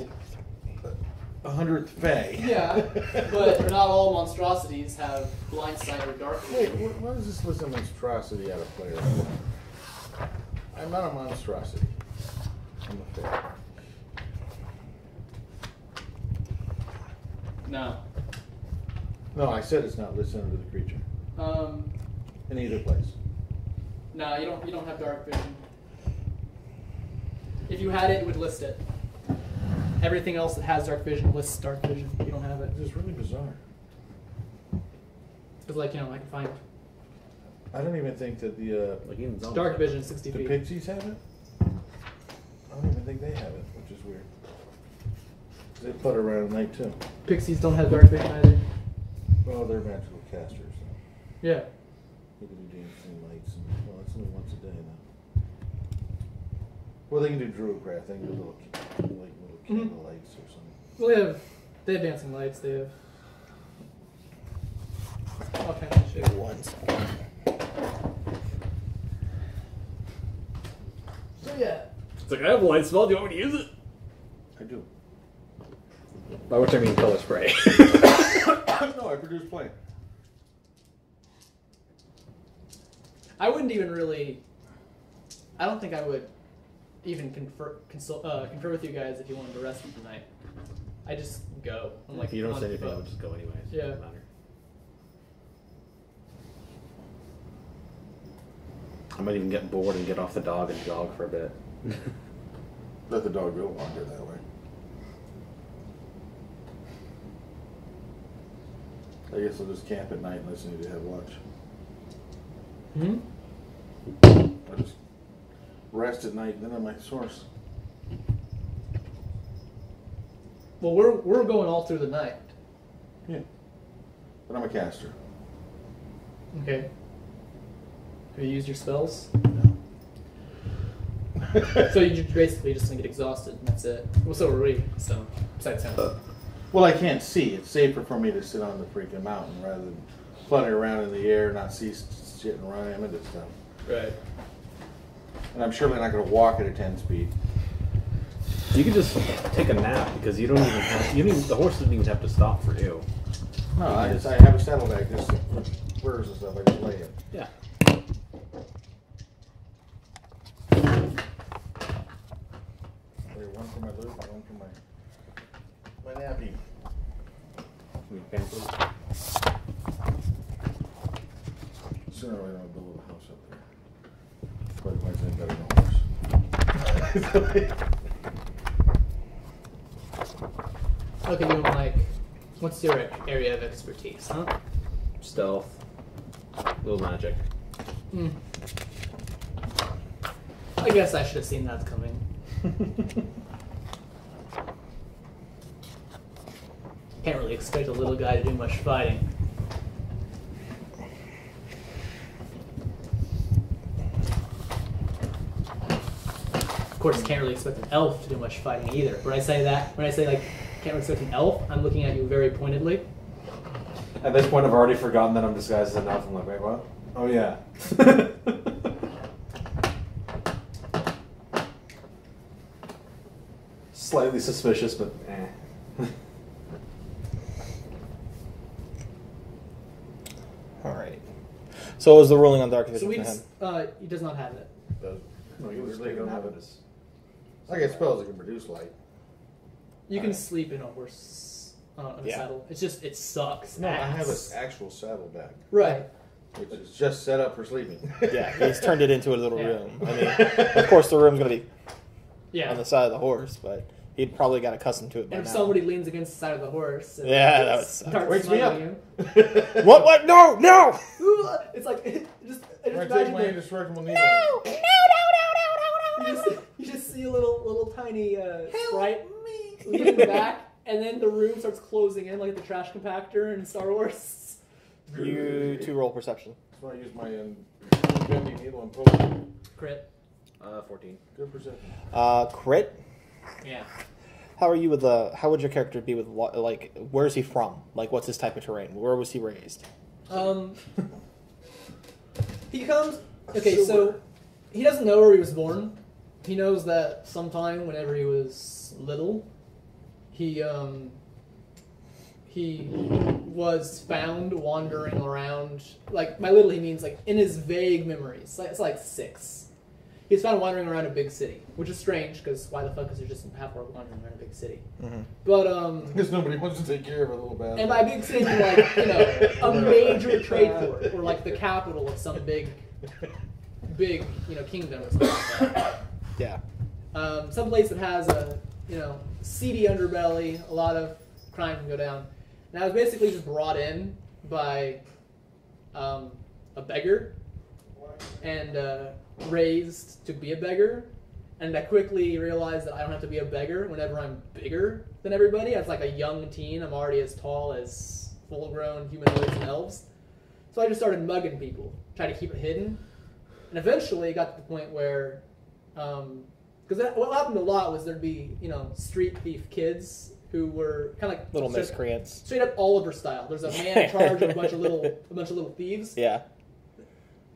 100th Fae. yeah, but not all monstrosities have blind sight or dark Wait, vision. why does this list a monstrosity out of player? I'm not a monstrosity. I'm a Fae. No. No, I said it's not listed under the creature in either place. No, you don't have dark vision. If you had it, it would list it. Everything else that has dark vision lists dark vision. You don't have it. It's really bizarre. Because, I can find I don't even think that the Like even zombies. dark vision 60 the feet. pixies have it. I don't even think they have it, which is weird. They flutter around at night too. Pixies don't have dark vision either. Well, they're magical casters. So Yeah. they can do dancing lights, and well, it's only once a day though. Well, they can do druidcraft. They can do little candle lights or something. Well, they have dancing lights. They have all kinds of shit. One second. So yeah. It's like, I have a light spell. Do you want me to use it? I do. By which I mean color spray. No, I produce flame. I wouldn't even really. I don't think I would even confer with you guys if you wanted to rest for the night. I just go. I'm like, If you don't on say anything, foot. I'll just go anyways. Yeah. Doesn't matter. I might even get bored and get off the dog and jog for a bit. Let the dog go wander that way. I guess I'll just camp at night and listen to you have watch. Hmm? I'll just rest at night and then on my source. Well, we're going all through the night. Yeah. But I'm a caster. Okay. Have you used your spells? No. So you're basically just gonna get exhausted, and that's it. Well, so are we. So besides him. Well, I can't see. It's safer for me to sit on the freaking mountain rather than flutter around in the air, not see shit and run into stuff. Right. And I'm surely not going to walk at a 10 speed. You could just take a nap because you don't even have. The horse doesn't even have to stop for you. No, I have a saddlebag. There's furs and stuff. I just lay it. Yeah. time for my nappy. Sooner or later I'll build a house up there. But my thing better know Okay, you like, what's your area of expertise, huh? Stealth. Little magic. I guess I should have seen that coming. Can't really expect a little guy to do much fighting. Of course, can't really expect an elf to do much fighting either. When I say like, can't really expect an elf, I'm looking at you very pointedly. At this point, I've already forgotten that I'm disguised as an elf. I'm like, wait, what? Oh, yeah. Slightly suspicious, but eh. All right. So what was the ruling on dark So vision we for just, him? he does not have it. No, he was Really taking don't have out it. his... I get spells that can produce light. You can sleep in a horse in a Yeah. saddle. It's just, it sucks. No, I have an ass. actual saddlebag, Right. which is just set up for sleeping. Yeah, he's turned it into a little Yeah. room. I mean, of course, the room's gonna be Yeah. on the side of the horse, but he'd probably got accustomed to it by And if now. somebody leans against the side of the horse, and Yeah, that would suck. starts Wakes me up. smiling What? What? No! No! you. It's like I just I take imagine my that indestructible needle. you just see a little tiny sprite leaning back, and then the room starts closing in like the trash compactor in Star Wars. You two roll perception. That's why I use my bending needle and pull it. Crit. 14. Good perception. Crit. Yeah. How are you with the? How would your character be with like? Where is he from? Like, what's his type of terrain? Where was he raised? He comes. Okay, so he doesn't know where he was born. He knows that sometime whenever he was little, he was found wandering around. Like by little, he means like in his vague memories. It's like 6. He was found wandering around a big city, which is strange because why the fuck is there just half orc wandering around a big city? Mm-hmm. But Because nobody wants to take care of a little bad. and by big city, I mean, like, you know, a major trade port or like the capital of some big, you know, kingdom or something like that. Yeah. Some place that has a, you know, seedy underbelly, a lot of crime can go down. And I was basically just brought in by a beggar and raised to be a beggar. And I quickly realized that I don't have to be a beggar whenever I'm bigger than everybody. As like a young teen, I'm already as tall as full-grown humanoids and elves. So I just started mugging people, tried to keep it hidden. And eventually it got to the point where, because what happened a lot was there'd be, you know, street thief kids who were kind of like Little miscreants. straight up Oliver style. There's a man in charge of a bunch of little thieves. Yeah.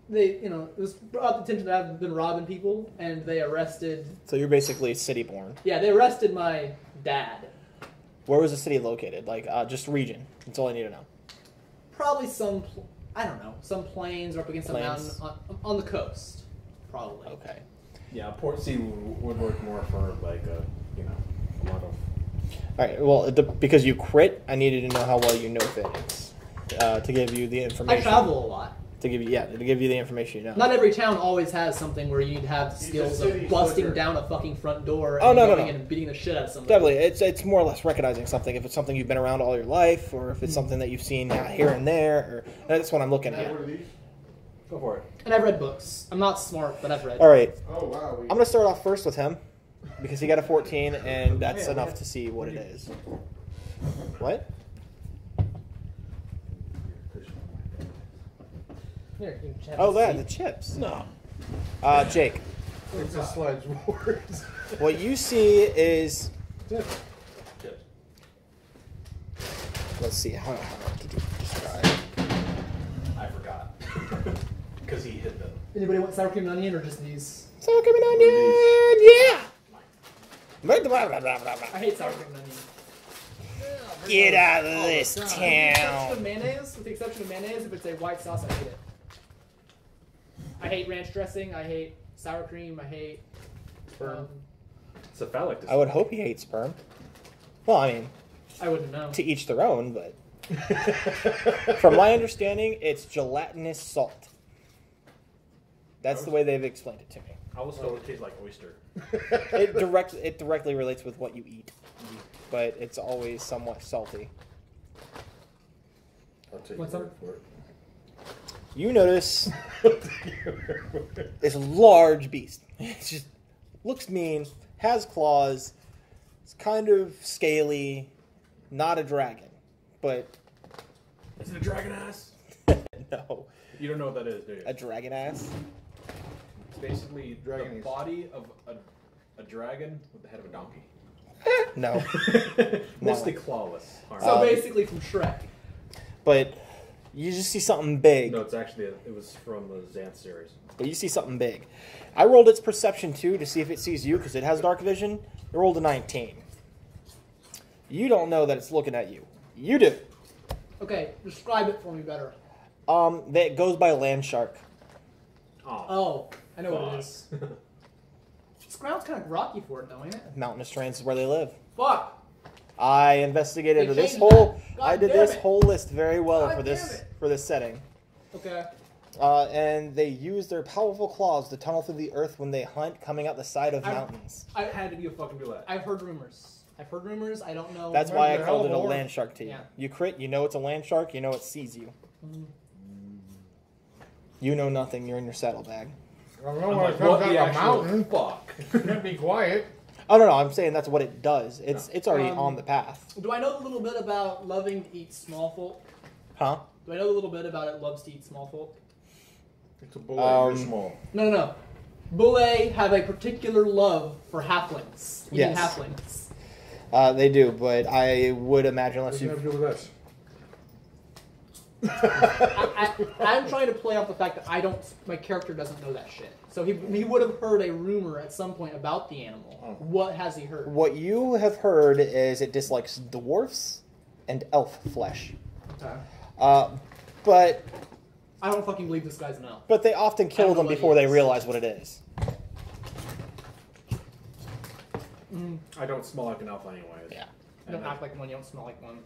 They, you know, it was brought to attention that I've been robbing people, and they arrested. So you're basically city born. Yeah, they arrested my dad. Where was the city located? Like, just region. That's all I need to know. Probably I don't know, some plains or up against a mountain Plains. on the coast. Probably. Okay. Yeah, Port C would work more for, like, you know, a lot of... All right. Well, because you crit, I needed to know how well you know things to give you the information. I travel a lot. To give you the information you know. Not every town always has something where you'd have the He's skills a city of busting slicker. down a fucking front door Oh, and no, going no. in and beating the shit out of somebody. Definitely, it's more or less recognizing something. If it's something you've been around all your life, or if it's something that you've seen here and there, or that's what I'm looking at. What are these? Go for it. And I've read books. I'm not smart, but I've read. All right, Oh, wow. I'm gonna start off first with him because he got a 14, and that's enough to see what it is. What? Here, you can have Oh, a that seat. the chips. No. Jake, It's a sludge wars. what you see is. Let's see how to describe. I forgot. Because he hid them. Anybody want sour cream and onion or just these? Sour cream and onion, yeah. I hate sour cream and onion. Get out of this With the exception of town. mayonnaise, if it's a white sauce, I hate it. I hate ranch dressing. I hate sour cream. I hate. Sperm. It's a phallic I would hope he hates sperm. Well, I mean, I wouldn't know. to each their own, but from my understanding, it's gelatinous salt. That's the way they've explained it to me. I always thought it would taste like oyster. It directly relates with what you eat, but it's always somewhat salty. I'll take What's your up? word You notice for it. this large beast. It just looks mean, has claws, it's kind of scaly, not a dragon, but Is it a dragon ass? no, You don't know what that is, do you? a dragon ass. It's basically Dragon the is- body of a dragon with the head of a donkey. No, Mostly clawless. So basically from Shrek. but you just see something big. No, it's actually it was from the Xanth series. But you see something big. I rolled its perception too to see if it sees you because it has dark vision. It rolled a 19. You don't know that it's looking at you. You do. Okay, describe it for me better. That goes by land shark. Oh, I know what it is. This ground's kind of rocky for it, though, ain't it? Mountainous terrains is where they live. Fuck. I investigated They this changed whole. that. I God did damn this it. whole list very well God for damn this it. for this setting. Okay. And they use their powerful claws to tunnel through the earth when they hunt, coming out the side of mountains. I It had to be a fucking roulette. I've heard rumors. I don't know. That's why I They're called it a hell of a land shark to you. Yeah. You crit, you know it's a land shark, you know it sees you. You know nothing, you're in your saddlebag. I don't know when it comes out of a mountain. Fuck. Can't be quiet. Oh no, I'm saying that's what it does. It's already on the path. Do I know a little bit about loving to eat small folk? Huh? Do I know a little bit about it loves to eat small folk? It's a bullet. You're Um, small. No. Bule have a particular love for halflings. Eating Yes. halflings. They do, but I would imagine What unless does it you... have to do with us? I'm trying to play off the fact that my character doesn't know that shit. So he would have heard a rumor at some point about the animal. Oh. What has he heard? What you have heard is it dislikes dwarfs and elf flesh. Okay. But I don't fucking believe this guy's an elf. they often I kill don't know them what he before they is. realize what it is. I don't smell like an elf anyways. Yeah. You don't act like one, you don't smell like one.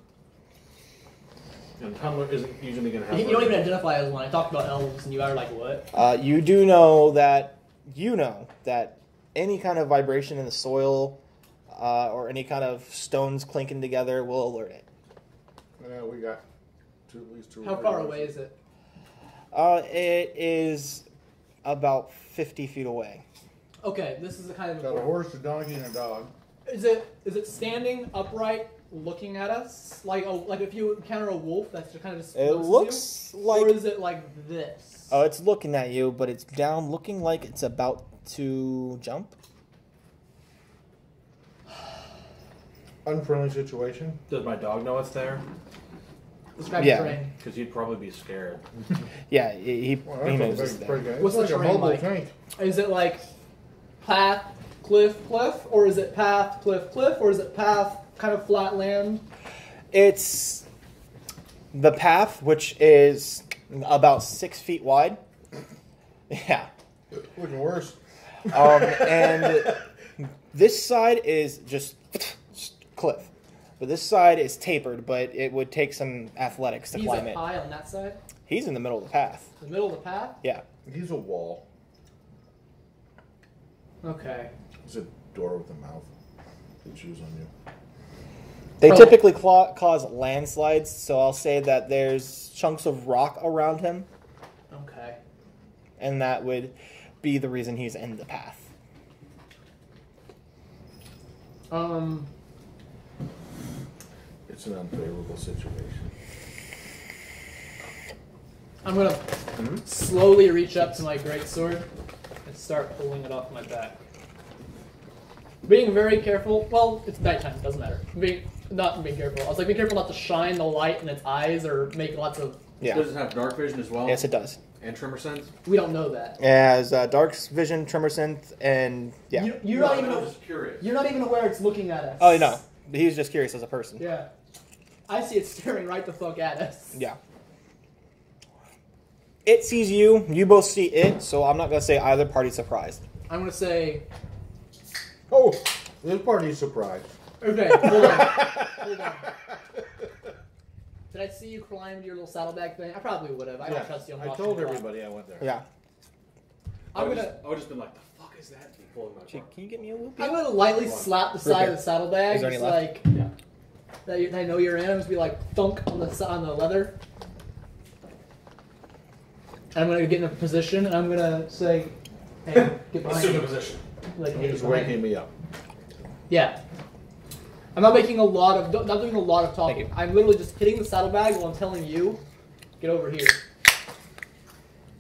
And Tumblr isn't usually going to have... You don't even identify as one. I talked about elves and you are like, what? You do know that any kind of vibration in the soil or any kind of stones clinking together will alert it. Yeah, we got at least two. How far away is it? It is about 50 feet away. Okay, this is the kind of... Got a horse, a donkey, and a dog. Is it standing upright, looking at us? Like if you encounter a wolf, that's just kind of just It looks you? like... Or is it like this? Oh, it's looking at you, but it's down, looking like it's about to jump. Unfriendly situation. Does my dog know it's there? Describe Yeah. the terrain. Because he'd probably be scared. Yeah, he Well, he that's knows a it's big there. break. What's It's the like a terrain mobile like? tank. Is it like path, cliff, or is it path, cliff, or is it path, kind of flat land? It's the path, which is about 6 feet wide. Yeah. Looking worse. And this side is just cliff. But this side is tapered, but it would take some athletics to He's climb up it. high on that side, He's in the middle of the path. the middle of the path. Yeah. He's a wall. Okay. He's a door with a mouth. He chews on you. They Probably- typically cause landslides, so I'll say that there's chunks of rock around him, Okay. and that would be the reason he's in the path. It's an unfavorable situation. I'm gonna slowly reach up to my greatsword and start pulling it off my back. Being very careful. Well, it's nighttime. It doesn't matter. Not being careful. I was like, be careful not to shine the light in its eyes or make lots of. Yeah. Does it have dark vision as well? Yes, it does. And tremor sense? We don't know that. It has dark vision, tremor sense, and yeah. You're not even. I'm just curious. You're not even aware it's looking at us. Oh no, he's just curious as a person. Yeah. I see it staring right the fuck at us. Yeah. It sees you. You both see it. So I'm not gonna say either party's surprised. I'm gonna say, Oh! This party's surprised. Okay, hold on. Hold on. Did I see you climb your little saddlebag thing? I probably would have. I don't trust you. I told everybody I went there. Yeah. I would have just been like, the fuck is that? And pulling my Chick, can you get me a little I'm gonna lightly slap the side of the saddlebag. Is there any just left? like Yeah. that I know you're in. I'm just be like thunk on the leather. And I'm gonna get in a position and I'm gonna say, "Hey, get behind Assume me." the position. Like, hey, You're get just behind waking me. me up. Yeah. I'm not making a lot of not doing a lot of talking. Thank you. I'm literally just hitting the saddlebag while I'm telling you, get over here.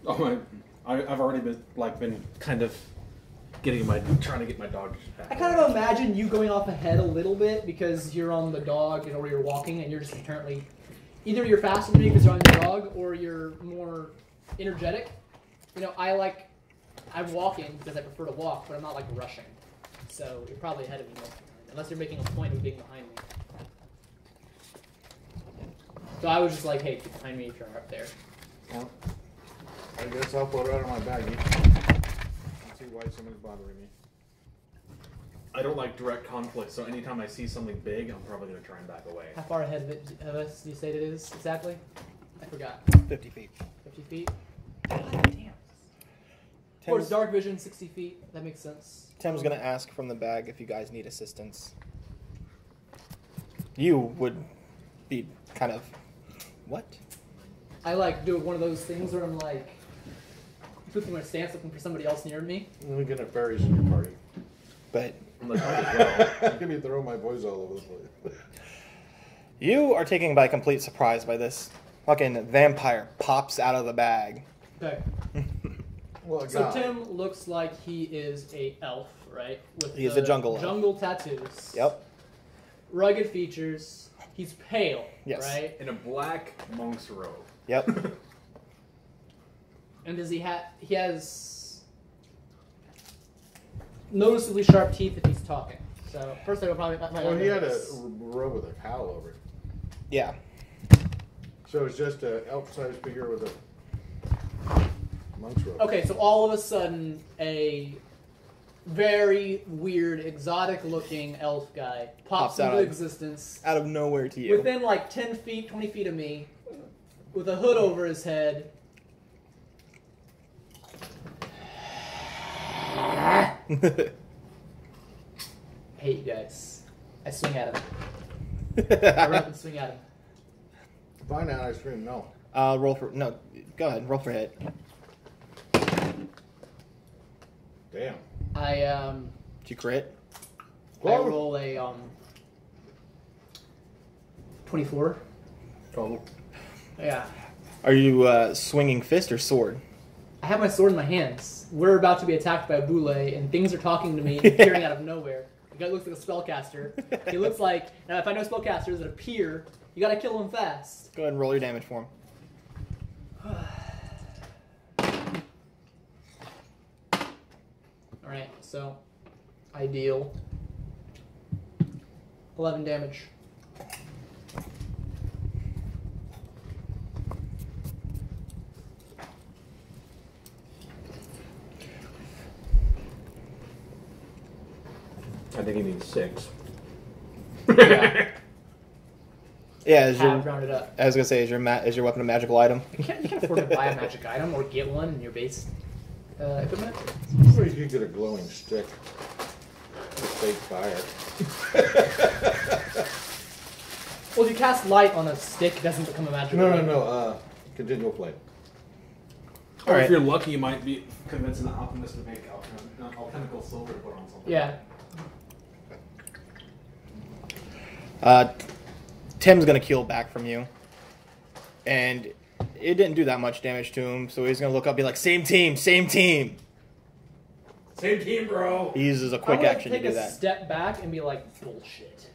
Oh my! I've already been kind of trying to get my dog back. I kind of imagine you going off ahead a little bit because you're on the dog, you know, where you're walking, and you're just inherently either you're faster than me because you're on your dog, or you're more energetic. You know, I'm walking because I prefer to walk, but I'm not like rushing. So you're probably ahead of me, unless you're making a point of being behind me. So I was just like, hey, get behind me if you're up there. Well, I guess I'll put it out of my baggie. Let's see why somebody's bothering me. I don't like direct conflict, so anytime I see something big, I'm probably gonna try and back away. How far ahead of us do you say it is exactly? I forgot. 50 feet. 50 feet? God damn. Of course, Tim's, dark vision, 60 feet. That makes sense. Tim's gonna ask from the bag if you guys need assistance. You would be kind of... What? I like do one of those things where I'm like, put my stance looking for somebody else near me. We're gonna fairies in your party. But I'm like, might as well. I'm gonna be throwing my boys all over the place. you are taken by complete surprise by this. Fucking vampire pops out of the bag. Okay. Well, So God. Tim looks like he is a elf, right? With He is the a jungle elf. jungle tattoos. Yep. Rugged features. He's pale, Yes. right? In a black monk's robe. Yep. And does he has noticeably sharp teeth if he's talking. So first I would probably Well, he had a robe with a cowl over it. Yeah. So it's just an elf-sized figure with a monk's robe. Okay, so all of a sudden, a very weird, exotic-looking elf guy pops Pops out into of- existence Out of nowhere to you. within like 10 feet, 20 feet of me, with a hood over his head. I hate you guys. I swing at him. I run up and swing at him. Find out I scream no. Roll for... No, go ahead. Roll for hit. Damn. Did you crit? I roll a 24. Total. Yeah. Are you swinging fist or sword? I have my sword in my hands. We're about to be attacked by a boule, and things are talking to me and appearing out of nowhere. The guy looks like a spellcaster. He looks like... Now, if I know spellcasters that appear, you gotta kill him fast. Go ahead and roll your damage for him. Alright, so I deal 11 damage. I think he needs 6. Yeah, Yeah, is half your, rounded up. I was gonna say, is your weapon a magical item? You can't afford to buy a magic item or get one in your base equipment. Or you could get a glowing stick. With fake fire. Well, if you cast light on a stick, it doesn't become a magic item. No. Continual flame. Or Alright. if you're lucky, you might be convincing the alchemist to make alchemical silver to put on something. Yeah. Tim's gonna keel back from you, and it didn't do that much damage to him. So he's gonna look up, and be like, "Same team, same team." Same team, bro. He uses a quick I'm gonna action to take do a that. step back and be like, bullshit.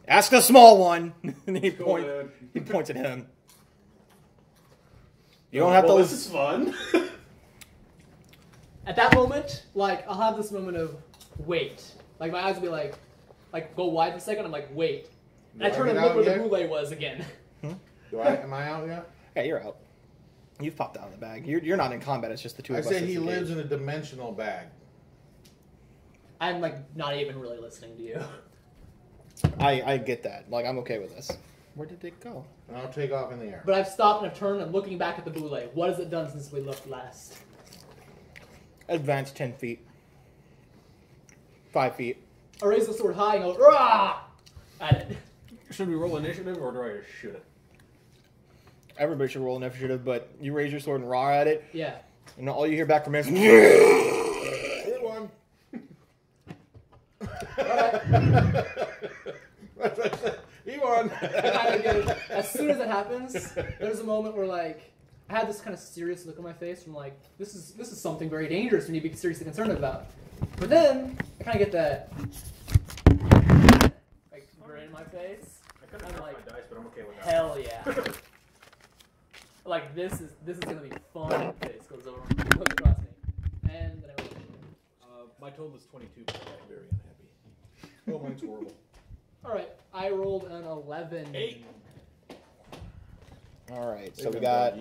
Ask the small one. And he, Go ahead. he points at him. You don't have well, to. This is fun. At that moment, like, I'll have this moment of wait. Like, my eyes will be like go wide for a second. I'm like, wait. And I Do I turn and get look out where yet? the boule was again. Am I out yet? Yeah, you're out. You've popped out of the bag. You're not in combat. It's just the two I of us. say that's he engaged. lives in a dimensional bag. I'm like not even really listening to you. I get that. Like, I'm okay with this. Where did it go? And I'll take off in the air. But I've stopped and I've turned and I'm looking back at the boule. What has it done since we looked last? Advance 10 feet. 5 feet. I raise the sword high and go, rah! At it. Should we roll initiative or do I just shoot it? Everybody should roll initiative, but you raise your sword and raw at it, Yeah. and all you hear back from it is... Hit one. That's what I said. He won. As soon as it happens, there's a moment where like I had this kind of serious look on my face from like this is something very dangerous we need to be seriously concerned about. But then I kind of get that like grin in my face. I could I'm have like, my dice, but I'm okay with that. hell yeah! Like this is gonna be fun. Face goes across me, and then I roll. My total is 22, but I'm very unhappy. Oh, mine's horrible. All right, I rolled an 11. 8. All right, so we got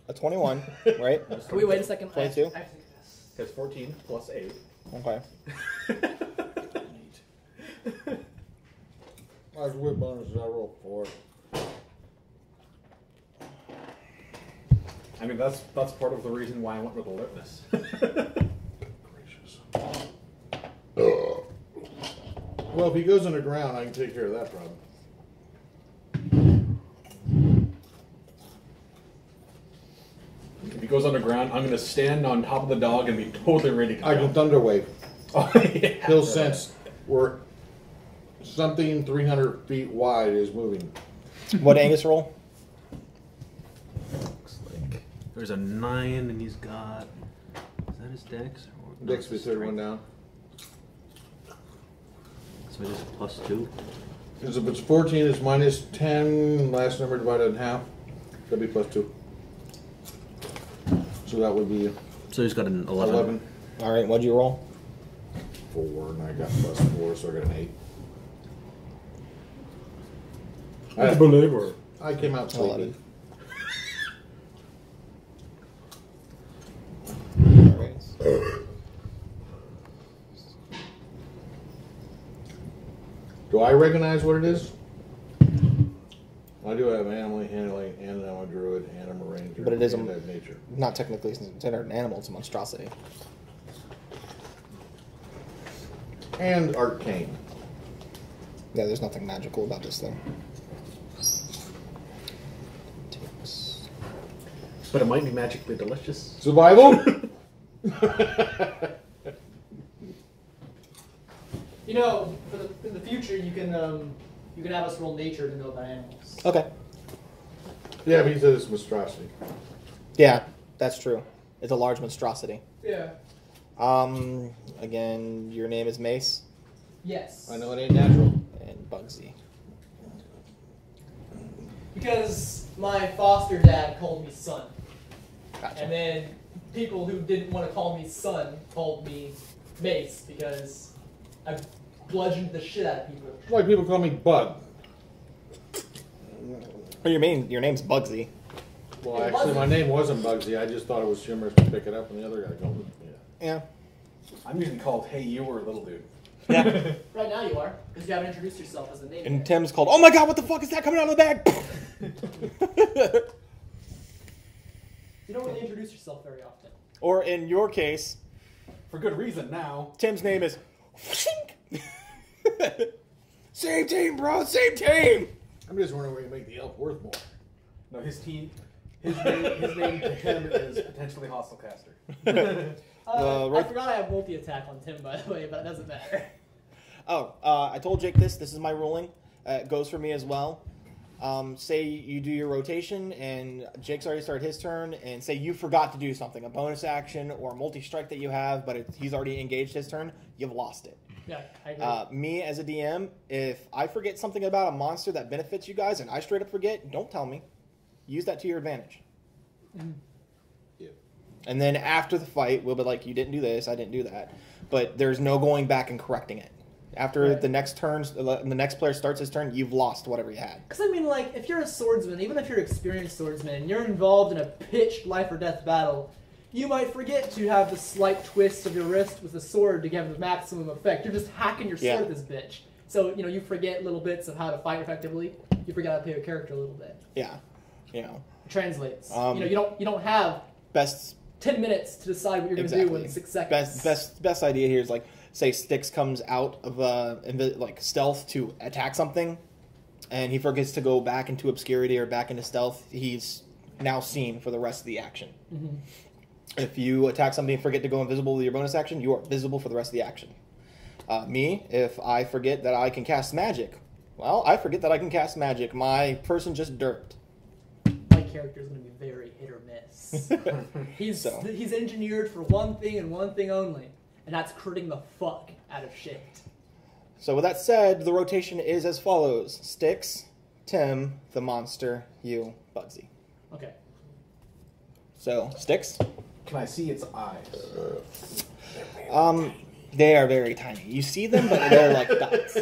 a 21, right? Can we wait a second? 22? I have to do this. That's 14 plus 8. Okay. My whip bonus is I roll 4. I mean, that's part of the reason why I went with alertness. Gracious. Well, if he goes underground, I can take care of that problem. If he goes underground, I'm going to stand on top of the dog and be totally ready to I can jump. thunder wave. Oh, yeah. He'll sense where something 300 feet wide is moving. What Angus roll? Looks like there's a 9 and he's got... Is that his dex? Or, Dex be the third one down. So just plus 2. Because if it's 14, it's minus 10, last number divided in half. That'd be plus 2. So that would be So he's got an 11. 11. All right, what'd you roll? 4, and I got plus 4, so I got an 8. Believer. I came out sleepy. 11. All right. Do I recognize what it is? I do have animal handling, and I'm a druid, and I'm a ranger. But it is and I have nature. Not technically considered an animal, it's a monstrosity. And arcane. Yeah, there's nothing magical about this thing. But it might be magically delicious. Survival? You know, for the future, you can have us roll nature to know about animals. Okay. Yeah, but he said it's monstrosity. Yeah, that's true. It's a large monstrosity. Yeah. Again, your name is Mace Yes. I know it ain't natural. and Bugsy. Because my foster dad called me son, Gotcha. and then people who didn't want to call me son called me Mace because I bludgeoned the shit out of people. It's like people call me Bug. Well, your name's Bugsy. Well, It actually, my wasn't. name wasn't Bugsy. I just thought it was humorous to pick it up, and the other guy called it. Yeah. Yeah. I'm usually called Hey You or Little Dude. Yeah. Right now you are, because you haven't introduced yourself as a name. And yet. Tim's called, oh my god, what the fuck is that coming out of the bag? You don't really introduce yourself very often. Or in your case, For good reason now. Tim's name is... Same team, bro, same team! I'm just wondering where you make the elf worth more. No, his name to him is potentially hostile caster. I right- forgot I have multi-attack on Tim, by the way, but it doesn't matter. Oh, I told Jake this is my ruling. It goes for me as well. Say you do your rotation, and Jake's already started his turn, and say you forgot to do something, a bonus action or a multi-strike that you have, but he's already engaged his turn, you've lost it. Yeah, I agree. Me as a DM, if I forget something about a monster that benefits you guys, and I straight up forget, don't tell me. Use that to your advantage. Yeah. And then after the fight, we'll be like, you didn't do this, I didn't do that. But there's no going back and correcting it. After Right. the next player starts his turn, you've lost whatever you had. Because, I mean, like, if you're a swordsman, even if you're an experienced swordsman, and you're involved in a pitched life or death battle, You might forget to have the slight twist of your wrist with the sword to give the maximum effect. You're just hacking your sword with this bitch. So, you forget little bits of how to fight effectively. You forget how to play your character a little bit. Yeah. It translates. You don't have best 10 minutes to decide what you're going to do in 6 seconds. Best idea here is like, say Styx comes out of like stealth to attack something, and he forgets to go back into obscurity or back into stealth. He's now seen for the rest of the action. Mm-hmm. If you attack somebody and forget to go invisible with your bonus action, you are visible for the rest of the action. Me, if I forget that I can cast magic, well, I forget that I can cast magic. My person just derped. My character is going to be very hit or miss. He's engineered for one thing and one thing only, and that's critting the fuck out of shit. So with that said, the rotation is as follows. Styx, Tim, the monster, you, Bugsy. Okay. So, Styx? Can I see its eyes? They are very tiny. You see them, but they're like dots.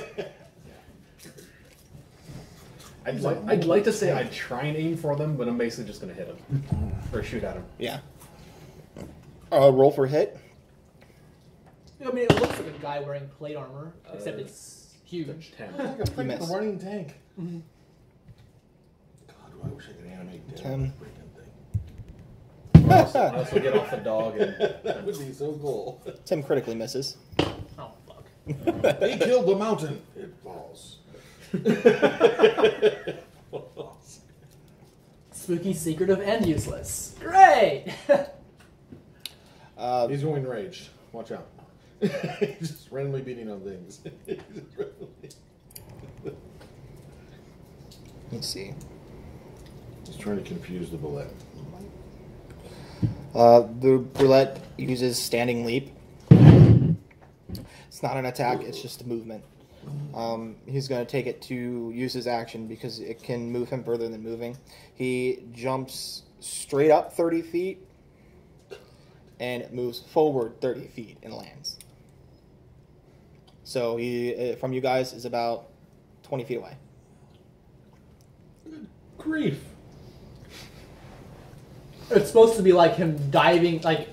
I'd like to say I'd try and aim for them, but I'm basically just going to hit them. Or shoot at them. Yeah. Roll for hit. I mean, it looks like a guy wearing plate armor, except it's huge. 10. It's like a freaking running tank. Mm-hmm. God, I wish I could animate that 10. freaking thing. I also get off the dog and... That would be so cool. Tim critically misses. Oh, fuck. They killed the mountain. It falls. Spooky, secretive, and useless. Great! He's going enraged. Watch out. He's just randomly beating on things. Let's see. Just trying to confuse the bullet. The roulette uses standing leap. It's not an attack, it's just a movement. He's going to take it to use his action because it can move him further than moving. He jumps straight up 30 feet and it moves forward 30 feet and lands. So he, from you guys, is about 20 feet away. Good grief. It's supposed to be like him diving, like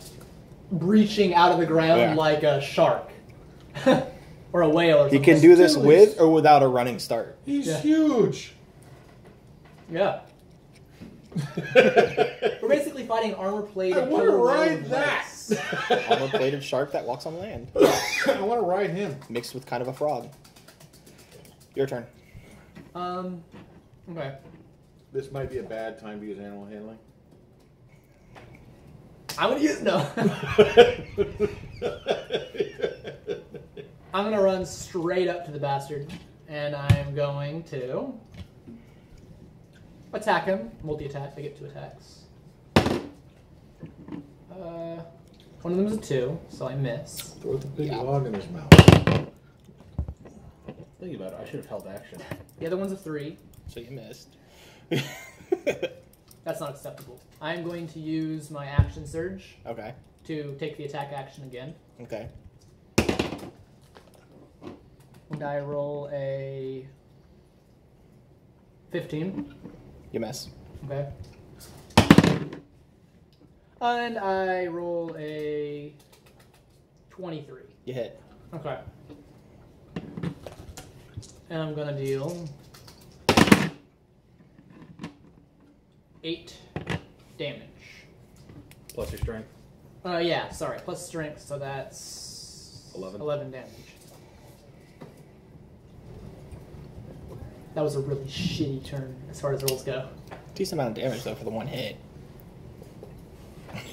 breaching out of the ground like a shark. Or a whale or something. He can do this with or without a running start. He's huge. Yeah. We're basically fighting an armor-plated... I want to ride that. Armor-plated shark that walks on land. I want to ride him. Mixed with kind of a frog. Your turn. Okay. This might be a bad time to use animal handling. I'm gonna use... No. I'm gonna run straight up to the bastard. And I'm going to... attack him. Multi-attack. I get 2 attacks. One of them is a 2, so I miss. Throw the big log in his mouth. Think about it. I should have held action. The other one's a 3. So you missed. That's not acceptable. I'm going to use my action surge Okay. to take the attack action again. Okay. And I roll a 15. You miss. Okay. And I roll a 23. You hit. Okay. And I'm gonna deal 8 damage. Plus your strength. Yeah, sorry, plus strength, so that's 11 damage. That was a really shitty turn as far as rolls go. Decent amount of damage though for the one hit.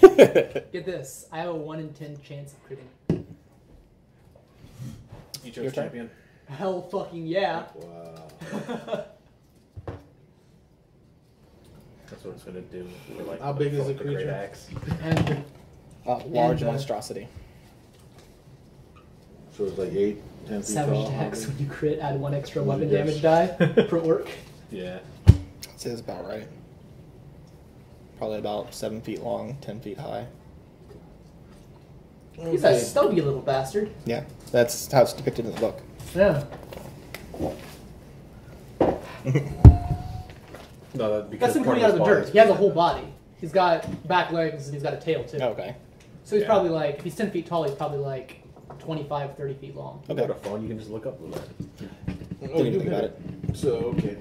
Get this, I have a 1 in 10 chance of critting. You chose champion. Hell fucking yeah. Wow. That's what it's going to do. For like, How big is the great creature? axe. And Large monstrosity. So it's like 8, 10 feet savage tall. attacks when you crit, add 1 extra What weapon do you damage guess? die for orc. Yeah. That's about right. Probably about 7 feet long, 10 feet high. He's a stubby little bastard. Yeah, that's how it's depicted in the book. Yeah. No, because That's him part coming out of the his dirt. body He has a whole body. He's got back legs and he's got a tail too. Okay. So he's Yeah. probably like, if he's 10 feet tall, he's probably like 25, 30 feet long. You got a phone, you can just look up the lead. Didn't even think about it. So, okay.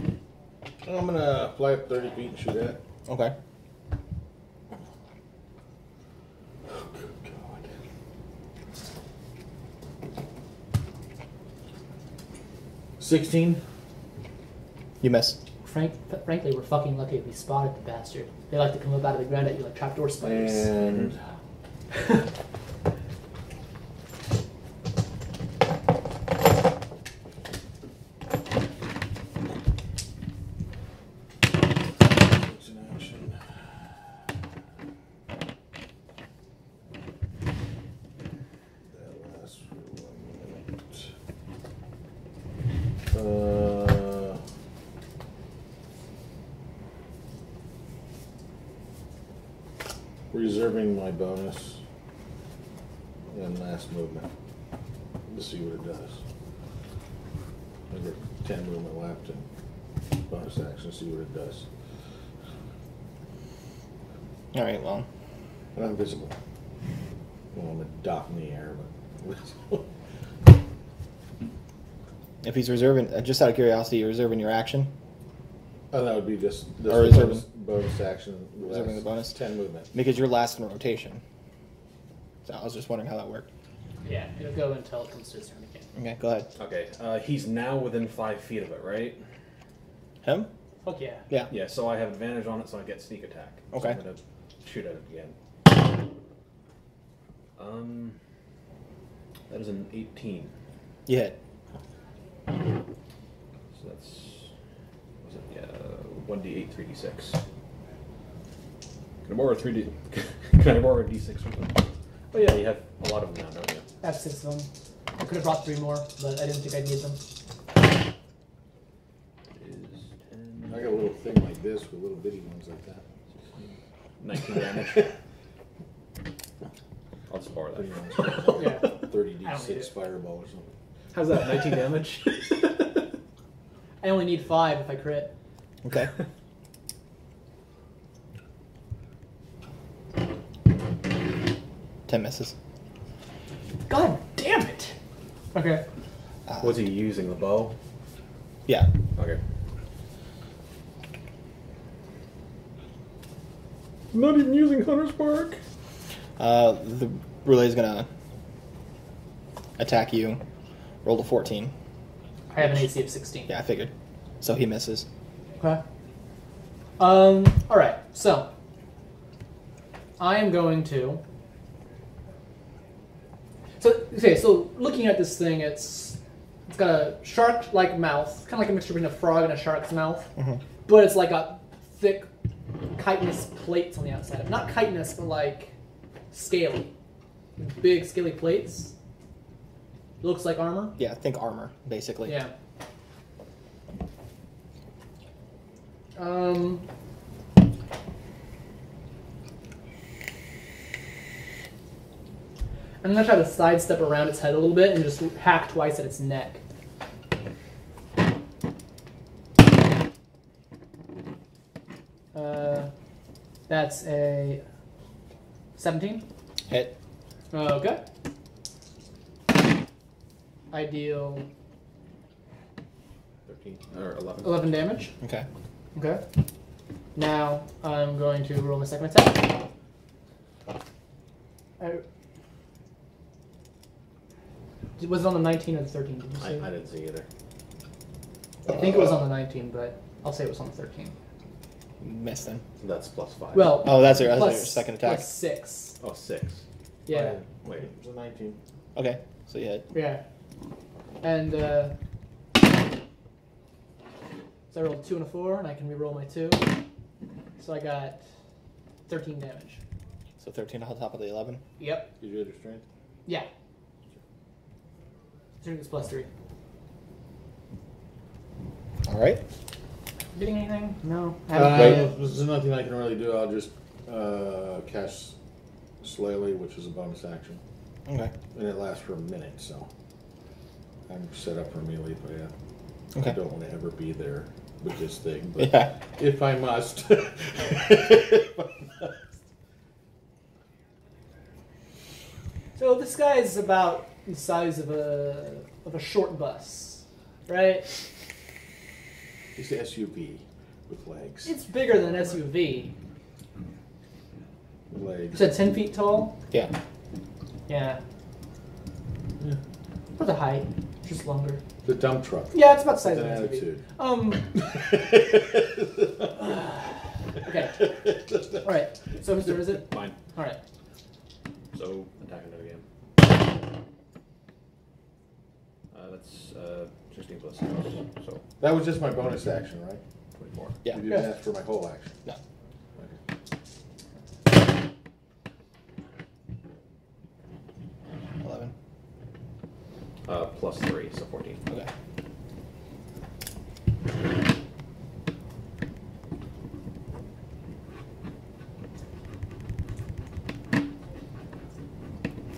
I'm going to fly up 30 feet and shoot at it. Okay. Oh, good God. $16. You miss. Frankly, we're fucking lucky if we spotted the bastard. They like to come up out of the ground at you like trapdoor spiders. And it's an action. That lasts for 1 minute. Reserving my bonus and last movement to see what it does. I get 10 movement left and bonus action to see what it does. All right. Well, And I'm visible. Well, I'm a dot in the air, but visible. if he's reserving, just out of curiosity, you're reserving your action. Oh, that would be just Or this reserving- bonus action. reserving the bonus? 10 movement. Because you're last in rotation. So I was just wondering how that worked. Yeah, it'll go until it comes to his turn again. Okay, go ahead. Okay, he's now within 5 feet of it, right? Him? Fuck yeah. Yeah. Yeah, so I have advantage on it, so I get sneak attack. Okay. So I'm gonna shoot at it again. That is an 18. You hit. So that's, was it? Yeah, 1d8, 3d6. Can I borrow a 3d? Can I borrow a d6 or something? Oh yeah, you have a lot of them now, don't you? I have 6 of them. I could have brought 3 more, but I didn't think I'd need them. Is I 10, got a little thing like this with little bitty ones like that. 19 damage. I'll just borrow Pretty that. much. Yeah. 30d6 it. fireball or something. How's that? 19 damage? I only need 5 if I crit. Okay. Ten misses. God damn it! Okay. Was he using the bow? Yeah. Okay. Not even using Hunter's Mark. The relay's gonna attack you. Roll a 14. I have an AC of 16. Yeah, I figured. So he misses. Okay. Alright, so. I am going to. So looking at this thing, it's got a shark-like mouth, kind of like a mixture between a frog and a shark's mouth, but it's like a thick chitinous plates on the outside. Not chitinous, but like scaly. Big scaly plates. Looks like armor. Yeah, think armor, basically. Yeah. I'm gonna try to sidestep around its head a little bit and just hack twice at its neck. That's a 17. Hit. Okay. I deal 13 or 11. 11 damage. Okay. Okay. Now I'm going to roll my second attack. Was it on the 19 or the 13? Did you I say? didn't see either. I think it was on the 19, but I'll say it was on the 13. Missed him. So that's +5. Well, Oh, that's your plus- second attack. Plus 6. Oh, 6. Yeah. Wait. It was a 19. Okay, so you hit. Yeah. And so I rolled a 2 and a 4, and I can re-roll my 2. So I got 13 damage. So 13 on top of the 11. Yep. Did you have your strength? Yeah. Strength is +3. All right. Getting anything? No. I haven't There's nothing I can really do. I'll just cast Slayly, which is a bonus action. Okay. And it lasts for a minute, so I'm set up for melee, but yeah. Okay. I don't want to ever be there. with this thing. But Yeah. if I must. So this guy is about the size of a short bus, right? It's the SUV with legs. It's bigger than an SUV. You Legs. said 10 feet tall? Yeah. Yeah. Yeah. For the height, just longer. The dump truck. Yeah, it's about the size It's of an an SUV. attitude. Okay. Alright, so whose turn is it? Mine. Alright. So attacking it again. That's 16 plus 6, so That was just my bonus action, right? 24. Yeah. You didn't ask for my whole action. No. Okay. 11. Plus 3, so 14. Okay.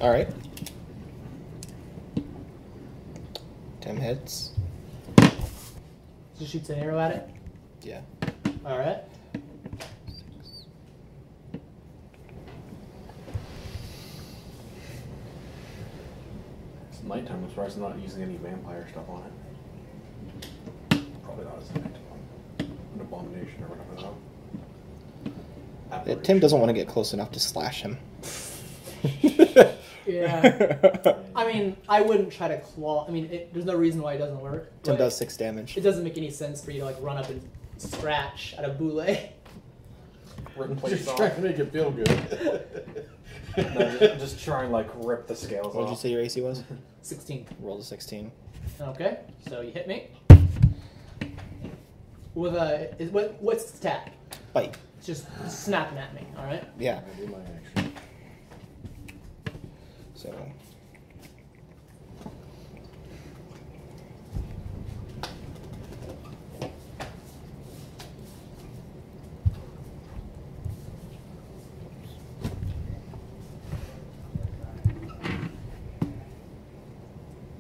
All right. 10 hits. Just shoots an arrow at it. Yeah. Alright. It's nighttime. I'm surprised I'm not using any vampire stuff on it. Probably not as an abomination or whatever though. Tim doesn't want to get close enough to slash him. Yeah. I mean, I wouldn't try to claw. I mean, there's no reason why it doesn't work. Tim but does 6 damage. It doesn't make any sense for you to like run up and scratch at a boule. Written plates Just off. trying to make it feel good. No, just try and like rip the scales What did you off. say your AC was? 16. Roll a 16. Okay, so you hit me. With what's its attack? Bite. It's just snapping at me, alright? Yeah. I do my action. So.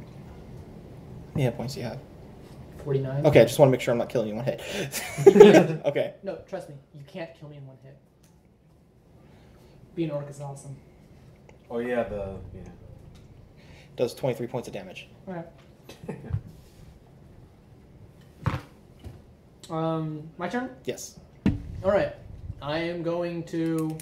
How many hit points do you have? 49. Okay, I just want to make sure I'm not killing you in one hit. Okay. No, trust me, you can't kill me in one hit. Being an orc is awesome. Oh yeah, Does 23 points of damage. Alright. My turn? Yes. Alright. I am going to...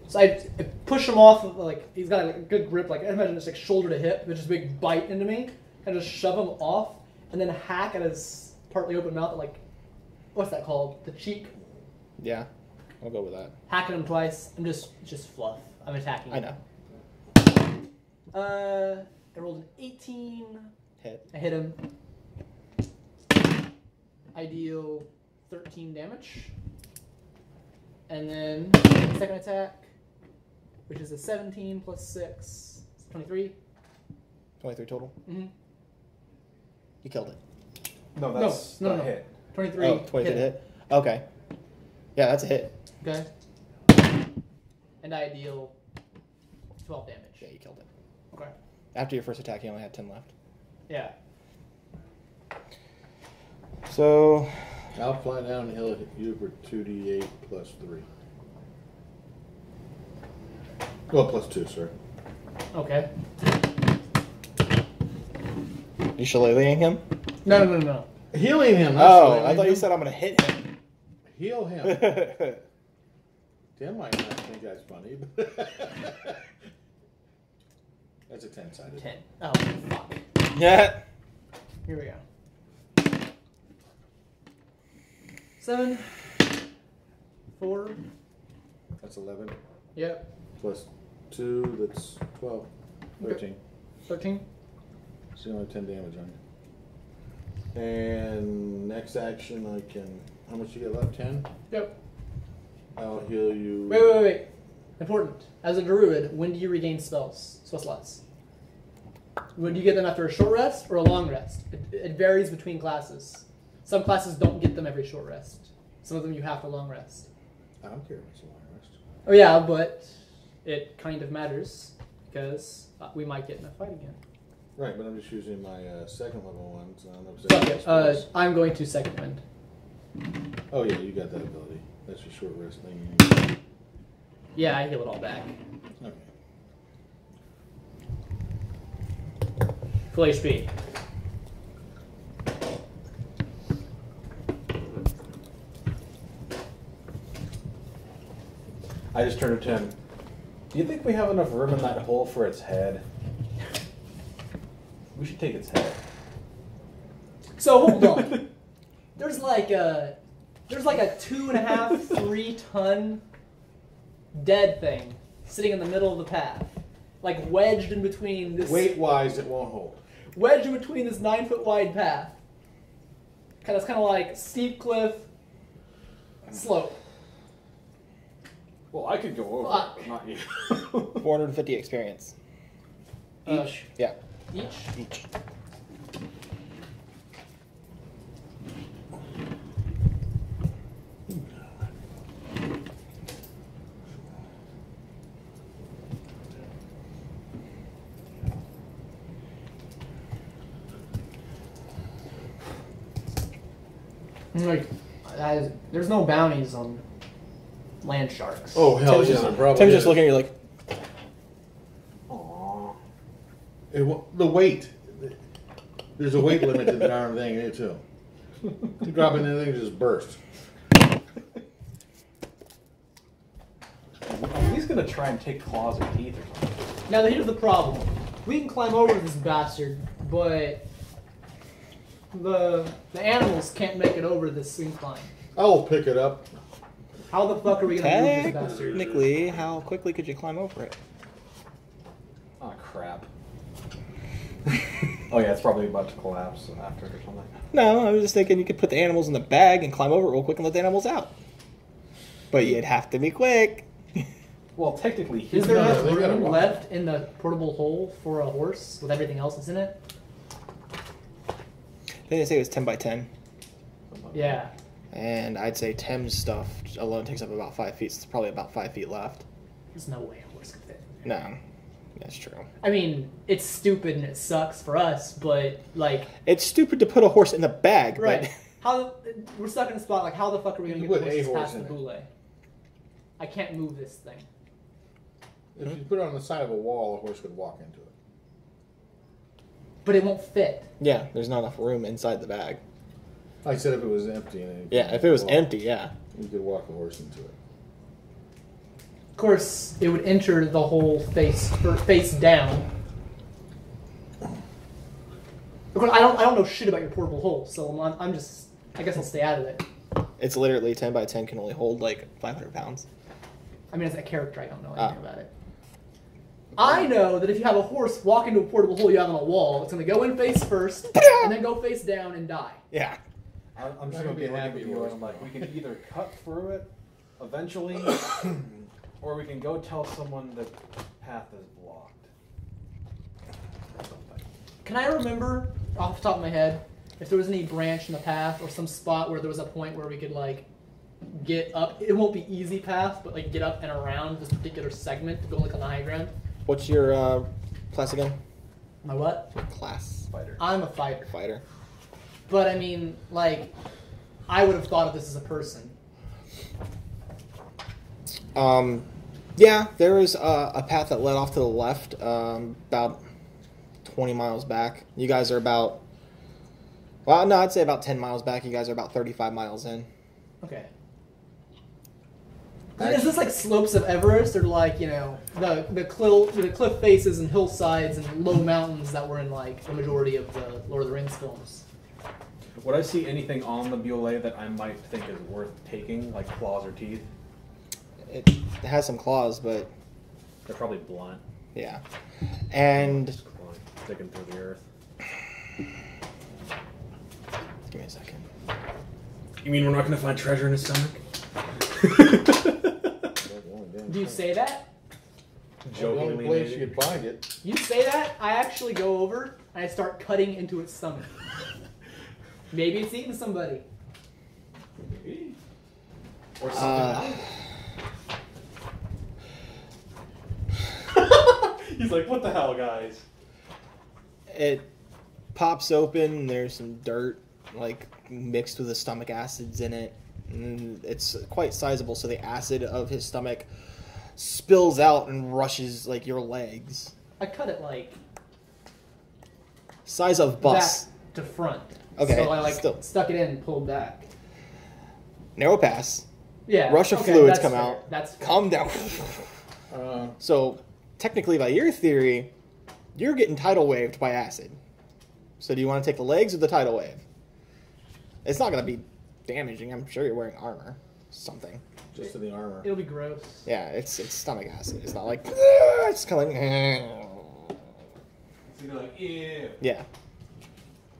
So I push him off, like, he's got a good grip, like, I imagine it's like shoulder to hip, with just a big bite into me, and just shove him off, and then hack at his partly open mouth, like, what's that called? The cheek? Yeah. I'll go with that. Hacking him twice. I'm just fluff. I'm attacking I him. know. I rolled an 18. Hit. I hit him. I deal 13 damage. And then second attack, which is a 17 plus 6, 23. 23 total. Mm-hmm. You killed it. No, that's No, not no. a hit. 23. Oh, 23 hit. Okay. Yeah, that's a hit. Okay. And I deal 12 damage. Yeah, you killed it. Okay. After your first attack, you only had 10 left. Yeah. So, I'll fly down and he'll hit you for 2d8 plus 3. Well, plus 2, sir. Okay. you shillelaghing him? No. Healing him. that's Oh, what I thought mean. you said I'm going to hit him. Heal him. Tim might not think that's funny, but that's a 10-sided. 10. Oh, fuck. Yeah. Here we go. 7. 4. That's 11. Yep. Plus 2, that's 12. 13. 13. So you only have 10 damage on you. And next action, I can. How much you get left? 10? Yep. I'll heal you. Wait. Important. As a druid, when do you regain spell slots? When do you get them after a short rest or a long rest? It varies between classes. Some classes don't get them every short rest. Some of them you have for long rest. I don't care if it's a long rest. Oh yeah, but it kind of matters because we might get in a fight again. Right, but I'm just using my second level one, so I don't know Fuck exactly. it. I'm going to second wind. Oh yeah, you got that ability. That's your short rest thing. Yeah, I heal it all back. Okay. Full HP. I just turned to Tim. Do you think we have enough room in that hole for its head? We should take its head. So hold on. There's like a 2.5, 3 ton dead thing sitting in the middle of the path, like wedged in between this. Weight-wise, it won't hold. Wedged in between this 9-foot wide path. It's kind of like steep cliff, slope. Well, I could go over Fuck. it, but not you. 450 experience. Each. Yeah. Each. Each. Like, there's no bounties on land sharks. Oh hell Tim's yeah! just, there probably Tim's is. just looking at you like, Aww. The weight. There's a weight limit to the darn thing in it too. You drop it in the thing, it just bursts. He's gonna try and take claws or teeth or something. Now here's the problem. We can climb over this bastard, but the animals can't make it over this incline. I'll pick it up. How the fuck are we gonna move this bastard? technically, how quickly could you climb over it? Oh crap. Oh yeah, it's probably about to collapse after it or something. No, I was just thinking you could put the animals in the bag and climb over it real quick and let the animals out. But you'd have to be quick. Well, technically, Is there No, enough they gotta room walk. left in the portable hole for a horse with everything else that's in it? They didn't say it was 10 by 10. Yeah. And I'd say Tim's stuff alone takes up about 5 feet. So it's probably about 5 feet left. There's no way a horse could fit. No, that's true. I mean, it's stupid and it sucks for us, but like, It's stupid to put a horse in the bag, right? How we're stuck in a spot like how the fuck are we gonna You get put the a horses horse past the in it. boule? I can't move this thing. If you put it on the side of a wall, a horse could walk into it. But it won't fit. But yeah, there's not enough room inside the bag. I said if it was empty. And Yeah, if it was empty, yeah. you could walk a horse into it. Of course, it would enter the hole face down. Of course, I don't know shit about your portable hole, so I'm just, I guess I'll stay out of it. It's literally 10 by 10 can only hold like 500 pounds. I mean, as a character, I don't know anything about it. I know that if you have a horse walk into a portable hole you have on a wall, it's going to go in face first, and then go face down and die. Yeah. I'm just Not gonna gonna be be looking happy at you horse. and I'm like, we can either cut through it eventually, or we can go tell someone the path is blocked. Or something. Can I remember, off the top of my head, if there was any branch in the path or some spot where there was a point where we could, like, get up? It won't be easy path, but, like, get up and around this particular segment to go, like, on the high ground. What's your class again? My what? Your class Fighter. I'm a fighter. fighter. But, I mean, like, I would have thought of this as a person. Yeah, there was a path that led off to the left, about 20 miles back. You guys are about, well, no, I'd say about 10 miles back. You guys are about 35 miles in. Okay. Is this like slopes of Everest, or like, you know, the cliff faces and hillsides and low mountains that were in like the majority of the Lord of the Rings films? Would I see anything on the Bulle that I might think is worth taking, like claws or teeth? It has some claws, but They're probably blunt. yeah. And Just clawing, sticking through the earth. give me a second. You mean we're not going to find treasure in his stomach? Do you say that? The only Jokingly, place maybe. you could find it. You say that? I actually go over and I start cutting into its stomach. Maybe it's eating somebody. Maybe. Or something else. He's like, what the hell, guys? It pops open. And there's some dirt, like mixed with the stomach acids in it. And it's quite sizable, so the acid of his stomach spills out and rushes like your legs. I cut it like Size of bus. back to front. Okay, So I like still. stuck it in and pulled back. Narrow pass. Yeah. Rush of okay, fluids that's come fair. out. That's fair. Calm down. So technically, by your theory, you're getting tidal waved by acid. So do you want to take the legs or the tidal wave? It's not going to be damaging. I'm sure you're wearing armor. Something. Just in the armor. It'll be gross. Yeah, it's stomach acid. It's not like it's kind of like. So you're like, yeah. Yeah.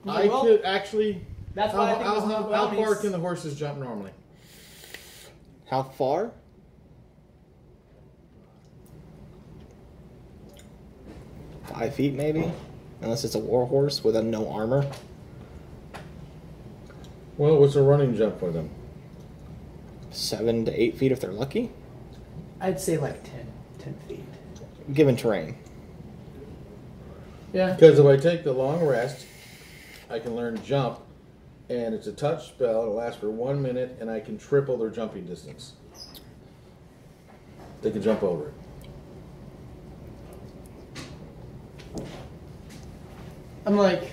I Well, could actually. That's why I think this is how the far bounties. can the horses jump normally? How far? Five feet, maybe, unless it's a war horse with no armor. Well, what's a running jump for them? 7 to 8 feet if they're lucky, I'd say like 10 feet. given terrain. Yeah. Because if I take the long rest, I can learn jump, and it's a touch spell. It'll last for 1 minute, and I can triple their jumping distance. They can jump over it. I'm like,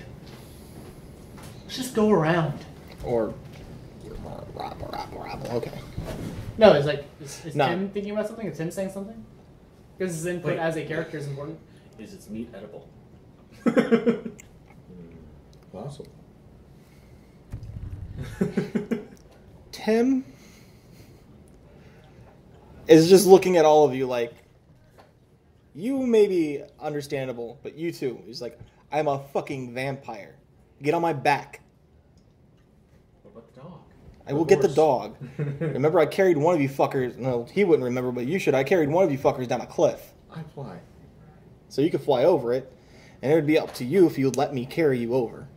let's just go around. Or okay. No, it's like, is No. Tim thinking about something? Is Tim saying something? Because his input Wait. as a character is important. Is its meat edible? Awesome. Tim is just looking at all of you like, you may be understandable, but you too. He's like, I'm a fucking vampire. Get on my back. What about the dog? I will get the horse. dog. Remember, I carried one of you fuckers. No, he wouldn't remember, but you should. I carried one of you fuckers down a cliff. I fly. So you could fly over it, and it would be up to you if you'd let me carry you over.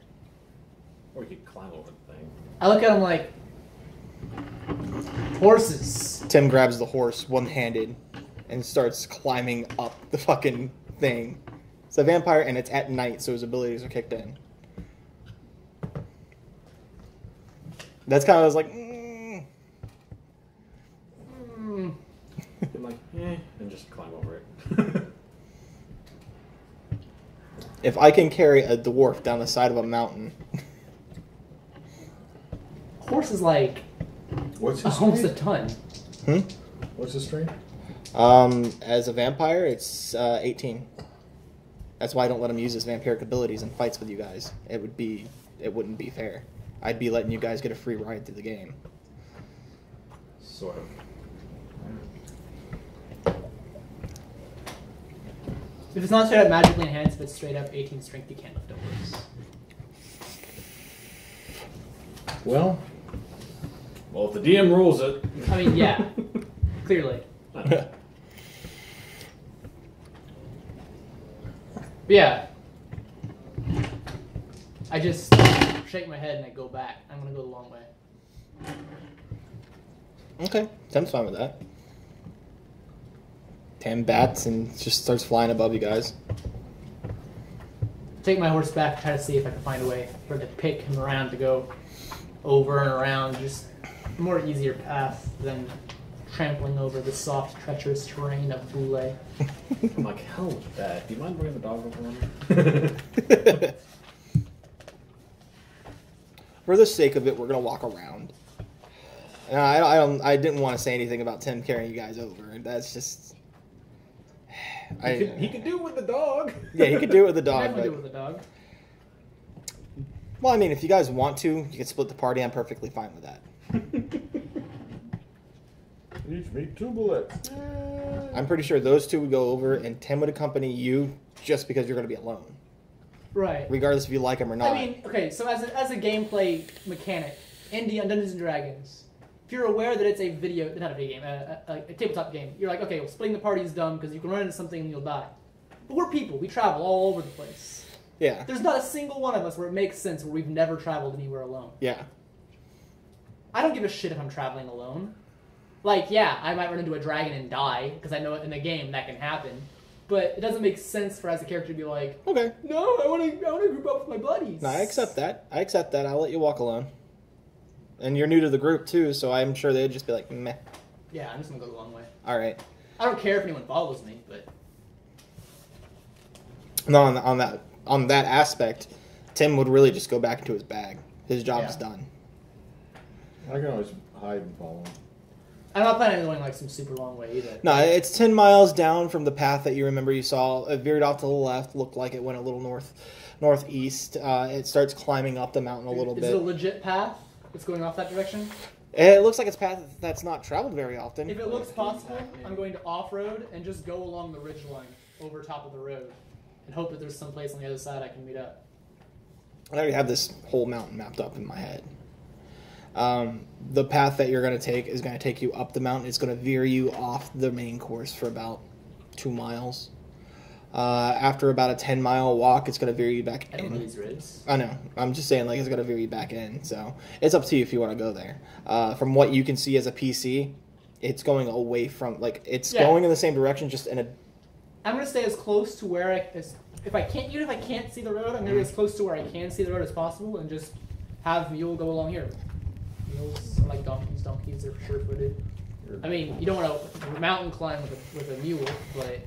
Or you could climb over the thing. I look at him like, horses. Tim grabs the horse one-handed and starts climbing up the fucking thing. It's a vampire, and it's at night, so his abilities are kicked in. That's kind of I was like, I'm like, and just climb over it. if I can carry a dwarf down the side of a mountain, Horse is like What's his almost a strength? ton. What's his strength? as a vampire, it's 18. That's why I don't let him use his vampiric abilities in fights with you guys. It wouldn't be fair. I'd be letting you guys get a free ride through the game. Sort of. If it's not straight up magically enhanced, if it's straight up 18 strength, you can't lift a horse. Well, Well, if the DM rules it. I mean, yeah, clearly. But yeah, I just shake my head and I go back. I'm gonna go the long way. Okay, Tim's fine with that. Tim bats and just starts flying above you guys. Take my horse back, try to see if I can find a way for it to pick him around to go over and around, just a more easier path than trampling over the soft, treacherous terrain of Boulay. I'm like, hell with that. Do you mind bringing the dog over on me? For the sake of it, we're gonna walk around. And I didn't want to say anything about Tim carrying you guys over. That's just. He could do it with the dog. Yeah, he could do it with the dog. Definitely But, do it with a dog. well, I mean, if you guys want to, you can split the party. I'm perfectly fine with that. each meet 2 bullets. I'm pretty sure those two would go over, and Tim would accompany you just because you're going to be alone, Right. regardless if you like him or not. I mean, okay, so as a gameplay mechanic in Dungeons and Dragons, if you're aware that it's a video, not a video game, a tabletop game, you're like, okay, well, splitting the party is dumb because you can run into something and you'll die. But we're people. We travel all over the place. yeah, There's not a single one of us where it makes sense where we've never traveled anywhere alone. yeah. I don't give a shit if I'm traveling alone. Like, yeah, I might run into a dragon and die because I know in the game that can happen. but it doesn't make sense for as a character to be like, Okay. no, I want to group up with my buddies. No, I accept that. I'll let you walk alone. And you're new to the group too, so I'm sure they'd just be like, meh. Yeah, I'm just gonna go the long way. All right. I don't care if anyone follows me, but No, on that aspect, Tim would really just go back into his bag. His job's Yeah. done. I can always hide and follow him. I'm not planning on going like some super long way either. No, it's 10 miles down from the path that you remember you saw. It veered off to the left, looked like it went a little northeast. It starts climbing up the mountain a little Is bit. it a legit path that's going off that direction? It looks like it's a path that's not traveled very often. If it looks possible, I'm going to off-road and just go along the ridge line over top of the road and hope that there's some place on the other side I can meet up. I already have this whole mountain mapped up in my head. The path that you're going to take is going to take you up the mountain. It's going to veer you off the main course for about 2 miles. After about a 10-mile walk, it's going to veer you back I don't know in. these roads. I know. I'm just saying, like, it's going to veer you back in. So it's up to you if you want to go there. From what you can see as a PC, it's going away from, like, it's going in the same direction, just in a... I'm going to stay as close to where if I can't see the road, I'm going to be as close to where I can see the road as possible and just have Mule go along here. Mules are like donkeys. Donkeys are sure-footed. I mean, you don't want to mountain climb with a mule, but...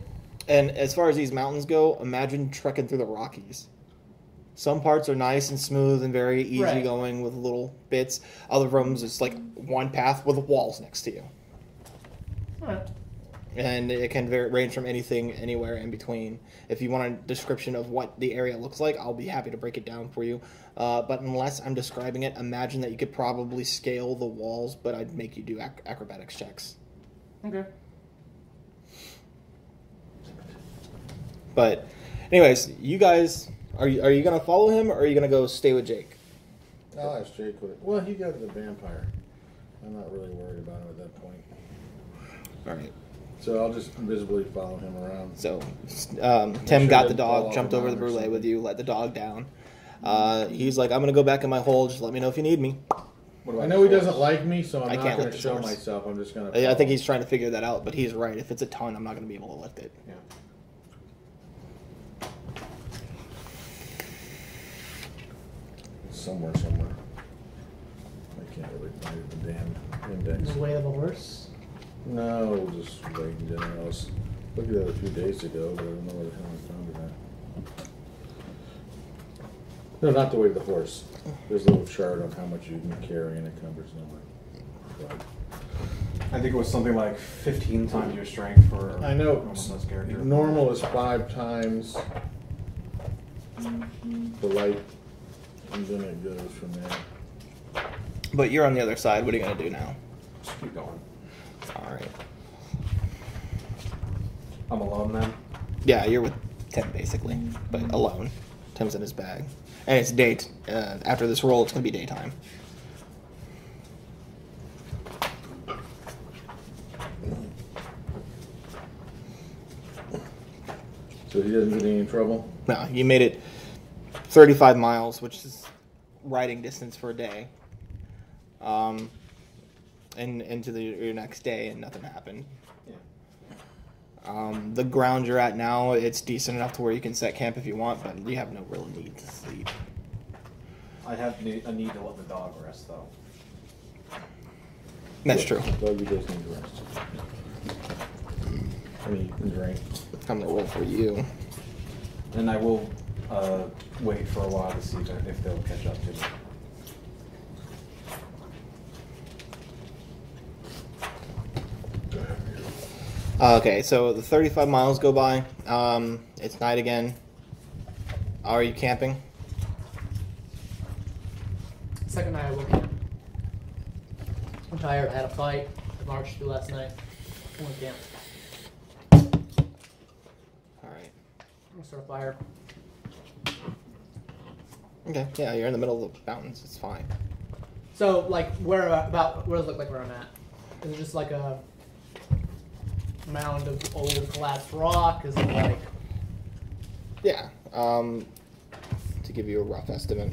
And as far as these mountains go, imagine trekking through the Rockies. Some parts are nice and smooth and very easy going with little bits. Other rooms, it's like one path with walls next to you. Alright. And it can range from anything, anywhere in between. If you want a description of what the area looks like, I'll be happy to break it down for you. But unless I'm describing it, imagine that you could probably scale the walls, but I'd make you do acrobatics checks. Okay. But, anyways, you guys, are you going to follow him, or are you going to go stay with Jake? I'll ask Jake what it... Well, he got the vampire. I'm not really worried about him at that point. All right. So I'll just visibly follow him around. So, Tim sure got it the didn't fall dog, off jumped the over the mountain or brule something. with you, let the dog down. He's like, I'm going to go back in my hole, just let me know if you need me. What about I know he the horse? doesn't like me, so I'm I not can't going lift to his show horse. myself. I'm just going to... I think he's trying to figure that out, but he's right. If it's a ton, I'm not going to be able to lift it. Yeah. Somewhere. I can't really find the damn index. The way of a horse. No, we'll just wait in general. I was looking at it a few days ago, but I don't know where the hell I found it at. No, not the way of the horse. There's a little chart on how much you can carry and it covers number. I think it was something like 15 times your strength for I know. almost less character. Normal is 5 times the light, and then it goes from there. But you're on the other side. What are you going to do now? Just keep going. All right. I'm alone then. Yeah, you're with Tim, basically, but alone. Tim's in his bag. And it's date. After this roll, it's going to be daytime. So he doesn't get any trouble? No, you made it 35 miles, which is riding distance for a day. And into your next day, and nothing happened. Yeah. The ground you're at now, it's decent enough to where you can set camp if you want, but you have no real need to sleep. I have a need to let the dog rest though. That's true. Doggy does need rest. I mean, you can drink. I'm gonna roll for you. And I will wait for a while to see if they'll catch up to me. Okay, so the 35 miles go by. It's night again. Are you camping? Second night I will camp. I'm tired. I had a fight. I marched through last night. I'm gonna camp. All right. I'm gonna start a fire. Okay. Yeah, you're in the middle of the mountains. It's fine. So, like, what does it look like where I'm at? Is it just like a mound of old collapsed rock? Is it like... Yeah. To give you a rough estimate.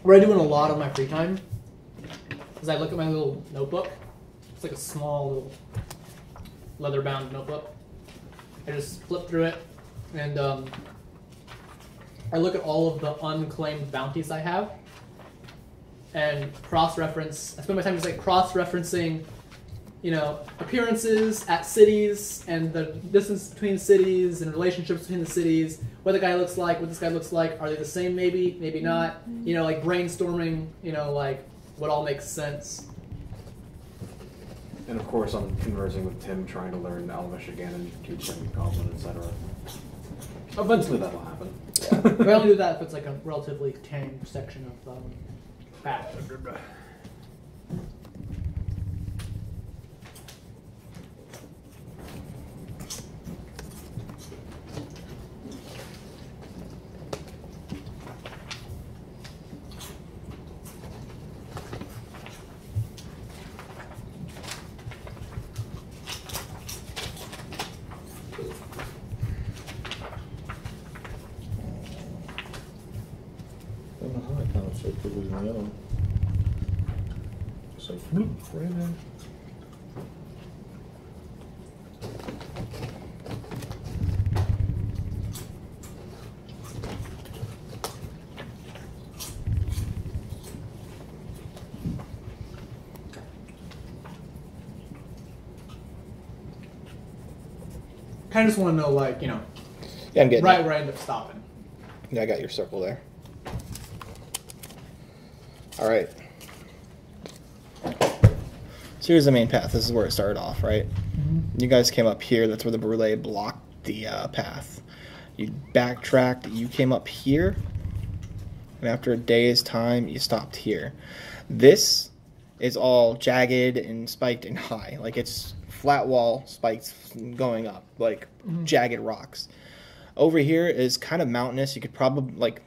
what I do in a lot of my free time is I look at my little notebook. It's like a small little leather-bound notebook. I just flip through it, and I look at all of the unclaimed bounties I have, and cross-reference. I spend my time just like cross-referencing, you know, appearances at cities and the distance between cities and relationships between the cities. What the guy looks like, what this guy looks like. Are they the same? Maybe, maybe not. You know, like brainstorming. You know, like what all makes sense. And of course, I'm conversing with Tim, trying to learn Elvish again and teach him Goblin, etc. Eventually, that'll happen. We only do that if it's like a relatively tame section of path. I don't know how I found it so quickly in the yellow. Just like, bloop, right in there. Kind of just want to know, like, you know, Yeah, I'm getting right it. where I end up stopping. Yeah, I got your circle there. All right. So here's the main path. This is where it started off, right? Mm-hmm. You guys came up here. That's where the brulee blocked the path. You backtracked. You came up here. And after a day's time, you stopped here. This is all jagged and spiked and high. Like it's flat wall, spikes going up, like jagged rocks. Over here is kind of mountainous. You could probably like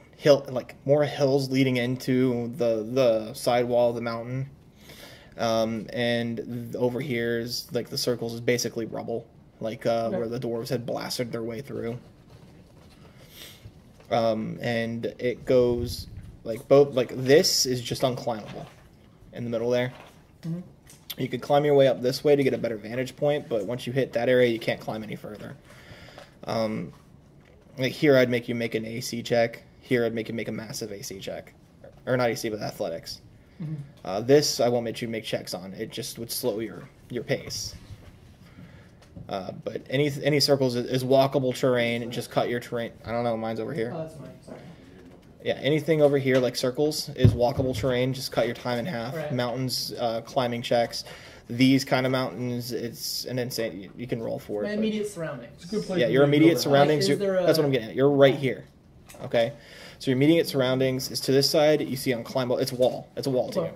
more hills leading into the side wall of the mountain. And over here is like the circles is basically rubble, like where the dwarves had blasted their way through. And it goes like both, like this is just unclimbable in the middle there. Mm-hmm. You could climb your way up this way to get a better vantage point, but once you hit that area, you can't climb any further. Like here, I'd make you make an AC check. Here, I'd make you make a massive AC check, or not AC, but athletics. Mm-hmm. This, I won't make you make checks on. It just would slow your pace. But any circles is walkable terrain, and just cut your terrain. I don't know, mine's over here. Oh, that's mine. Sorry. Yeah, anything over here like circles is walkable terrain. Just cut your time in half. Right. Mountains, climbing checks. These kind of mountains, it's an insane. You can roll for it. My but- immediate surroundings. It's a good place. Yeah, to your build immediate a house. surroundings. Like, is there a- That's what I'm getting at. You're right here. Okay, so your immediate surroundings is to this side. You see unclimbable. It's wall. It's a wall to you.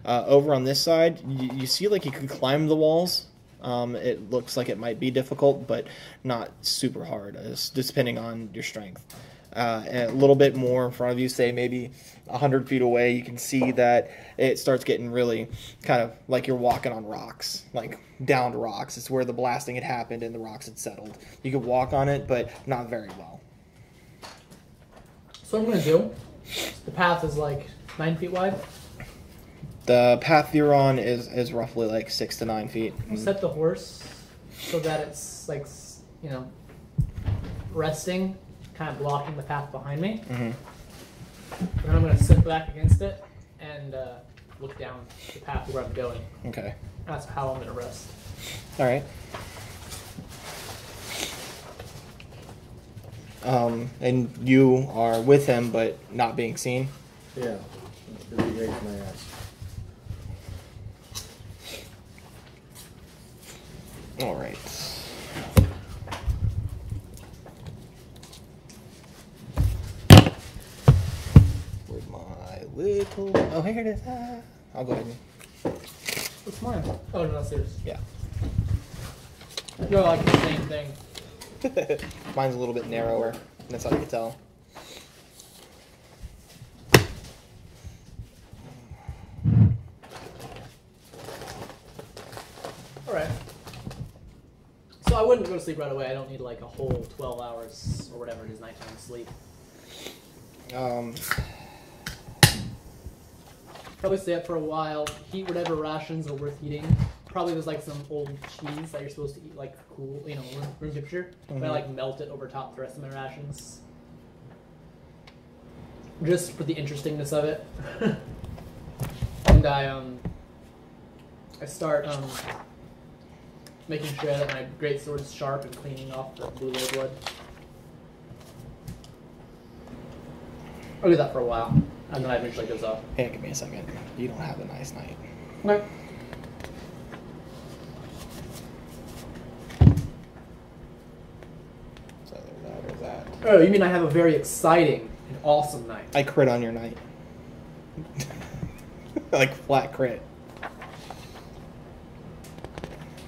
Over on this side, you see like you could climb the walls. It looks like it might be difficult, but not super hard. It's just depending on your strength. And a little bit more in front of you, say maybe 100 feet away, you can see that it starts getting really kind of like you're walking on rocks, like downed rocks. It's where the blasting had happened and the rocks had settled. You could walk on it, but not very well. So what I'm going to do, the path is like 9 feet wide. The path you're on is roughly like 6 to 9 feet. I'll set the horse so that it's like, you know, resting, kind of blocking the path behind me. Mm-hmm. And then I'm going to sit back against it and look down the path where I'm going. Okay. That's how I'm going to rest. All right. And you are with him, but not being seen. Yeah. That's pretty great for my ass. All right. Where's my little? Oh, here it is. Ah. I'll go ahead and. What's mine? Oh, no, that's yours. Yeah. They're like the same thing. Mine's a little bit narrower. That's how you can tell. Alright. So I wouldn't go to sleep right away. I don't need like a whole 12 hours or whatever it is nighttime sleep. Probably stay up for a while. Eat whatever rations are worth eating. Probably there's like some old cheese that you're supposed to eat like cool, you know, room temperature. But I like melt it over top the rest of my rations. Just for the interestingness of it. And I start making sure that my great sword's sharp and cleaning off the blue lay blood. I'll do that for a while, and then I eventually goes off. Hey, give me a second. You don't have a nice night. Okay. So that or that. Oh, you mean I have a very exciting and awesome night? I crit on your night. Like flat crit.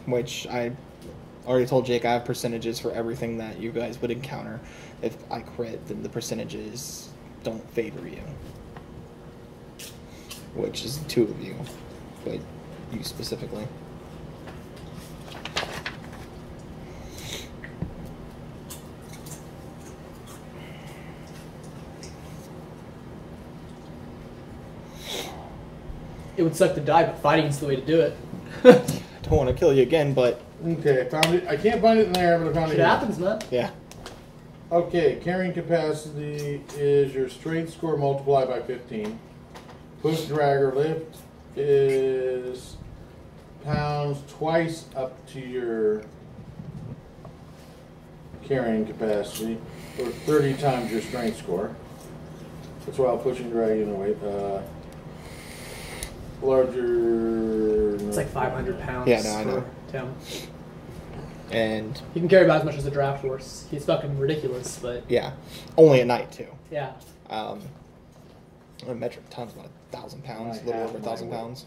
Which I already told Jake I have percentages for everything that you guys would encounter. If I crit, then the percentages don't favor you. Which is 2 of you, but you specifically. It would suck to die, but fighting's the way to do it. Don't want to kill you again, but Okay, I found it. I can't find it in there, but I found Shit it. happens, man. yeah. Okay, carrying capacity is your strength score multiplied by 15. Push, drag, or lift is pounds twice up to your carrying capacity, or 30 times your strength score. That's while pushing, dragging, and weight. Larger. It's like 500 pounds. Yeah, no, I know. for Tim. And He can carry about as much as a draft horse. He's fucking ridiculous, but yeah, only at night too. yeah. A metric ton's about 1,000 pounds, I a little have over my 1,000 weight. pounds.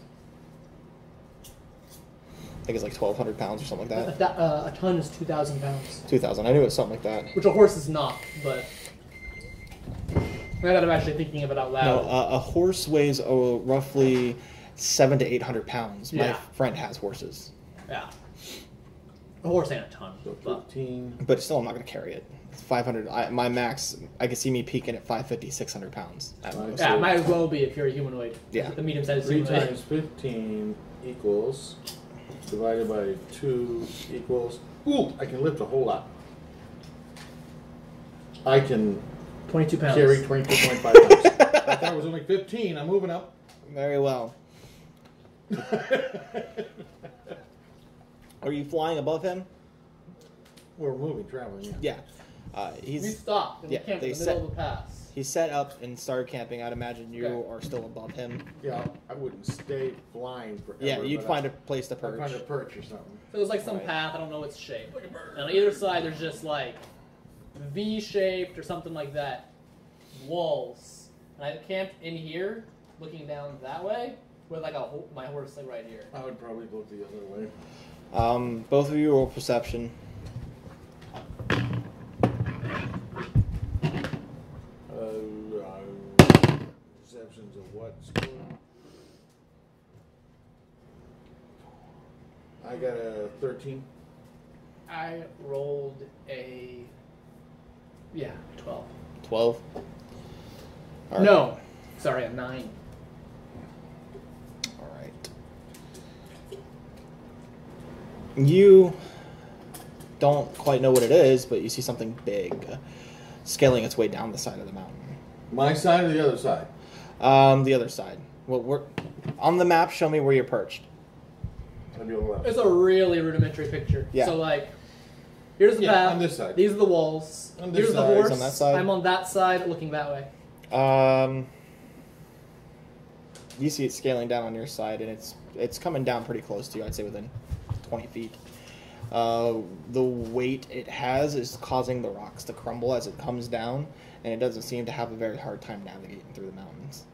I think it's like 1,200 pounds or something like that. A ton is 2,000 pounds, 2,000. I knew it was something like that. which a horse is not, but now that I'm actually thinking of it out No, loud. a horse weighs roughly 700 to 800 pounds. My Yeah. friend has horses, Yeah. A horse ain't a ton, So but 15. but still, I'm not going to carry it. It's 500. My max, I can see me peaking at 550, 600 pounds. At Right. most. yeah, it might as well be if you're a humanoid. Yeah. The medium-sized 3 humanoid. times 15 equals, divided by 2 equals, ooh, I can lift a whole lot. I can 22 pounds. carry 22.5 pounds. I thought it was only 15. I'm moving up. Very well. Are you flying above him? We're moving, traveling, yeah. Yeah. We He's stopped and Yeah, we camped they in the middle of the pass. He's set up and started camping. I'd imagine you Okay. are still above him. Yeah, I wouldn't stay flying forever. Yeah, you'd but find a place to I'd perch. find a perch or something. So there's like some Right. path, I don't know its shape. And on either side there's just like V-shaped or something like that. Walls. And I camped in here, looking down that way, with like my horse like right here. I would probably look the other way. Both of you roll perception. Perceptions of what score? I got a 13. I rolled a 12. 12. All right. No, sorry, a 9. All right. You don't quite know what it is, but you see something big scaling its way down the side of the mountain. My side or the other side? The other side. Well, we're on the map. Show me where you're perched. I'd be on the left. It's a really rudimentary picture. Yeah. So like, here's the Yeah, path. on this side. These are the walls. On this Here's the side. horse. On that side? I'm on that side, looking that way. You see it scaling down on your side, and it's coming down pretty close to you. I'd say within 20 feet. The weight it has is causing the rocks to crumble as it comes down, and it doesn't seem to have a very hard time navigating through the mountains.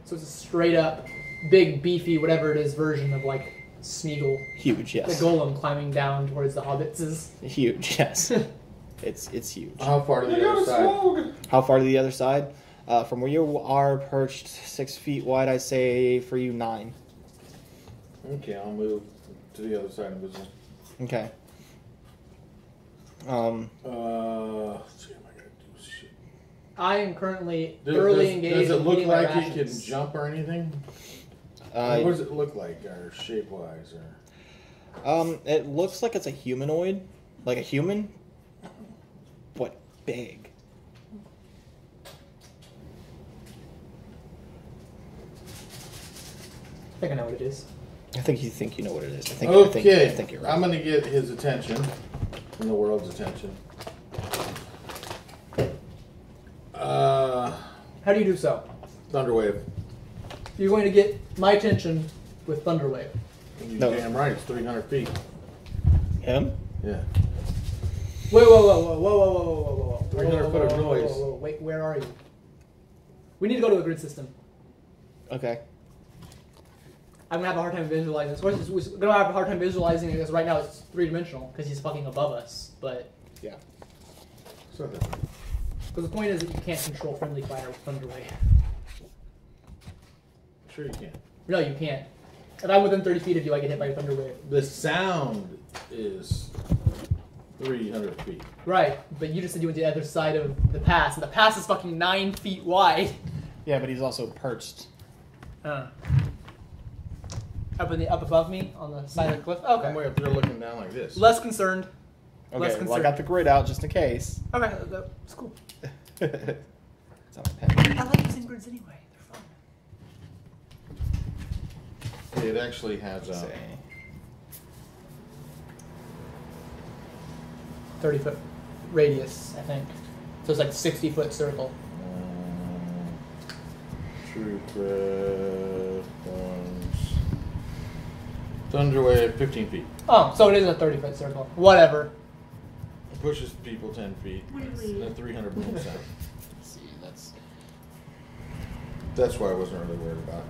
So it's a straight up, big, beefy, whatever it is version of like Smeagol, Huge, the yes. golem climbing down towards the hobbits. Huge, yes. It's huge. How far to the other side? How far to the other side? From where you are perched 6 feet wide, I say for you 9. Okay, I'll move to the other side of the zone. Okay. Let's see, am I gonna do shit? I am currently Does, thoroughly does, engaged does it in look eating my like it can rations. jump or anything? What does it look like, or shape-wise, or? It looks like it's a humanoid, like a human, but big. I think I know what it is. I think you think you know what it is. I Okay, think you're right. I'm gonna get his attention, and the world's attention. How do you do so? Thunderwave. You're going to get my attention with Thunderwave. You No. damn right, it's 300 feet. Him? Yeah. Wait, whoa. 300 foot of noise. Whoa. Wait, where are you? We need to go to a grid system. Okay. I'm gonna have a hard time visualizing this. We're gonna have a hard time visualizing it because right now it's 3-dimensional because he's fucking above us. But Yeah. So that. because the point is that you can't control friendly fire with Thunderwave. Sure you can. No, you can't. If I'm within 30 feet of you, I get hit by a Thunderwave. The sound is 300 feet. Right, but you just said you went to the other side of the pass, and the pass is fucking 9 feet wide. Yeah, but he's also perched. Up above me on the side of the cliff. Okay. I'm way up there looking down like this. Less concerned. Okay, Less well, I concerned. got the grid out just in case. Okay, that's cool. It's on my pen. I like using grids anyway. They're fun. It actually has Say. 30-foot radius, I think. So it's like a 60-foot circle. True craft ones. Thunderwave 15 feet. Oh, so it is a 30-foot circle. Whatever. It pushes people 10 feet. And 300 boom sound. See, That's why I wasn't really worried about it.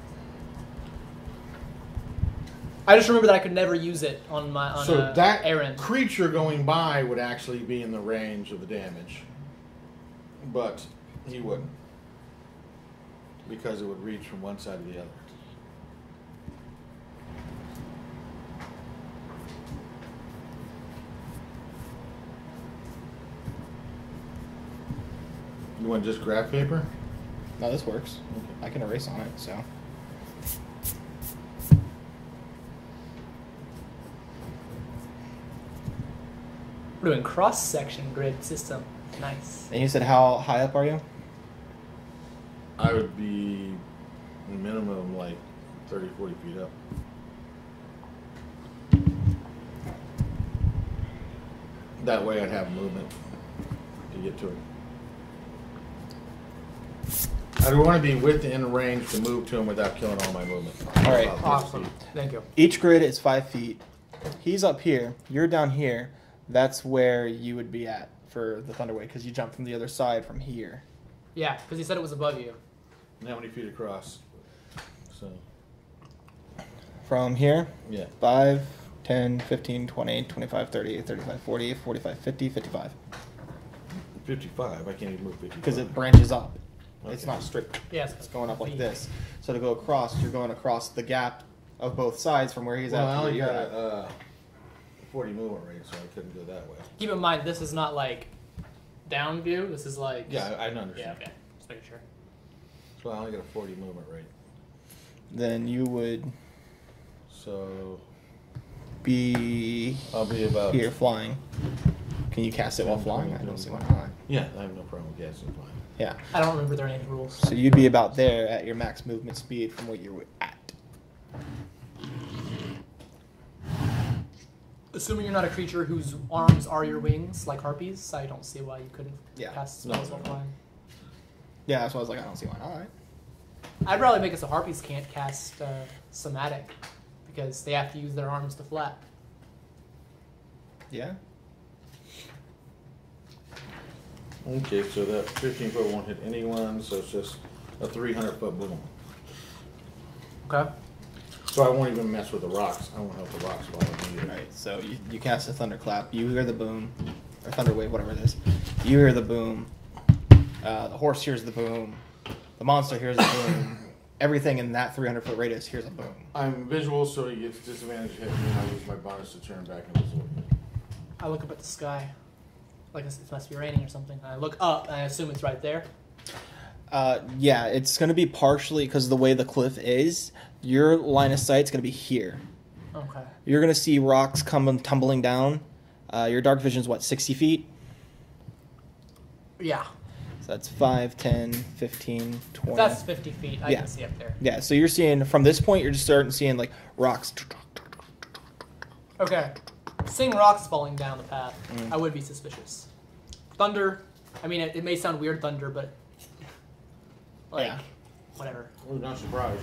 I just remember that I could never use it on my So that Aaron. creature going by would actually be in the range of the damage. But he wouldn't. Because it would reach from one side to the other. You want just graph paper? No, this works. I can erase on it, so. We're doing cross-section grid system. Nice. And you said how high up are you? I would be minimum like 30, 40 feet up. That way I'd have movement to get to it. I don't want to be within range to move to him without killing all my movement. All right. About 50 Awesome. feet. Thank you. Each grid is 5 feet. He's up here. You're down here. That's where you would be at for the Thunderwave because you jumped from the other side from here. Yeah, because he said it was above you. And how many feet across? So, From here, yeah. 5, 10, 15, 20, 25, 30, 35, 40, 45, 50, 55. 55. I can't even move 55. Because it branches up. It's Okay. not straight. Yes. It's going up like this. So to go across, you're going across the gap of both sides from where he's Well, I at. to where only you're got at. a 40 movement rate, so I couldn't go that way. Keep in mind, this is not like down view. This is like. Yeah, I understand. Yeah, okay. Just making sure. So I only got a 40 movement rate. Then you would So be I'll be about here flying. Can you cast it while flying? I don't see why not. Yeah, I have no problem with casting flying. Yeah. I don't remember there are any rules. So you'd be about there at your max movement speed from what you're at. Assuming you're not a creature whose arms are your wings, like harpies, I don't see why you couldn't Yeah. cast spells No. while flying. Yeah, that's why I was like, I don't see why not. I'd probably make it so harpies can't cast somatic because they have to use their arms to flap. Yeah. Okay, so that 15 foot won't hit anyone, so it's just a 300 foot boom. Okay. So I won't even mess with the rocks. I won't help the rocks fall me either. Alright, so you cast a thunderclap. You hear the boom. Or thunderwave, whatever it is. You hear the boom. The horse hears the boom. The monster hears the boom. Everything in that 300 foot radius hears a boom. I'm visual, so he gets disadvantage hit, and then I use my bonus to turn back invisible. I look up at the sky. Like it must be raining or something. I look up and I assume it's right there. Yeah, it's going to be partially because the way the cliff is. Your line of sight's going to be here. Okay. You're going to see rocks come tumbling down. Your dark vision's what, 60 feet? Yeah. So that's 5, 10, 15, 20. That's 50 feet. I Yeah. can see up there. Yeah, so you're seeing, from this point, you're just starting seeing, like, rocks. Okay. Seeing rocks falling down the path, I would be suspicious. Thunder. I mean, it may sound weird, thunder, but like, Yeah. whatever. I'm not surprised.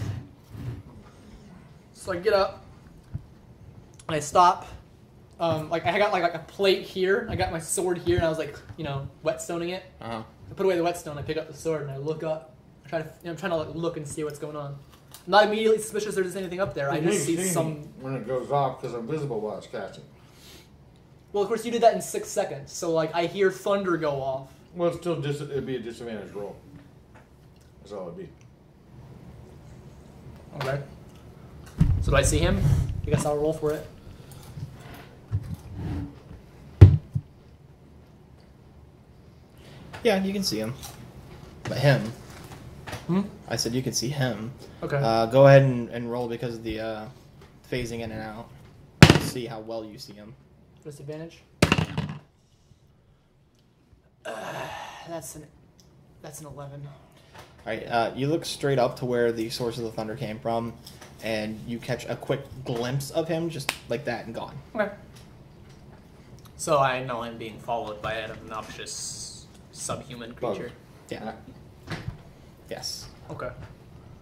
So I get up and I stop. Like I got like a plate here. I got my sword here, and I was like, whetstoning it. Uh-huh. I put away the whetstone. I pick up the sword and I look up. I'm trying to like, look and see what's going on. I'm not immediately suspicious there's anything up there. I just see some. When it goes off, because I'm visible while it's casting. Well, of course, you did that in 6 seconds. So like, I hear thunder go off. Well, it's still it'd be a disadvantage roll. That's all it'd be. Okay. So do I see him? I guess I'll roll for it. Yeah, you can see him. But him. Hmm? I said you can see him. Okay. Go ahead and roll because of the phasing in and out. See how well you see him. Disadvantage. That's an 11. Alright, you look straight up to where the source of the thunder came from, and you catch a quick glimpse of him, just like that, and gone. Okay. So I know I'm being followed by an obnoxious subhuman creature. Yeah. Yes. Okay.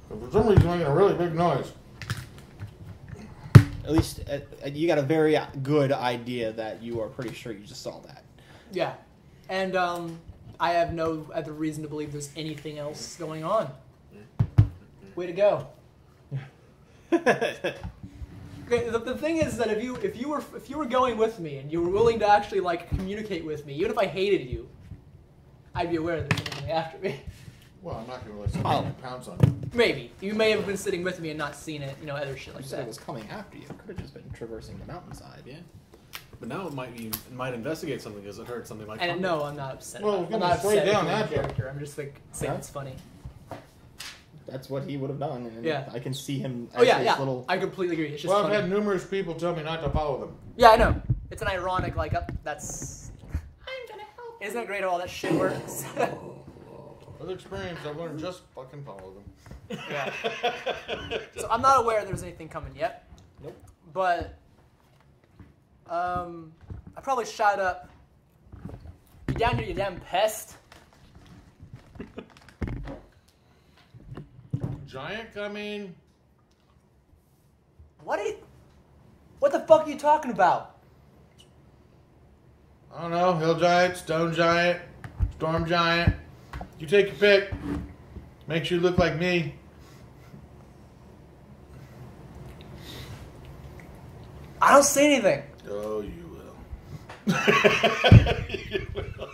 But for some reason, making a really big noise. At least you got a very good idea that you are pretty sure you just saw that. Yeah. And I have no other reason to believe there's anything else going on. Way to go. Okay, the thing is that if you were going with me and you were willing to actually like communicate with me, even if I hated you, I'd be aware that there's something after me. Well, I'm not going to let somebody pounce on you. Maybe you may have been sitting with me and not seen it, other shit like You said it that. was coming after you. It could have just been traversing the mountainside. Yeah. But now it might investigate something because it heard something like. And no, I'm not upset. Well, I'm not straight upset down with the at you. character. I'm just like saying it's funny. That's what he would have done. And Yeah. I can see him. Oh yeah, as yeah. his little. I completely agree. It's just Well, funny. I've had numerous people tell me not to follow them. Yeah, I know. It's an ironic, like, that's... I'm gonna help. Isn't it great how all that shit works? With experience, I've learned just fucking follow them. Yeah. So I'm not aware there's anything coming yet. Nope. But, I probably shot up. You down here, you damn pest. Giant coming. What the fuck are you talking about? I don't know. Hill giant, stone giant, storm giant. You take your pick. Makes you look like me. I don't see anything. Oh, you will. You will.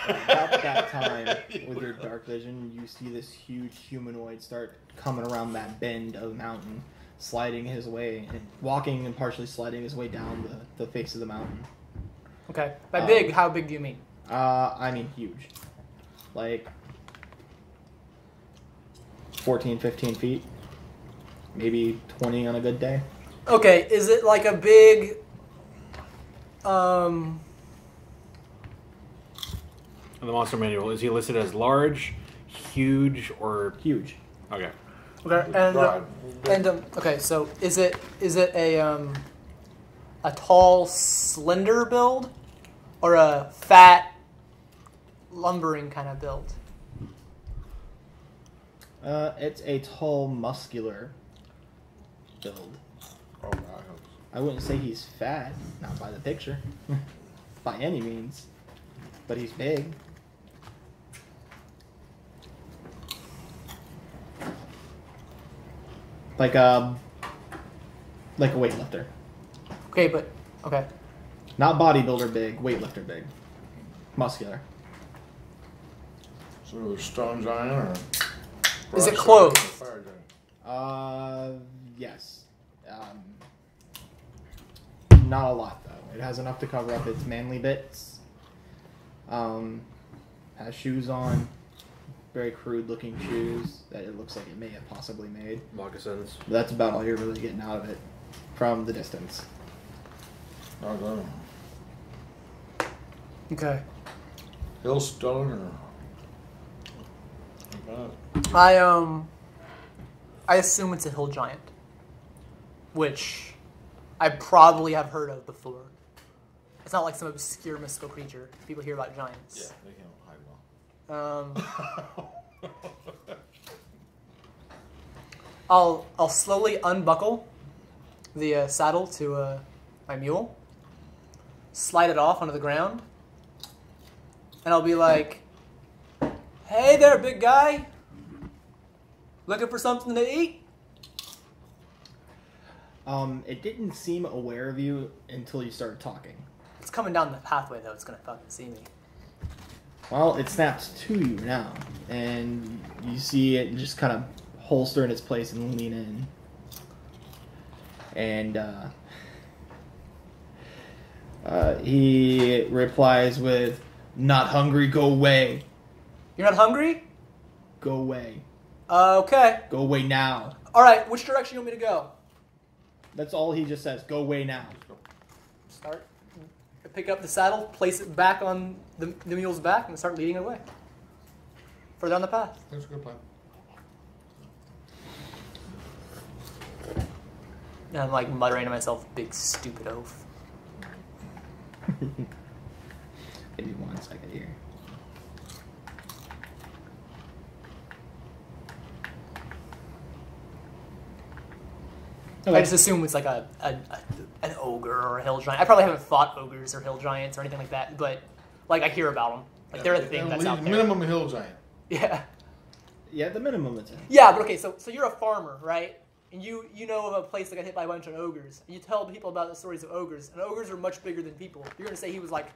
About that time, with your dark vision, you see this huge humanoid start coming around that bend of the mountain, sliding his way, and walking and partially sliding his way down the face of the mountain. Okay. By big, how big do you mean? I mean huge. Like 14, 15 feet. Maybe 20 on a good day. Okay, is it like a big, In the monster manual, is he listed as large, huge, or Huge. okay? Okay, okay, so is it a tall, slender build, or a fat, lumbering kind of build? It's a tall, muscular build. Oh, God. I wouldn't say he's fat, not by the picture, by any means, but he's big. Like a weightlifter. Okay, but okay. Not bodybuilder big, weightlifter big. Muscular. So a stone giant or... Is it rock clothed? giant or fire giant? Yes. Not a lot though. It has enough to cover up its manly bits. Has shoes on, very crude-looking shoes that it looks like it may have possibly made. Moccasins. But that's about all you're really getting out of it from the distance. Oh, Okay. Hillstone or I assume it's a hill giant, which I probably have heard of before. It's not like some obscure mystical creature. People hear about giants. yeah, they can't hide well. I'll slowly unbuckle the saddle to my mule, slide it off onto the ground, and I'll be like, "Hey there, big guy. Looking for something to eat?" It didn't seem aware of you until you started talking. It's coming down the pathway, though. It's gonna fucking see me. Well, it snaps to you now, and you see it just kind of holster in its place and lean in. And he replies with, "Not hungry, go away. You're not hungry? Go away. Okay. Go away now." All right. Which direction you want me to go? That's all he just says. Go away now. Start. Pick up the saddle, place it back on the mule's back, and start leading it away. Further down the path. That's a good plan. And I'm like muttering to myself, "Big stupid oaf." Give me 1 second here. I just assume it's like an ogre or a hill giant. I probably haven't fought ogres or hill giants or anything like that, but like I hear about them. Like they're a thing that's out there. Minimum hill giant. Yeah. Yeah, the minimum it's in. Yeah, but okay, so you're a farmer, right? And you know of a place that got hit by a bunch of ogres. And you tell people about the stories of ogres, and ogres are much bigger than people. You're gonna say he was like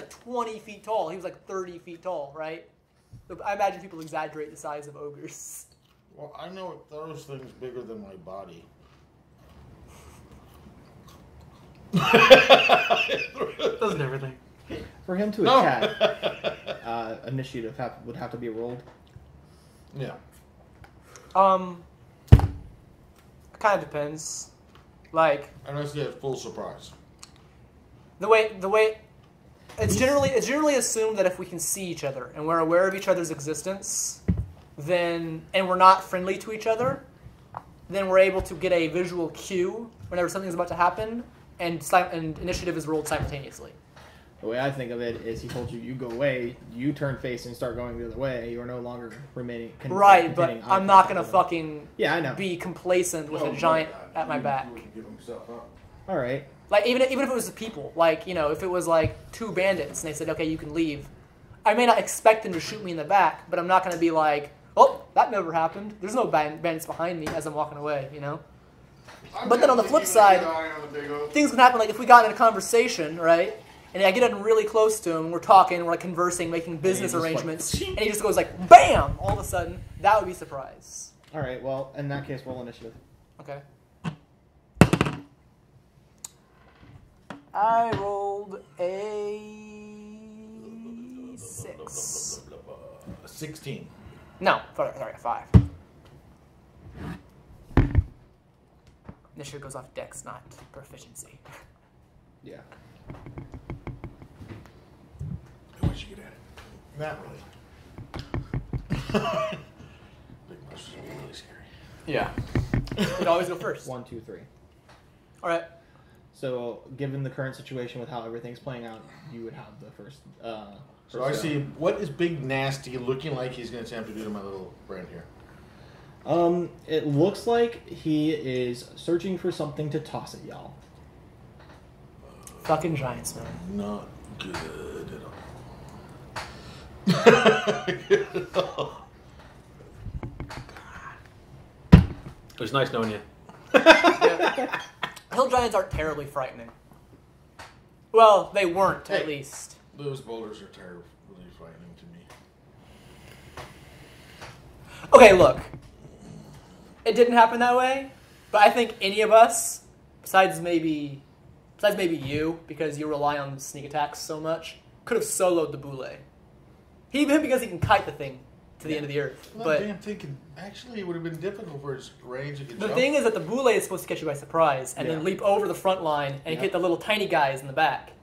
20 feet tall. He was like 30 feet tall, right? So I imagine people exaggerate the size of ogres. Well, I know it throws things bigger than my body. Doesn't everything. For him to No. attack, initiative would have to be rolled. Yeah. It kind of depends. Like Unless you have full surprise. the way it's generally assumed that if we can see each other and we're aware of each other's existence, then and we're not friendly to each other, then we're able to get a visual cue whenever something's about to happen, and initiative is rolled simultaneously. The way I think of it is he told you, you go away, you turn face and start going the other way, you are no longer remaining... Right, but containing eye I'm not contact going to with him. fucking Yeah, I know. be complacent with a giant at my back. Alright. Like, even if it was the people, like, you know, if it was like 2 bandits and they said, okay, you can leave, I may not expect them to shoot me in the back, but I'm not going to be like, oh, that never happened. There's no bandits behind me as I'm walking away, you know? But then on the flip side, things can happen, like if we got in a conversation, right? And I get in really close to him, and we're talking, we're like conversing, making business arrangements, and he just goes like, BAM! All of a sudden, that would be a surprise. Alright, well, in that case, roll initiative. Okay. I rolled a 6. 16. No, sorry, 5. Initiative goes off dex, not proficiency. Yeah. I wish you could add it. Not really. Big muscles are really scary. Yeah. You'd always go first. 1, 2, 3. Alright. So, given the current situation with how everything's playing out, you would have the first... So I see, what is Big Nasty looking like he's going to attempt to do to my little friend here? It looks like he is searching for something to toss at y'all. Fucking giants, man. Not good at all. It was nice knowing you. Yeah. Hill giants aren't terribly frightening. Well, they weren't, at least. Those boulders are terribly frightening to me. Okay, look. It didn't happen that way, but I think any of us, besides maybe you, because you rely on sneak attacks so much, could have soloed the boule. Even because he can kite the thing to the end of the earth. Well, But I'm thinking, actually, it would have been difficult for his range to get the jump. thing is that the boule is supposed to catch you by surprise and then leap over the front line and hit the little tiny guys in the back.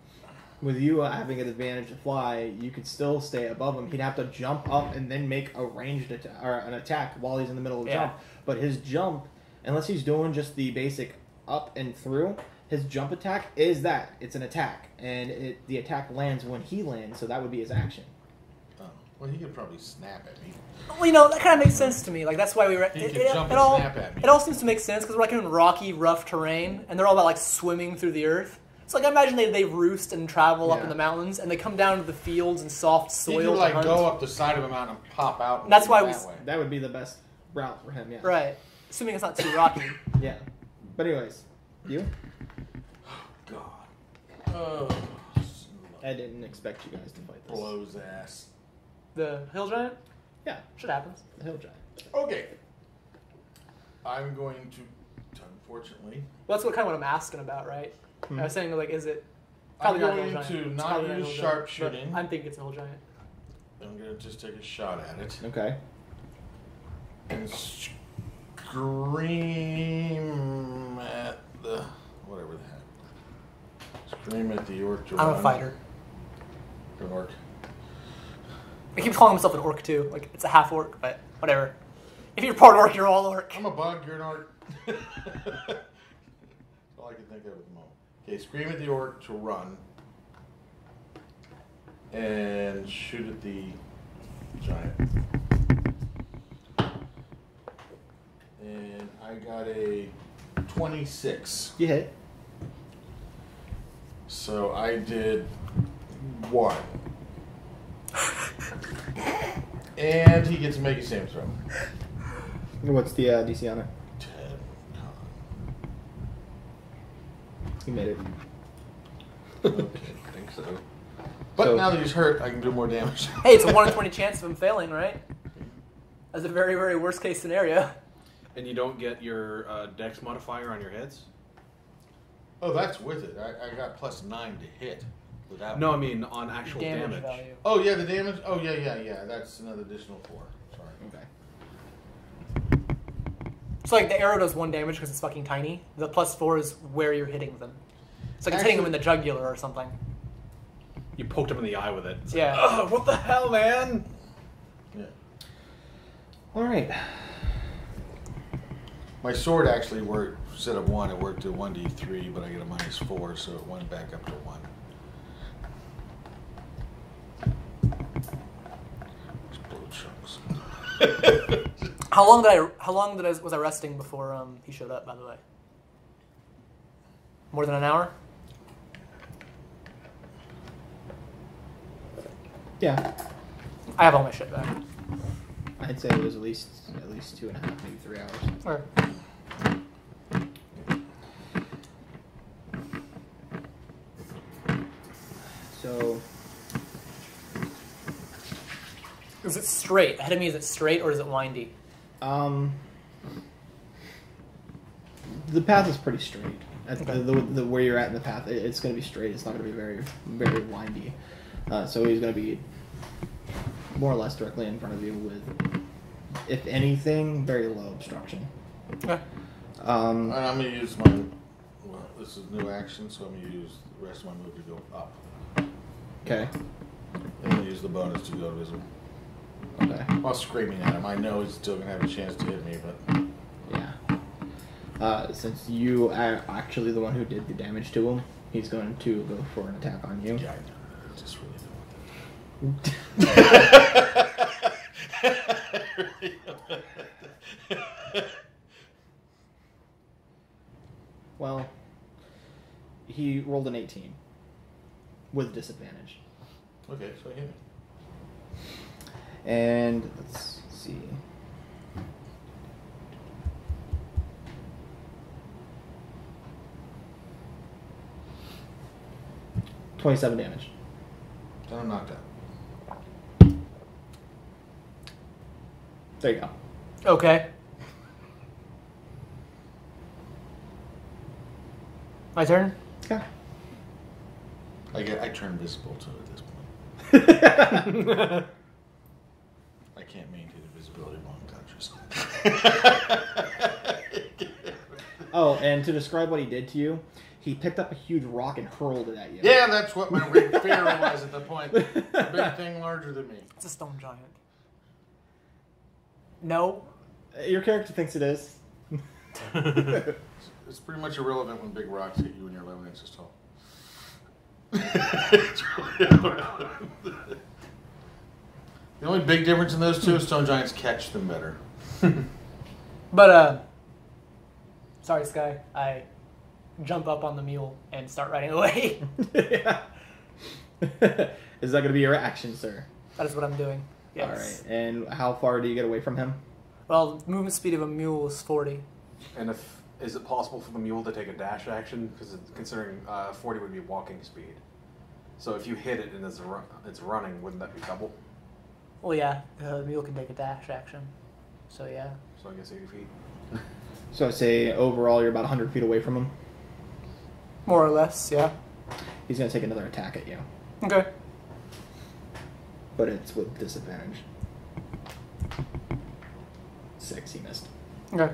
With you having an advantage to fly, you could still stay above him. He'd have to jump up and then make a ranged or an attack while he's in the middle of the jump. But his jump, unless he's doing just the basic up and through, his jump attack is that. It's an attack. And the attack lands when he lands, so that would be his action. Oh, well, he could probably snap at me. Well, that kind of makes sense to me. Like, that's why we were... He could jump and all, snap at me. It all seems to make sense because we're like in rocky, rough terrain, and they're all about like swimming through the earth. So, like, I imagine they roost and travel up in the mountains, and they come down to the fields and soft soil. He could, to hunt. go up the side of a mountain and pop out. And That's why way. That would be the best route for him, yeah. Right. Assuming it's not too rocky. Yeah. But anyways, you? God. Oh. I didn't expect you guys to fight this. Blows ass. The hill giant? Yeah. Shit happens. The hill giant. Okay. I'm going to, unfortunately... Well, that's what I'm asking about, right? I was saying, like, is it... I'm Probably not a going hill giant. to It's not probably a use hill sharp giant, but shooting. I'm thinking it's a hill giant. I'm going to just take a shot at it. Okay. And scream at the... whatever the heck. Scream at the orc to I'm run. a fighter. An orc. I keep calling myself an orc, too. Like, it's a half orc, but whatever. If you're part orc, you're all orc. I'm a bug, you're an orc. That's all I can think of at the moment. Okay, scream at the orc to run. And shoot at the giant. And I got a 26. You hit. So I did 1. And he gets to make a saving throw. What's the DC on it? 10. You made it. Okay, I think so. But now that he's hurt, I can do more damage. Hey, it's a 1 in 20 chance of him failing, right? That's a very, very worst case scenario. And you don't get your dex modifier on your hits? Oh, that's with it. I got +9 to hit without. No, I mean on actual Damage damage. value. Oh yeah, the damage. Oh yeah. That's another additional 4. Sorry. Okay. So, like, the arrow does 1 damage because it's fucking tiny. The +4 is where you're hitting them. It's like it's hitting them in the jugular or something. You poked him in the eye with it. Yeah. Oh, what the hell, man? Yeah. All right. My sword actually worked. Instead of 1, it worked to 1d3, but I get a -4, so it went back up to 1. Just blow chunks. How long was I resting before he showed up, by the way? More than an hour? Yeah. I have all my shit back. I'd say it was at least 2.5, maybe 3 hours. Or, So is it straight? Ahead of me, is it straight or is it windy? the path is pretty straight. Okay. The where you're at in the path, it's going to be straight. It's not going to be very, very windy. So he's going to be more or less directly in front of you with, if anything, very low obstruction. Okay. And I'm going to use my, well, this is new action, so I'm going to use the rest of my move to go up. Okay. And I'm going to use the bonus to go visible. Okay. While screaming at him, I know he's still going to have a chance to hit me, but... Yeah. Since you are actually the one who did the damage to him, he's going to go for an attack on you. Yeah, I know. I just really don't. Well, he rolled an 18 with disadvantage. Okay, so hit me. And let's see. $27 damage. Then I'm knocked out. There you go. Okay. My turn? Yeah. I turn visible too at this point. I can't maintain Oh, and to describe what he did to you, he picked up a huge rock and hurled it at you. Yeah, that's what my big fear was at the point. A big thing larger than me. It's a stone giant. No. Your character thinks it is. It's pretty much irrelevant when big rocks hit you when you're 11 inches tall. It's really irrelevant. The only big difference in those two is stone giants catch them better. But, sorry, Sky. I jump up on the mule and start riding away. Yeah. Is that going to be your action, sir? That is what I'm doing. Yes. All right. And how far do you get away from him? Well, movement speed of a mule is 40. And is it possible for the mule to take a dash action? Because considering 40 would be walking speed. So if you hit it and it's running, wouldn't that be double? Well, yeah, the mule can take a dash action. So, yeah. So I guess 80 feet. So I'd say overall you're about 100 feet away from him. More or less, yeah. He's going to take another attack at you. Okay. But it's with disadvantage. 6, he missed. Okay.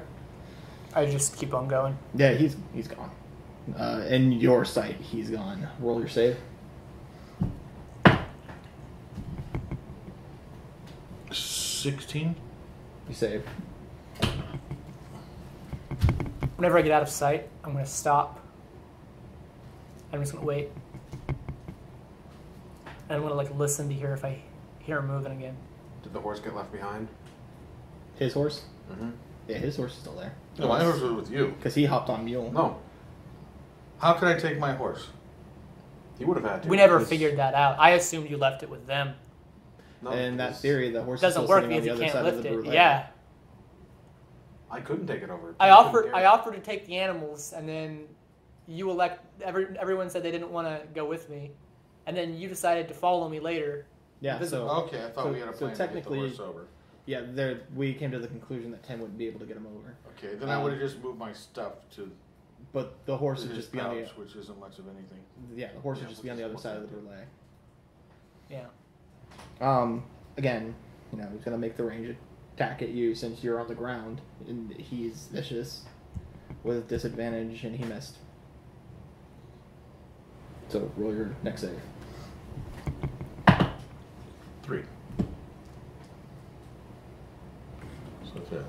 I just keep on going. Yeah, he's gone. In your sight, he's gone. Roll your save. 16? You save. Whenever I get out of sight, I'm going to stop. I'm just going to wait. And I'm going to, like, listen to hear if I hear him moving again. Did the horse get left behind? His horse? Mm-hmm. Yeah, his horse is still there. No, my horse was with you. Because he hopped on mule. No. How could I take my horse? He would have had to. We never because- figured that out. I assumed you left it with them. No, In that because theory, the horse It doesn't is still work sitting on because the you other can't side of lift the it. brule. Yeah. I couldn't take it over. I couldn't offered carry it. to take the animals, and then you everyone said they didn't want to go with me. And then you decided to follow me later. Yeah, so Okay, I thought so- we had a so plan to get the technically- horse over. yeah, we came to the conclusion that Tim wouldn't be able to get him over. Okay, then I would have just moved my stuff to But the horse would his just be on the pouch, which isn't much of anything. the horse would Yeah, just be on the other what's side that of the do? brule. Yeah. Again, he's gonna make the range attack at you since you're on the ground, and he's vicious with disadvantage, and he missed. So roll your next save. 3. So that's it.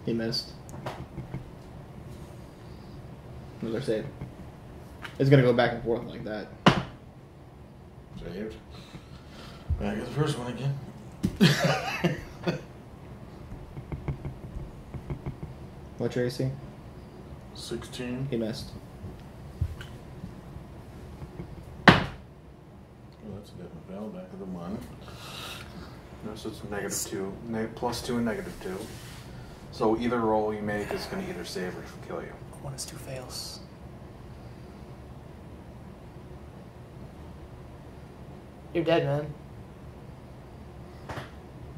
He missed. Another save. It's gonna go back and forth like that. Saved. Back at the first one again. What's your AC? 16. He missed. Oh, that's a different fail. Back of the 1. No, so it's -2, +2 and -2. So either roll you make is going to either save or kill you. 1 is 2 fails. You're dead, man.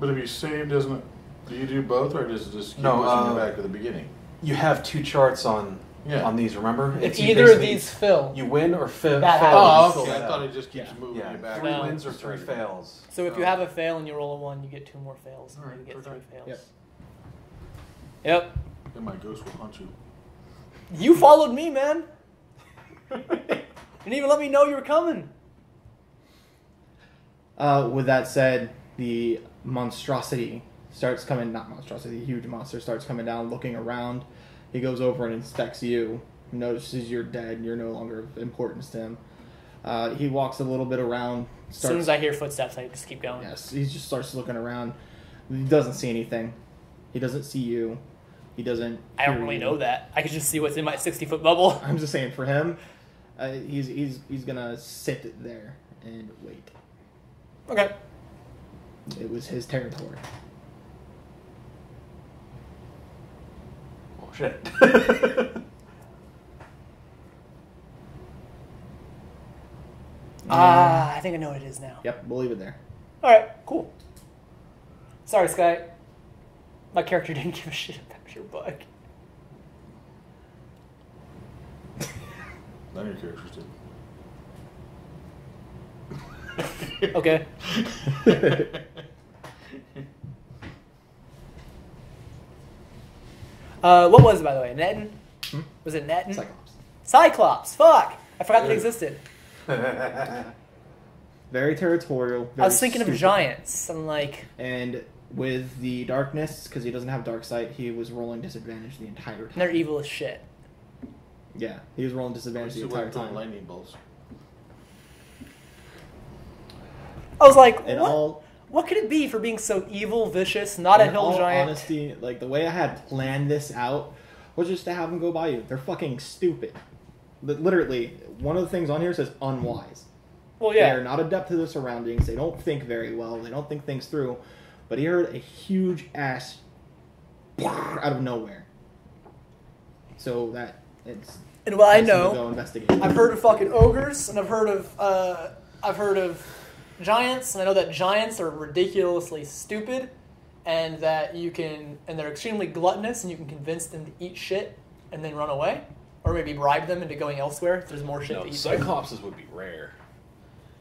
But if you save, doesn't it? Do you do both, or does it just keep No, pushing you back to the beginning? You have 2 charts on Yeah. these. Remember, If you either of basically- these fill, you win or fail. That Oh, happens. okay. I Yeah. thought it just keeps Yeah. moving Yeah, you back. 3 No. wins or 3 fails. so if you have a fail and you roll a 1, you get 2 more fails, and Alright, you get 3 perfect. fails. Yep. Yep. Then my ghost will hunt you. You followed me, man. Didn't even let me know you were coming. With that said, the monstrosity starts coming, not monstrosity, the huge monster starts coming down, looking around. He goes over and inspects you, notices you're dead, you're no longer of importance to him. He walks a little bit around. As soon as I hear footsteps, I just keep going. Yes, he just starts looking around. He doesn't see anything. He doesn't see you. He doesn't. I don't hear really you. know that. I can just see what's in my 60-foot bubble. I'm just saying for him, he's gonna sit there and wait. Okay. It was his territory. Oh shit. I think I know what it is now. Yep, we'll leave it there. All right, cool. Sorry, Sky. My character didn't give a shit about your bug. None of your characters did. Okay. What was it, by the way? Netton? Was it Netton? Cyclops. Cyclops. Fuck! I forgot that existed. Very territorial. I was very thinking of stupid. giants. I'm like, And with the darkness, because he doesn't have dark sight, he was rolling disadvantage the entire time. they're evil as shit. Yeah, he was rolling disadvantage the entire time. Lightning bolts. I was like, In what? all, What could it be for being so evil, vicious, not a in hill all giant? honesty, like the way I had planned this out was just to have them go by you. They're fucking stupid. Literally, one of the things on here says unwise. Well, yeah. They're not adept to their surroundings. They don't think very well. They don't think things through. But he heard a huge ass out of nowhere. So that it's. And what I nice of him to know, go investigate. I've heard of fucking ogres, and I've heard of giants, and I know that giants are ridiculously stupid, and that and they're extremely gluttonous, and you can convince them to eat shit and then run away, or maybe bribe them into going elsewhere if there's more shit No, to eat. Cyclopses would be rare.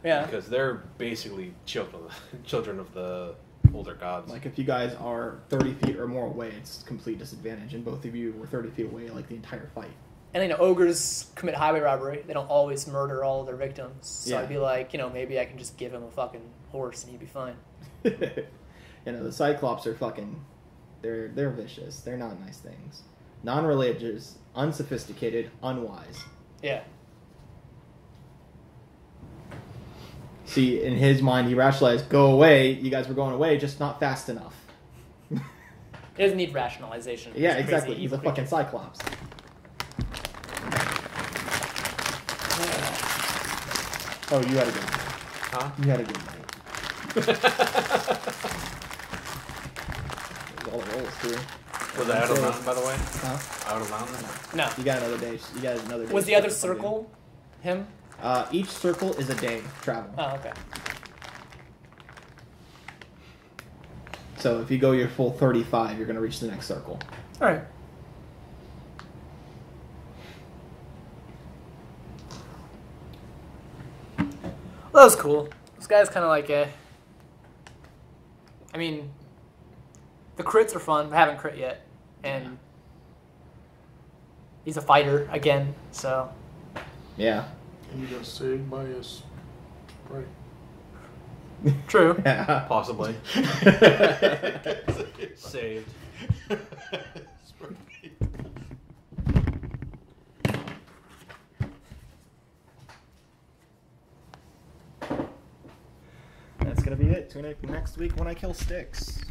Yeah. Because they're basically children of the older gods. Like if you guys are 30 feet or more away, it's complete disadvantage, and both of you were 30 feet away like the entire fight. And you know, ogres commit highway robbery. They don't always murder all of their victims. So Yeah. I'd be like, maybe I can just give him a fucking horse and he'd be fine. The Cyclops are fucking. They're vicious. They're not nice things. Non-religious, unsophisticated, unwise. Yeah. See, in his mind, he rationalized, "Go away. You guys were going away, just not fast enough." He doesn't need rationalization. Yeah, He's a exactly. crazy He's a evil fucking creature. Cyclops. Oh, you had a good night. Huh? You had a good night. All the rolls too. Was that out of mountain, by the way? Huh? Out of mountain? No. You got another day. You got another day. Was the other circle him? Each circle is a day travel. Oh, okay. So if you go your full 35, you're going to reach the next circle. All right. Well, that was cool. This guy's kind of like I mean, the crits are fun. I haven't crit yet, and he's a fighter again. So Yeah. And you got saved by us. Right. true. Yeah. Possibly. Saved. That's going to be it. Tune in next week when I kill Styx.